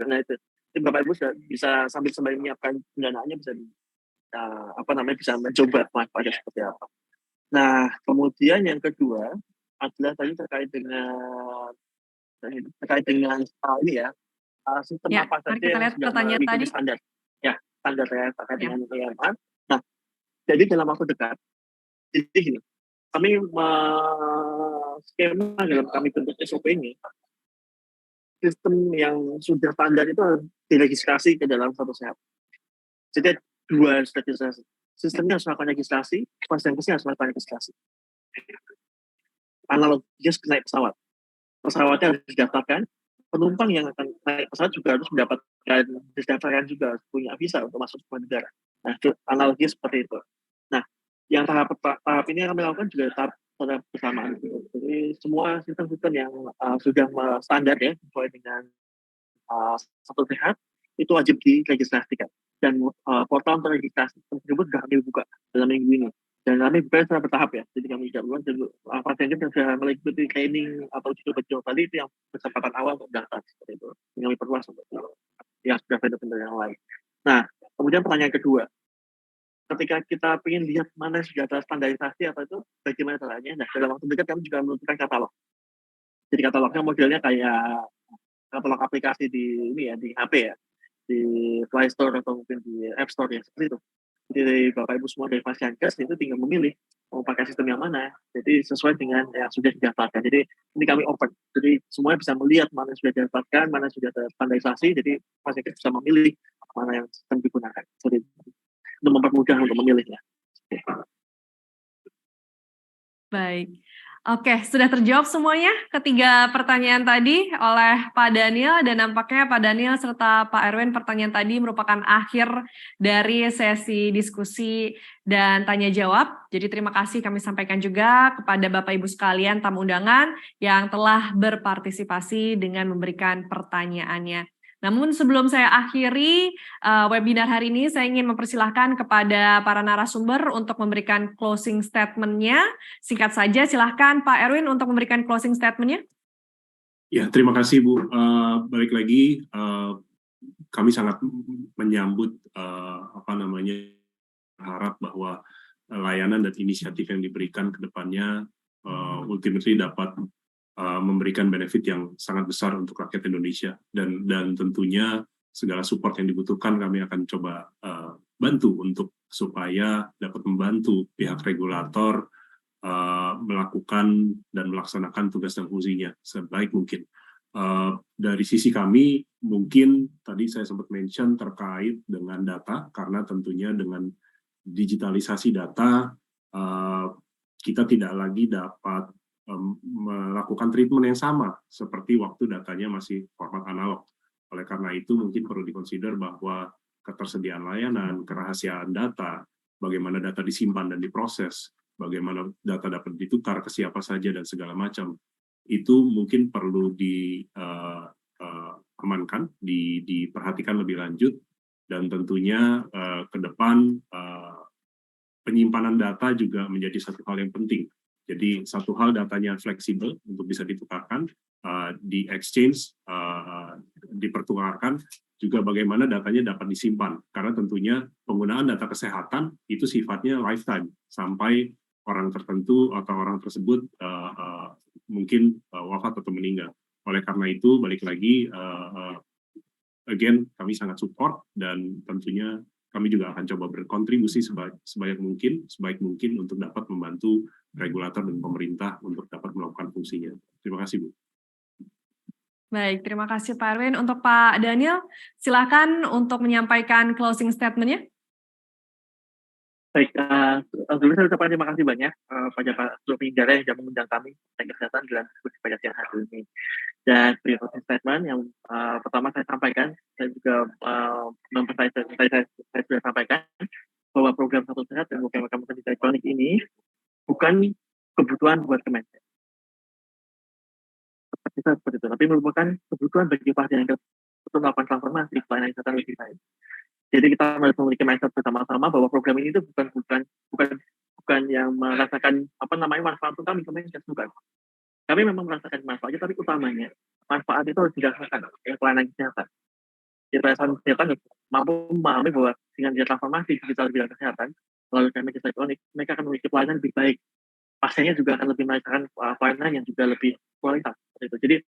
nah itu. Jadi Bapak Ibu bisa sambil menyiapkan pendanaannya bisa bisa mencoba manfaatnya seperti apa. Nah, kemudian yang kedua adalah tadi terkait dengan ini ya, sistem Ya, apa mari saja kita yang lihat sudah pertanyaan mengikuti tadi. standar. Ya, standar ya terkait Ya. dengan PMR. Nah, jadi dalam waktu dekat, jadi gini, kami skema dalam kami bentuk SOP ini, sistem yang sudah standar itu harus diregistrasi ke dalam satu sehat. Jadi dua registrasi. Sistemnya harus melakukan registrasi, fasilitasnya harus melakukan registrasi. Analoginya naik pesawat. Pesawatnya harus didaftarkan, penumpang yang akan naik pesawat juga harus didaftarkan juga, harus punya visa untuk masuk ke negara. Nah, itu analoginya seperti itu. Nah, yang tahap ini kami lakukan juga tahap bersamaan. Jadi semua sistem-sistem yang sudah standar ya, sesuai dengan satu sehat, itu wajib diregistrasikan. Dan portal untuk registrasi tersebut sudah kami buka dalam minggu ini. Dan kami buka secara bertahap ya. Jadi kami tidak bukan pasien yang sudah mengikuti training atau coba-coba tadi itu yang kesempatan awal untuk daftar seperti itu. Yang kami perluas untuk yang sudah vendor-vendor yang lain. Nah, kemudian pertanyaan kedua. Ketika kita ingin lihat mana sudah ada standarisasi atau itu, bagaimana caranya? Nah, dalam waktu dekat kami juga menentukan katalog. Jadi katalognya modelnya kayak katalog aplikasi di HP ya, di Play Store atau mungkin di App Store ya, seperti itu. Jadi Bapak Ibu semua dari Fasiankes itu tinggal memilih mau pakai sistem yang mana. Jadi sesuai dengan yang sudah didaftarkan. Jadi ini kami open. Jadi semuanya bisa melihat mana sudah didaftarkan, mana sudah terstandarisasi. Jadi Fasiankes bisa memilih mana yang sistem digunakan. Jadi untuk mempermudah untuk memilihnya. Baik. Oke, sudah terjawab semuanya ketiga pertanyaan tadi oleh Pak Daniel dan nampaknya Pak Daniel serta Pak Erwin pertanyaan tadi merupakan akhir dari sesi diskusi dan tanya jawab. Jadi terima kasih kami sampaikan juga kepada Bapak Ibu sekalian tamu undangan yang telah berpartisipasi dengan memberikan pertanyaannya. Namun sebelum saya akhiri webinar hari ini, saya ingin mempersilahkan kepada para narasumber untuk memberikan closing statement-nya. Singkat saja, silahkan Pak Erwin untuk memberikan closing statement-nya. Ya, terima kasih Bu. Balik lagi, kami sangat menyambut harap bahwa layanan dan inisiatif yang diberikan ke depannya ultimately dapat memberikan benefit yang sangat besar untuk rakyat Indonesia dan tentunya segala support yang dibutuhkan kami akan coba bantu untuk supaya dapat membantu pihak regulator melakukan dan melaksanakan tugas dan fungsinya sebaik mungkin. Dari sisi kami mungkin tadi saya sempat mention terkait dengan data karena tentunya dengan digitalisasi data kita tidak lagi dapat melakukan treatment yang sama seperti waktu datanya masih format analog. Oleh karena itu mungkin perlu dikonsider bahwa ketersediaan layanan, kerahasiaan data, bagaimana data disimpan dan diproses, bagaimana data dapat ditukar ke siapa saja dan segala macam, itu mungkin perlu diamankan, diperhatikan lebih lanjut, dan tentunya ke depan penyimpanan data juga menjadi satu hal yang penting. Jadi satu hal datanya fleksibel untuk bisa ditukarkan, di exchange, dipertukarkan, juga bagaimana datanya dapat disimpan. Karena tentunya penggunaan data kesehatan itu sifatnya lifetime, sampai orang tertentu atau orang tersebut mungkin wafat atau meninggal. Oleh karena itu, balik lagi, again, kami sangat support dan tentunya kami juga akan coba berkontribusi sebaik mungkin untuk dapat membantu regulator dan pemerintah untuk dapat melakukan fungsinya. Terima kasih, Bu. Baik, terima kasih Pak Erwin. Untuk Pak Daniel, silakan untuk menyampaikan closing statement-nya. Baik, sebelumnya saya ucapkan terima kasih banyak pada Pak Dr. Indra yang sudah mengundang kami tentang kesehatan dalam diskusi pada siang hari ini. Dan closing statement yang pertama saya sampaikan, saya juga saya sudah sampaikan bahwa program Satu Sehat dan program Kampus Elektronik ini bukan kebutuhan buat Kemenkes. Seperti itu, tapi merupakan kebutuhan bagi pasien untuk melakukan transformasi pelayanan kesehatan lebih baik. Jadi kita harus memiliki mindset bersama-sama bahwa program ini itu bukan yang merasakan manfaat untuk kami bukan. Kami memang merasakan manfaatnya, tapi utamanya manfaat itu harus dirasakan oleh pelayanan kesehatan. Jadi pelayanan kesehatan mampu memahami bahwa dengan transformasi digital bidang kesehatan melalui medis elektronik, mereka akan memiliki pelayanan lebih baik. Pasiennya juga akan lebih merasakan pelayanan yang juga lebih kualitas. Jadi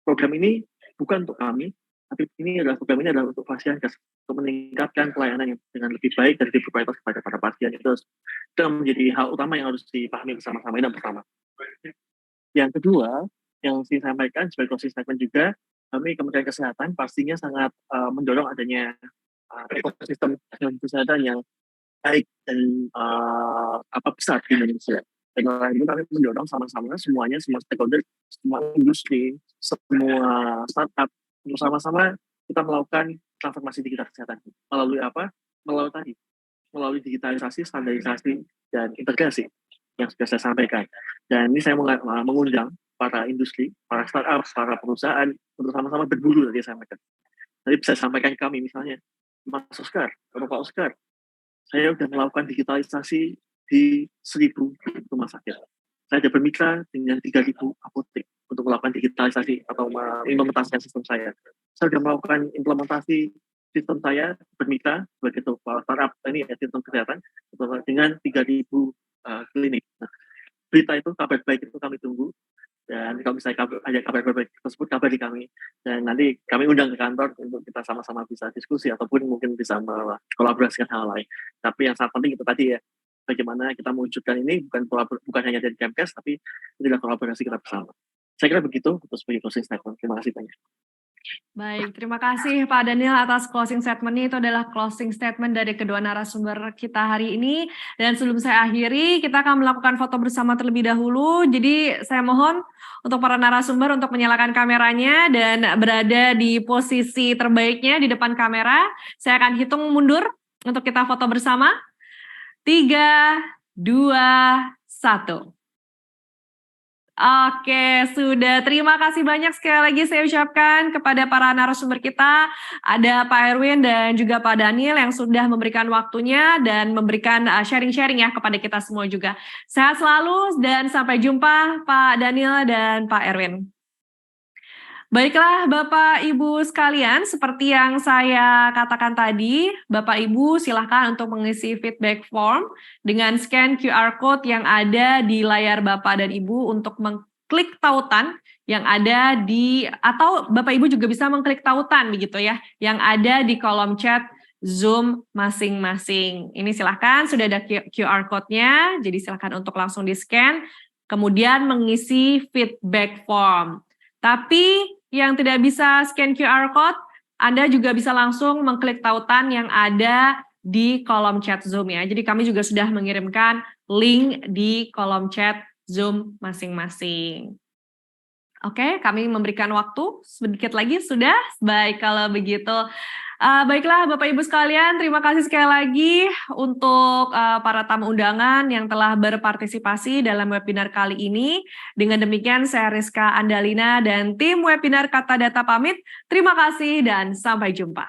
program ini bukan untuk kami, tapi program ini adalah untuk pasien untuk meningkatkan pelayanan yang dengan lebih baik dan lebih berkualitas kepada para pasien. Itu menjadi hal utama yang harus dipahami bersama-sama dan bersama. Yang kedua, yang saya sampaikan sebagai closing statement juga, kami Kementerian Kesehatan pastinya sangat mendorong adanya ekosistem teknologi kesehatan yang baik dan besar di Indonesia. Dan itu kami mendorong sama-sama semuanya, semua stakeholder, semua industri, semua startup, untuk sama-sama kita melakukan transformasi digital kesehatan. Melalui apa? Melalui digitalisasi, standarisasi, dan integrasi yang sudah saya sampaikan. Dan ini saya mengundang para industri, para startup, para perusahaan untuk sama-sama berburu tadi saya sampaikan. Tadi bisa sampaikan kami misalnya, Mas Oscar, Bapak Oscar, saya sudah melakukan digitalisasi di 1.000 rumah sakit. Saya sudah bermitra dengan 3.000 apotek untuk melakukan digitalisasi atau implementasi sistem saya. Saya sudah melakukan implementasi sistem saya bermitra sebagai startup ini sistem kesehatan dengan 3.000 klinik. Nah, berita itu, kabar baik itu kami tunggu. Dan kalau misalnya ada kabar baik tersebut, kabar di kami. Dan nanti kami undang ke kantor untuk kita sama-sama bisa diskusi ataupun mungkin bisa mengkolaborasikan hal lain. Tapi yang sangat penting itu tadi ya, bagaimana kita mewujudkan ini bukan hanya dari Kemkes, tapi ini adalah kolaborasi kita bersama. Saya kira begitu untuk sebagai closing statement. Terima kasih banyak. Baik, terima kasih Pak Daniel atas closing statement-nya. Itu adalah closing statement dari kedua narasumber kita hari ini. Dan sebelum saya akhiri, kita akan melakukan foto bersama terlebih dahulu. Jadi saya mohon untuk para narasumber untuk menyalakan kameranya dan berada di posisi terbaiknya di depan kamera. Saya akan hitung mundur untuk kita foto bersama. 3, 2, 1. Oke, sudah. Terima kasih banyak sekali lagi saya ucapkan kepada para narasumber kita. Ada Pak Erwin dan juga Pak Daniel yang sudah memberikan waktunya dan memberikan sharing-sharing ya kepada kita semua juga. Sehat selalu dan sampai jumpa Pak Daniel dan Pak Erwin. Baiklah Bapak Ibu sekalian, seperti yang saya katakan tadi, Bapak Ibu silahkan untuk mengisi feedback form dengan scan QR Code yang ada di layar Bapak dan Ibu untuk mengklik tautan yang ada atau Bapak Ibu juga bisa mengklik tautan begitu ya, yang ada di kolom chat Zoom masing-masing. Ini silahkan, sudah ada QR Code-nya, jadi silahkan untuk langsung di-scan, kemudian mengisi feedback form. Tapi yang tidak bisa scan QR Code, Anda juga bisa langsung mengklik tautan yang ada di kolom chat Zoom ya. Jadi kami juga sudah mengirimkan link di kolom chat Zoom masing-masing. Oke, kami memberikan waktu sedikit lagi sudah. Baik, kalau begitu. Baiklah Bapak Ibu sekalian, terima kasih sekali lagi untuk para tamu undangan yang telah berpartisipasi dalam webinar kali ini. Dengan demikian saya Rizka Andalina dan tim webinar Kata Data pamit. Terima kasih dan sampai jumpa.